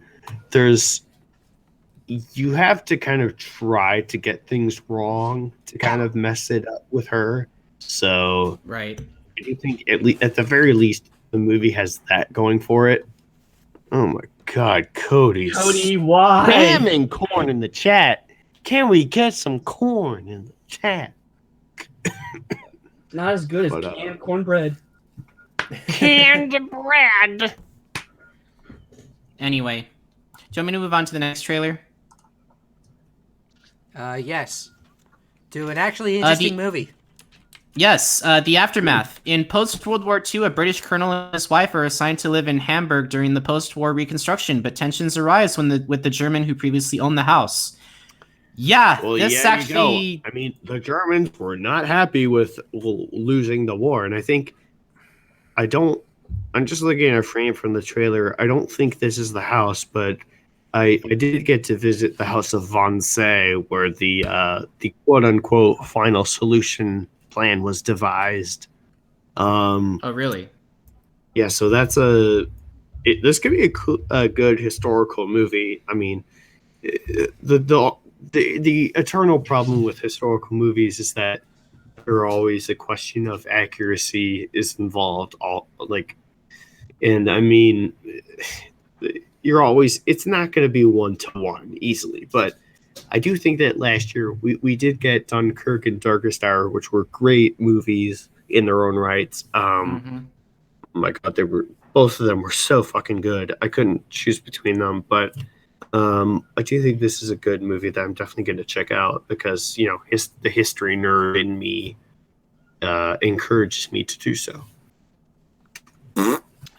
you have to kind of try to get things wrong to kind of mess it up with her. So, right. I do think at the very least the movie has that going for it. Oh my God, Cody, why? Spamming KoRn in the chat. Can we get some KoRn in the chat? Not as good as canned cornbread. Canned bread. Anyway, do you want me to move on to the next trailer? Yes. To an actually interesting movie. Yes, The Aftermath. In post-World War II, a British colonel and his wife are assigned to live in Hamburg during the post-war reconstruction, but tensions arise with the German who previously owned the house. Yeah, well, this actually... I mean, the Germans were not happy with losing the war, and I think I'm just looking at a frame from the trailer. I don't think this is the house, but I did get to visit the house of Von Se, where the quote unquote final solution plan was devised. Oh, really? Yeah, so that's this could be a good historical movie. I mean, the eternal problem with historical movies is that there are always a question of accuracy is involved. And I mean, it's not going to be 1-to-1 easily, but I do think that last year we did get Dunkirk and Darkest Hour, which were great movies in their own rights. Oh my God, both of them were so fucking good. I couldn't choose between them, but I do think this is a good movie that I'm definitely going to check out because, you know, the history nerd in me encourages me to do so.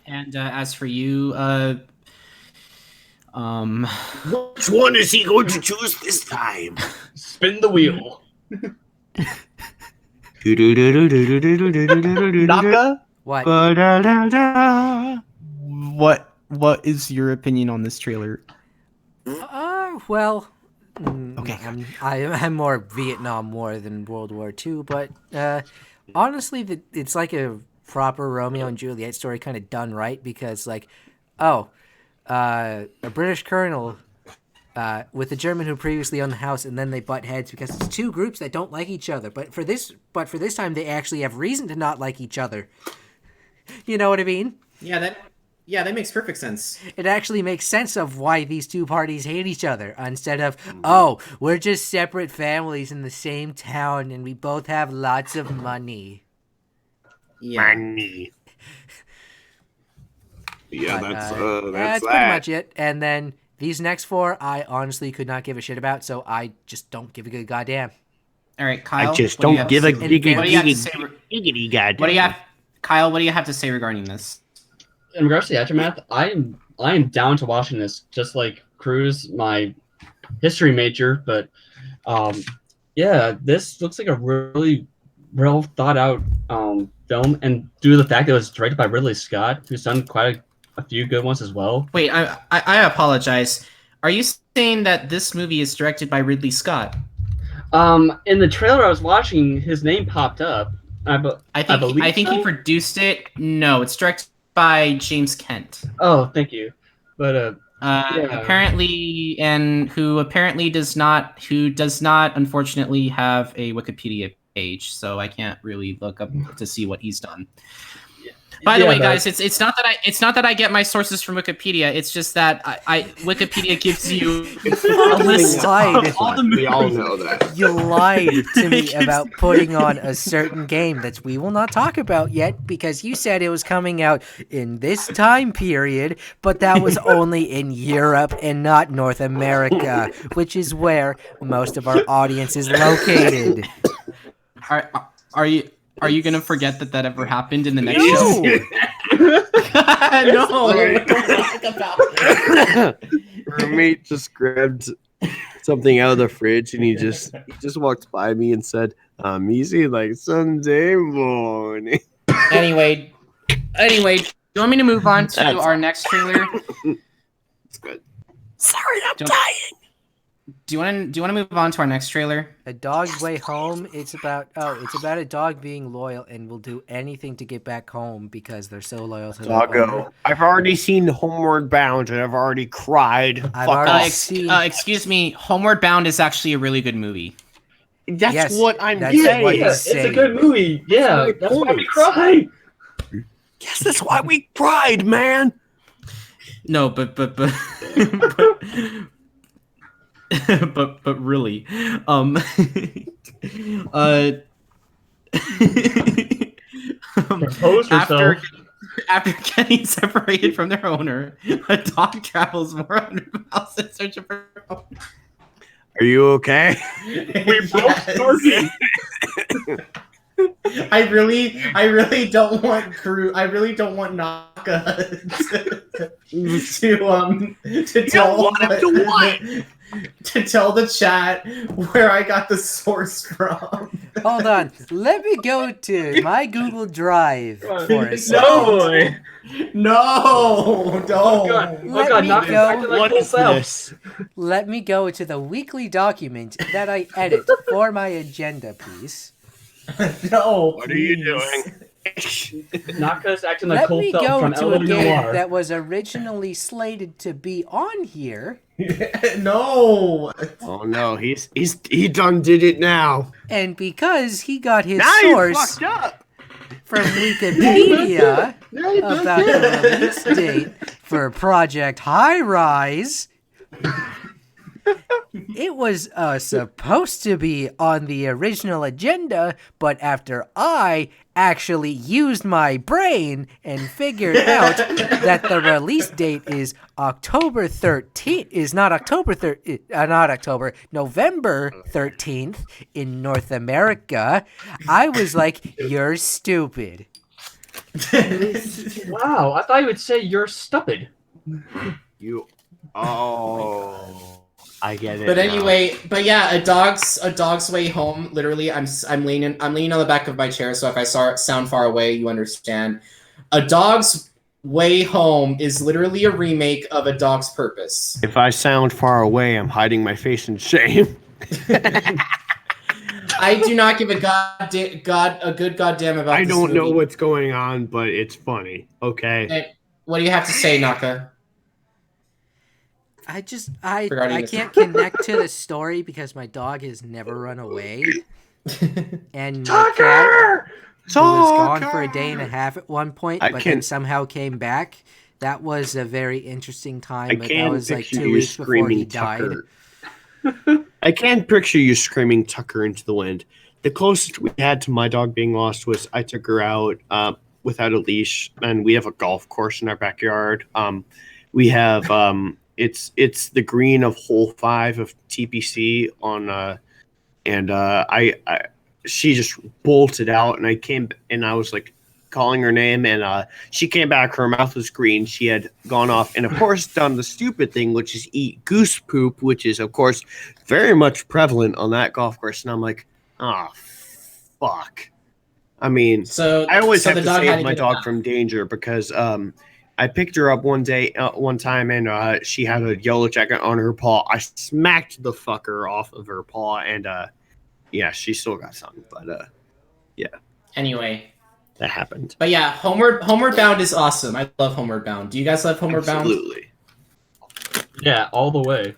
And as for you, which one is he going to choose this time? Spin the wheel. Naka? What? What is your opinion on this trailer? Well, okay. I'm more Vietnam War than World War II, but honestly, it's like a proper Romeo and Juliet story, kind of done right, because like, a British colonel with a German who previously owned the house, and then they butt heads because it's two groups that don't like each other. But for this time, they actually have reason to not like each other. You know what I mean? Yeah, that makes perfect sense. It actually makes sense of why these two parties hate each other, instead of, we're just separate families in the same town and we both have lots of money. Yeah. Money. Yeah, that's pretty much it. And then these next four, I honestly could not give a shit about, so I just don't give a good goddamn. All right, Kyle. I just don't give a giggity goddamn. Kyle, what do you have to say regarding this? In regards to the aftermath, I am down to watching this, just like Krüz, my history major. But yeah, this looks like a really well thought out film, and due to the fact that it was directed by Ridley Scott, who's done quite a few good ones as well. Wait, I apologize. Are you saying that this movie is directed by Ridley Scott? In the trailer I was watching, his name popped up. I think he produced it. No, it's directed by James Kent. Oh, thank you. But apparently, and who does not unfortunately have a Wikipedia page, so I can't really look up to see what he's done. By the way, guys, it's not that I get my sources from Wikipedia. It's just that Wikipedia gives you a list of all the movies. We all know that. You lied to me about putting on a certain game that we will not talk about yet because you said it was coming out in this time period, but that was only in Europe and not North America, which is where most of our audience is located. Are you gonna forget that ever happened in the next show? No. Roommate just grabbed something out of the fridge and he just walked by me and said, "I'm easy like Sunday morning." Anyway, do you want me to move on to our next trailer? It's good. Sorry, I'm dying. Do you want to move on to our next trailer? A Dog's Way Home. It's about a dog being loyal and will do anything to get back home because they're so loyal to their owner. I've already seen Homeward Bound and I've already cried. Excuse me. Homeward Bound is actually a really good movie. That's what I'm saying. It's a good movie. Yeah, that's why we cried. Yes, that's why we cried, man. No, but really, after getting separated from their owner, a dog travels more 100 miles in search of her owner. Are you okay? We broke Dorothy. I really don't want Naka to tell want him to what? to tell the chat where I got the source from. Hold on. Let me go to my Google Drive for a second. No! No, don't. What is this? Let me go to the weekly document that I edit for my agenda piece. No, what are you doing? Naka's acting like Cole Phelps from to a game that was originally slated to be on here. No. Oh no, he done did it now. And because he got his source from Wikipedia about the release date for Project High Rise, it was supposed to be on the original agenda, but after I actually used my brain and figured out that the release date is November 13th in North America, I was like, you're stupid. Wow, I thought you would say you're stupid. I get it. But anyway, but yeah, a dog's way home. Literally, I'm leaning on the back of my chair, so if I sound far away, you understand. A Dog's Way Home is literally a remake of A Dog's Purpose. If I sound far away, I'm hiding my face in shame. I do not give a good goddamn about. I this don't know movie. what's going on, but it's funny. Okay. And what do you have to say, Naka? I can't connect to the story because my dog has never run away. And my cat, who was gone for a day and a half at one point, but then somehow came back. That was a very interesting time, but that was like 2 weeks before he died. I can't picture you screaming Tucker into the wind. The closest we had to my dog being lost was I took her out without a leash, and we have a golf course in our backyard. We have it's the green of hole 5 of TPC on she just bolted out, and I came and I was like calling her name, and she came back. Her mouth was green. She had gone off and of course done the stupid thing, which is eat goose poop, which is of course very much prevalent on that golf course. And I'm like, oh fuck. I mean, I always have to save my dog from danger because I picked her up one time, and she had a yellow jacket on her paw. I smacked the fucker off of her paw, and yeah, she still got something, but yeah. Anyway, that happened. But yeah, Homeward Bound is awesome. I love Homeward Bound. Do you guys love Homeward Bound? Absolutely. Yeah, all the way.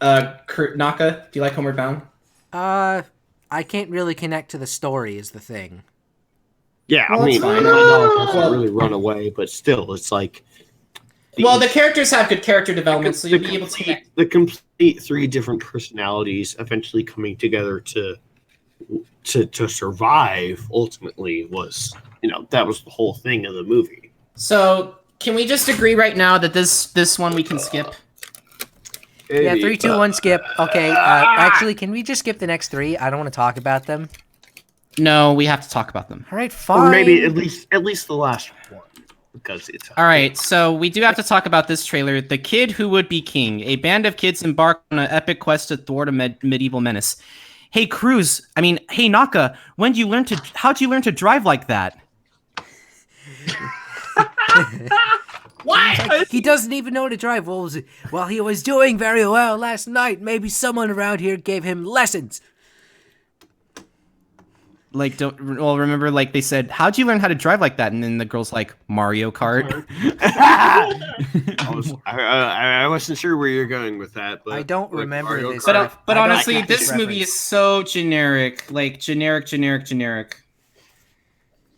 Naka, do you like Homeward Bound? I can't really connect to the story is the thing. Yeah, well, I mean, my dog doesn't really run away, but still, it's like. Well, the characters have good character development, so you'll be able to connect. The complete 3 different personalities eventually coming together to survive. Ultimately, was that was the whole thing of the movie. So, can we just agree right now that this one we can skip? Yeah, 3, 2, 1, skip. Okay, actually, can we just skip the next 3? I don't want to talk about them. No, we have to talk about them. All right, fine. Or maybe at least the last one, because it's all right. So we do have to talk about this trailer. The Kid Who Would Be King. A band of kids embark on an epic quest to thwart a medieval menace. Hey, Krüz. Hey, Naka. How'd you learn to drive like that? What? He doesn't even know how to drive. Well, he was doing very well last night. Maybe someone around here gave him lessons. Remember, they said, how'd you learn how to drive like that? And then the girl's like, Mario Kart. I wasn't sure where you're going with that, but I don't remember this. But honestly, this movie is so generic. Generic.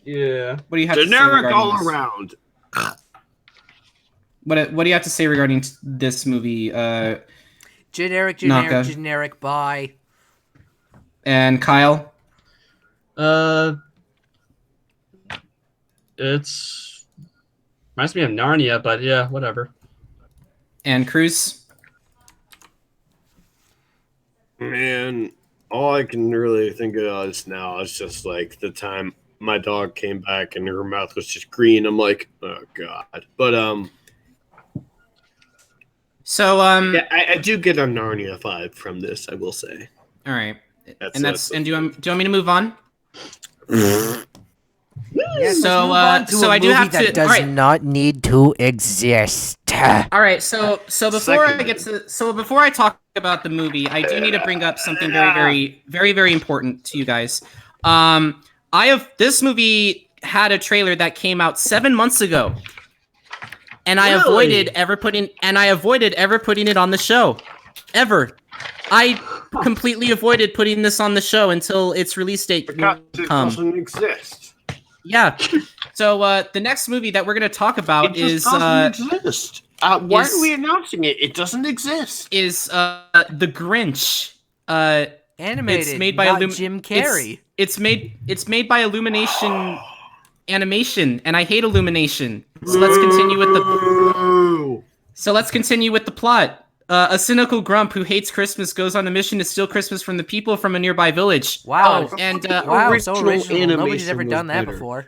Yeah. What do you have generic to say all around. What do you have to say regarding this movie? Generic, bye. And Kyle? It's reminds me of Narnia, but yeah, whatever. And Krüz? Man, all I can really think of is now is just like the time my dog came back and her mouth was just green. I'm like, oh god. But So yeah, I do get a Narnia vibe from this. I will say. All right, That's do you want me to move on? Yes, So, let's move on to so a I do movie have that to. does not need to exist. All right, so before I talk about the movie, I do need to bring up something very important to you guys. This movie had a trailer that came out 7 months ago, and I avoided ever putting it on the show, ever. I completely avoided putting this on the show until its release date because will come. It doesn't exist. Yeah. So the next movie that we're going to talk about doesn't exist. Why are we announcing it? It doesn't exist. Is The Grinch. Animated, it's made by not Jim Carrey. It's made by Illumination Animation, and I hate Illumination. So let's continue with the plot. A cynical grump who hates Christmas goes on a mission to steal Christmas from the people from a nearby village. Wow. Wow, so original. Nobody's ever done that before.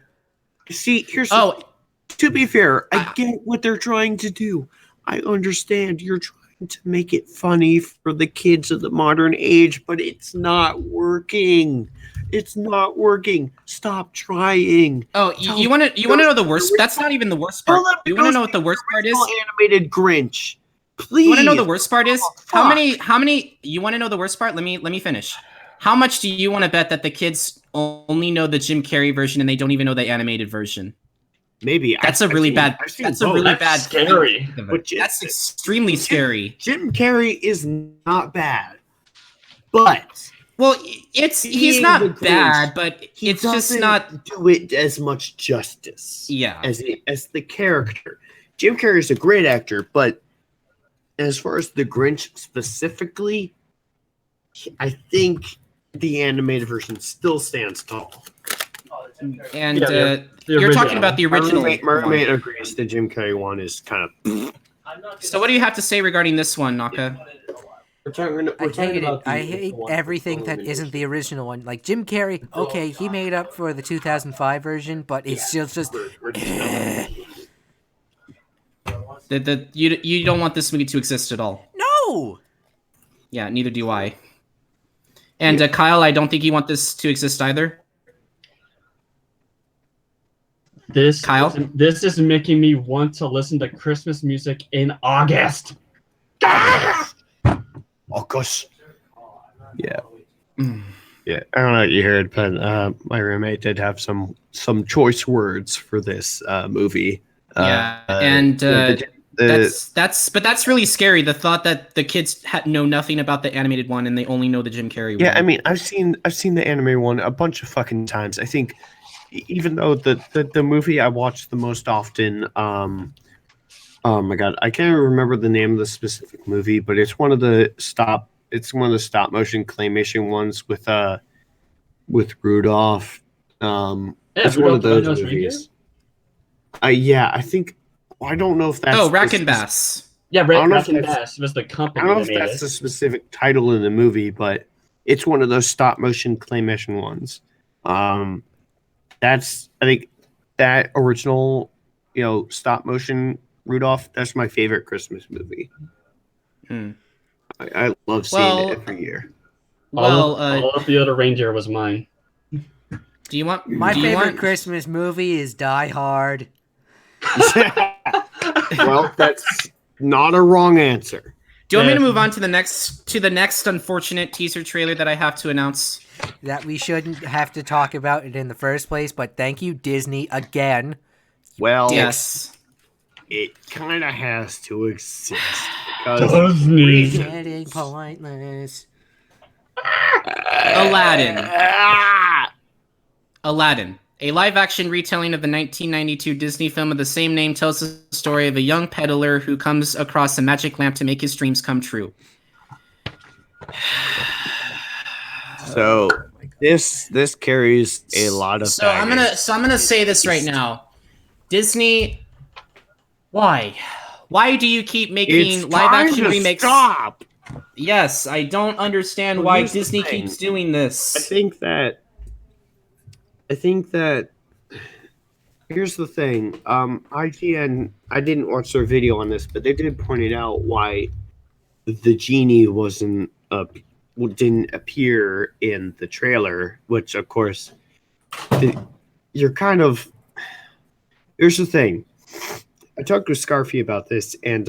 See, to be fair, I get what they're trying to do. I understand you're trying to make it funny for the kids of the modern age, but it's not working. It's not working. Stop trying. Oh, you want to know the worst? That's not even the worst part. You want to know what the worst part is? Animated Grinch. Please. You want to know the worst part is? How many? You want to know the worst part? Let me finish. How much do you want to bet that the kids only know the Jim Carrey version and they don't even know the animated version? Maybe. That's a really bad. That's a really bad. Scary. That's extremely scary. Jim Carrey is not bad, but well, he's not bad, but it's just not do it as much justice. Yeah. As the character, Jim Carrey is a great actor, but as far as the Grinch specifically, I think the animated version still stands tall. And you're talking about the original. Mermaid agrees the Jim Carrey one is kind of. So what do you have to say regarding this one, Naka? I hate everything that isn't the original one. Like Jim Carrey, okay, he made up for the 2005 version, but it's still just. You don't want this movie to exist at all. No. Yeah, neither do I. And Kyle, I don't think you want this to exist either. This is making me want to listen to Christmas music in August. August. Yeah. Yeah. I don't know what you heard, but my roommate did have some choice words for this movie. That's really scary. The thought that the kids know nothing about the animated one and they only know the Jim Carrey one. Yeah, I mean, I've seen the animated one a bunch of fucking times. I think, even though the movie I watched the most often, oh my god, I can't remember the name of the specific movie, but it's one of the stop motion claymation ones with Rudolph. It's one of those movies. Yeah, I think. I don't know if that's. Oh, Rack Bass. Yeah, Rack Bass was the company. I don't know if that's the specific title in the movie, but it's one of those stop motion claymation ones. I think that original, stop motion Rudolph. That's my favorite Christmas movie. I love seeing it every year. All of the other reindeer was mine. Do you want my favorite Christmas movie is Die Hard. Well, that's not a wrong answer. Do you want me to move on to the next unfortunate teaser trailer that I have to announce? That we shouldn't have to talk about it in the first place, but thank you, Disney, again. Well, yes. It kind of has to exist. Because Disney. Pointless. Aladdin. A live-action retelling of the 1992 Disney film of the same name tells the story of a young peddler who comes across a magic lamp to make his dreams come true. So this carries a lot of. So I'm gonna say this right now, Disney. Why do you keep making live-action remakes? Stop. Yes, I don't understand why Disney keeps doing this. I think that here's the thing. IGN, I didn't watch their video on this, but they did point it out why the genie didn't appear in the trailer, which of course you're kind of. Here's the thing. I talked with Scarfy about this, and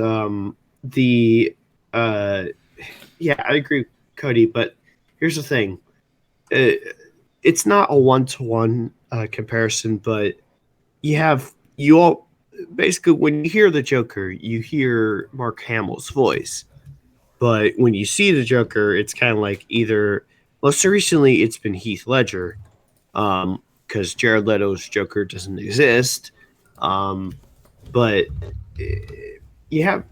yeah, I agree, Cody. But here's the thing. It's not a one-to-one comparison, but you all basically, when you hear the Joker, you hear Mark Hamill's voice. But when you see the Joker, it's kind of like either, most recently, it's been Heath Ledger, because Jared Leto's Joker doesn't exist. But people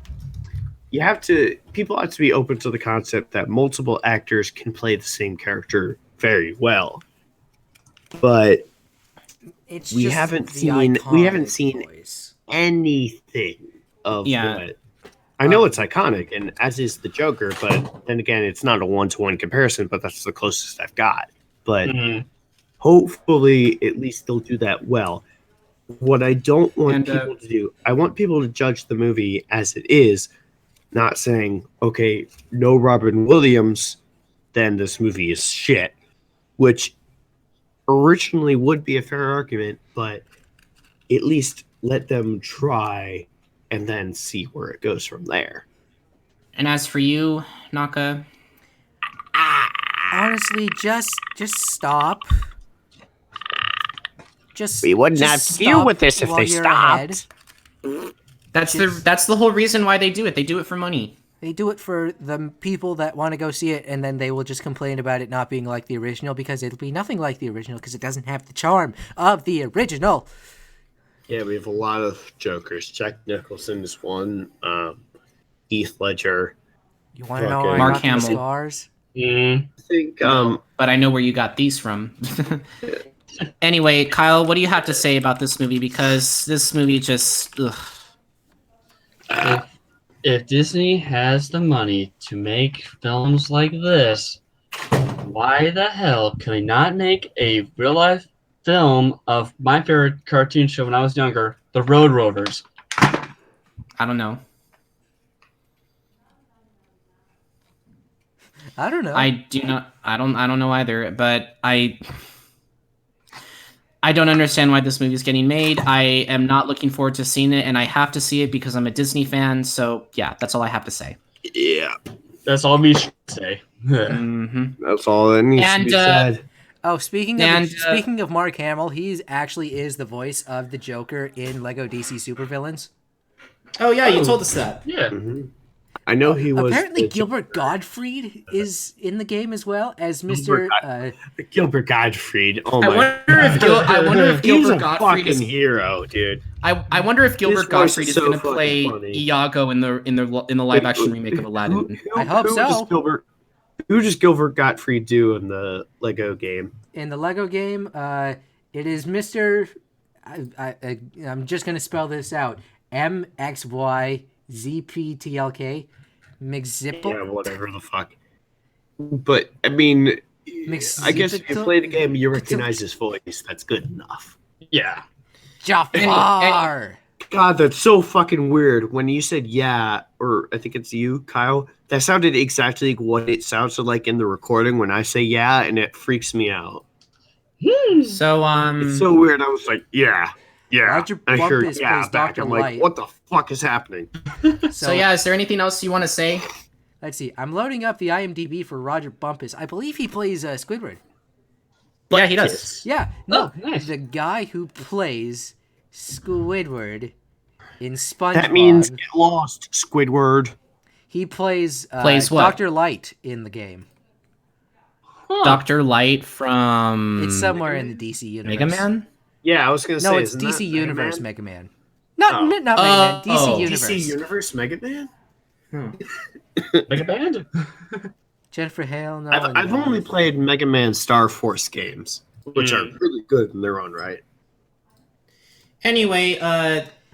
have to be open to the concept that multiple actors can play the same character very well. But we haven't seen anything of what. I know it's iconic, and as is the Joker, but then again, it's not a one-to-one comparison, but that's the closest I've got. But hopefully, at least they'll do that well. What I don't want people to do, I want people to judge the movie as it is, not saying, okay, no Robin Williams, then this movie is shit, which originally would be a fair argument, but at least let them try and then see where it goes from there. And as for you, Naka? Honestly, just stop. We wouldn't have to deal with this if they stopped. That's the whole reason why they do it. They do it for money. They do it for the people that want to go see it, and then they will just complain about it not being like the original, because it'll be nothing like the original because it doesn't have the charm of the original. Yeah, we have a lot of Jokers. Jack Nicholson is one. Heath Ledger. You want to know where Mark I got the scars? I think. But I know where you got these from. Anyway, Kyle, what do you have to say about this movie? Because this movie just. If Disney has the money to make films like this, why the hell can they not make a real life film of my favorite cartoon show when I was younger, The Road Rovers? I don't know. I don't know. I don't know either, but I don't understand why this movie is getting made. I am not looking forward to seeing it, and I have to see it because I'm a Disney fan. So yeah, that's all I have to say. Yeah, that's all we should say. That's all that needs to be said. Oh, speaking of Mark Hamill, he actually is the voice of the Joker in Lego DC Supervillains. Oh yeah, you told us that. Yeah. I know he was. Apparently, Gilbert Gottfried is in the game as well as Mr. Gilbert Gottfried. Oh my! I wonder if Gilbert Gottfried is a hero, dude. I wonder if Gilbert Gottfried is going to play Iago in the live action remake of Aladdin. I hope so. Who does Gilbert Gottfried do in the Lego game? In the Lego game, it is Mr. I'm just going to spell this out. MXYZPTLK. McZipple? Yeah, whatever the fuck. But, I mean, I guess if you play the game, you recognize his voice. That's good enough. Yeah. Jafar! God, that's so fucking weird. When you said yeah, or I think it's you, Kyle, that sounded exactly like what it sounded like in the recording when I say yeah, and it freaks me out. So, it's so weird. I was like, yeah. Roger I heard Bumpus yeah plays back. Dr. I'm like, Light. what the fuck is happening? So yeah, is there anything else you want to say? Let's see. I'm loading up the IMDb for Roger Bumpus. I believe he plays Squidward. Yeah, he does. Yeah. No, nice. The guy who plays Squidward in SpongeBob. That means get lost, Squidward. He plays what? Dr. Light in the game. Huh. Dr. Light from... It's somewhere in the DC universe. Mega Man? Yeah, I was going to say... No, it's DC Universe Mega Man. Not Mega Man. DC Universe. DC Universe Mega Man? Mega Man? Jennifer Hale, no. I've only played Mega Man Star Force games, which are really good in their own right. Anyway,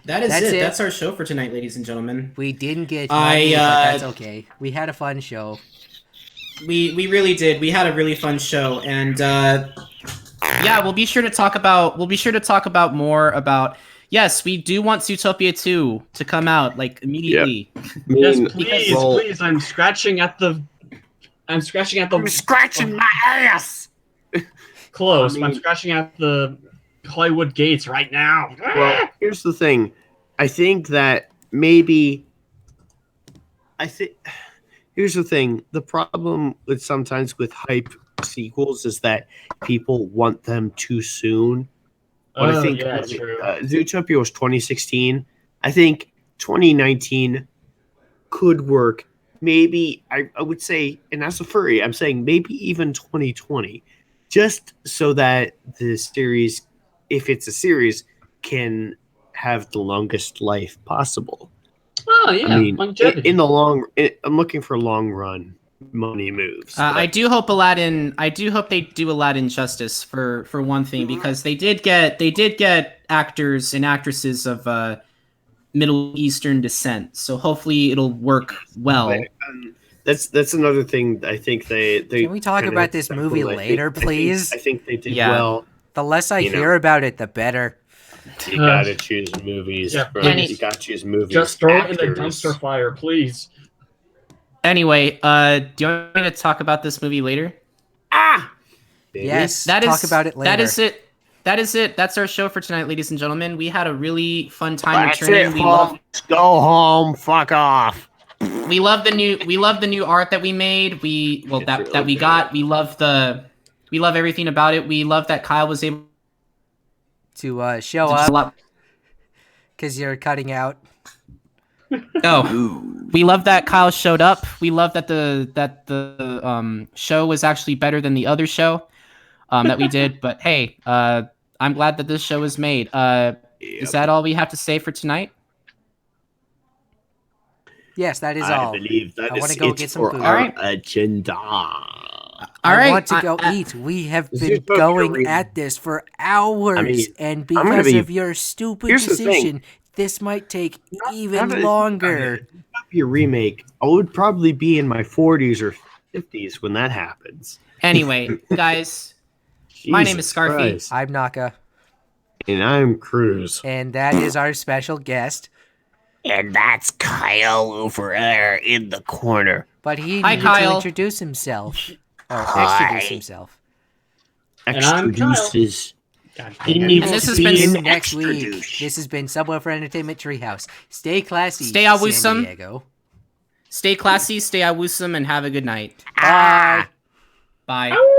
that's it. That's our show for tonight, ladies and gentlemen. We didn't get money, but that's okay. We had a fun show. We really did. We had a really fun show, and yeah, we'll be sure to talk about more about yes, we do want Zootopia 2 to come out like immediately. Yes, please. I'm scratching my ass. Close. I'm scratching at the Hollywood gates right now. Well, here's the thing. I think that maybe. Here's the thing. The problem with sometimes with hype sequels is that people want them too soon. But I think Zootopia was 2016. I think 2019 could work. Maybe I would say, and as a furry, I'm saying maybe even 2020, just so that the series, if it's a series, can have the longest life possible. Oh yeah, I mean, longevity. I'm looking for long run money moves. I do hope they do Aladdin justice for one thing, because they did get actors and actresses of Middle Eastern descent. So hopefully it'll work well. That's another thing. I think they Can we talk about this movie later, please? I think they did well. The less I hear about it, the better. You gotta choose movies. Yeah, bro. You gotta choose movies. Just throw it in the dumpster fire, please. Anyway, do you want me to talk about this movie later? Yes, talk about it later. That is it. That's our show for tonight, ladies and gentlemen. We had a really fun time returning. Go home. Fuck off. We love the new art that we made. We got. We love everything about it. We love that Kyle was able to show up because you're cutting out. Oh, we love that Kyle showed up. We love that the show was actually better than the other show that we did. But hey, I'm glad that this show was made. Is that all we have to say for tonight? Yes, that is all. I believe that I want to go get some food. All right. Agenda. I want to go eat. We have been going at this for hours, and because of your stupid decision, this might take even longer. Your remake, I would probably be in my 40s or 50s when that happens. Anyway, guys, my name is Scarfy. Christ. I'm Naka. And I'm Krüz. And that is our special guest. And that's Kyle over there in the corner. But he needed to introduce himself. Or extroduce himself. Extroduces. And this has been next week. This has been Subwuffer Entertainment Treehouse. Stay classy, stay awesome. San Diego. Stay classy, stay awesome, and have a good night. Bye. Bye.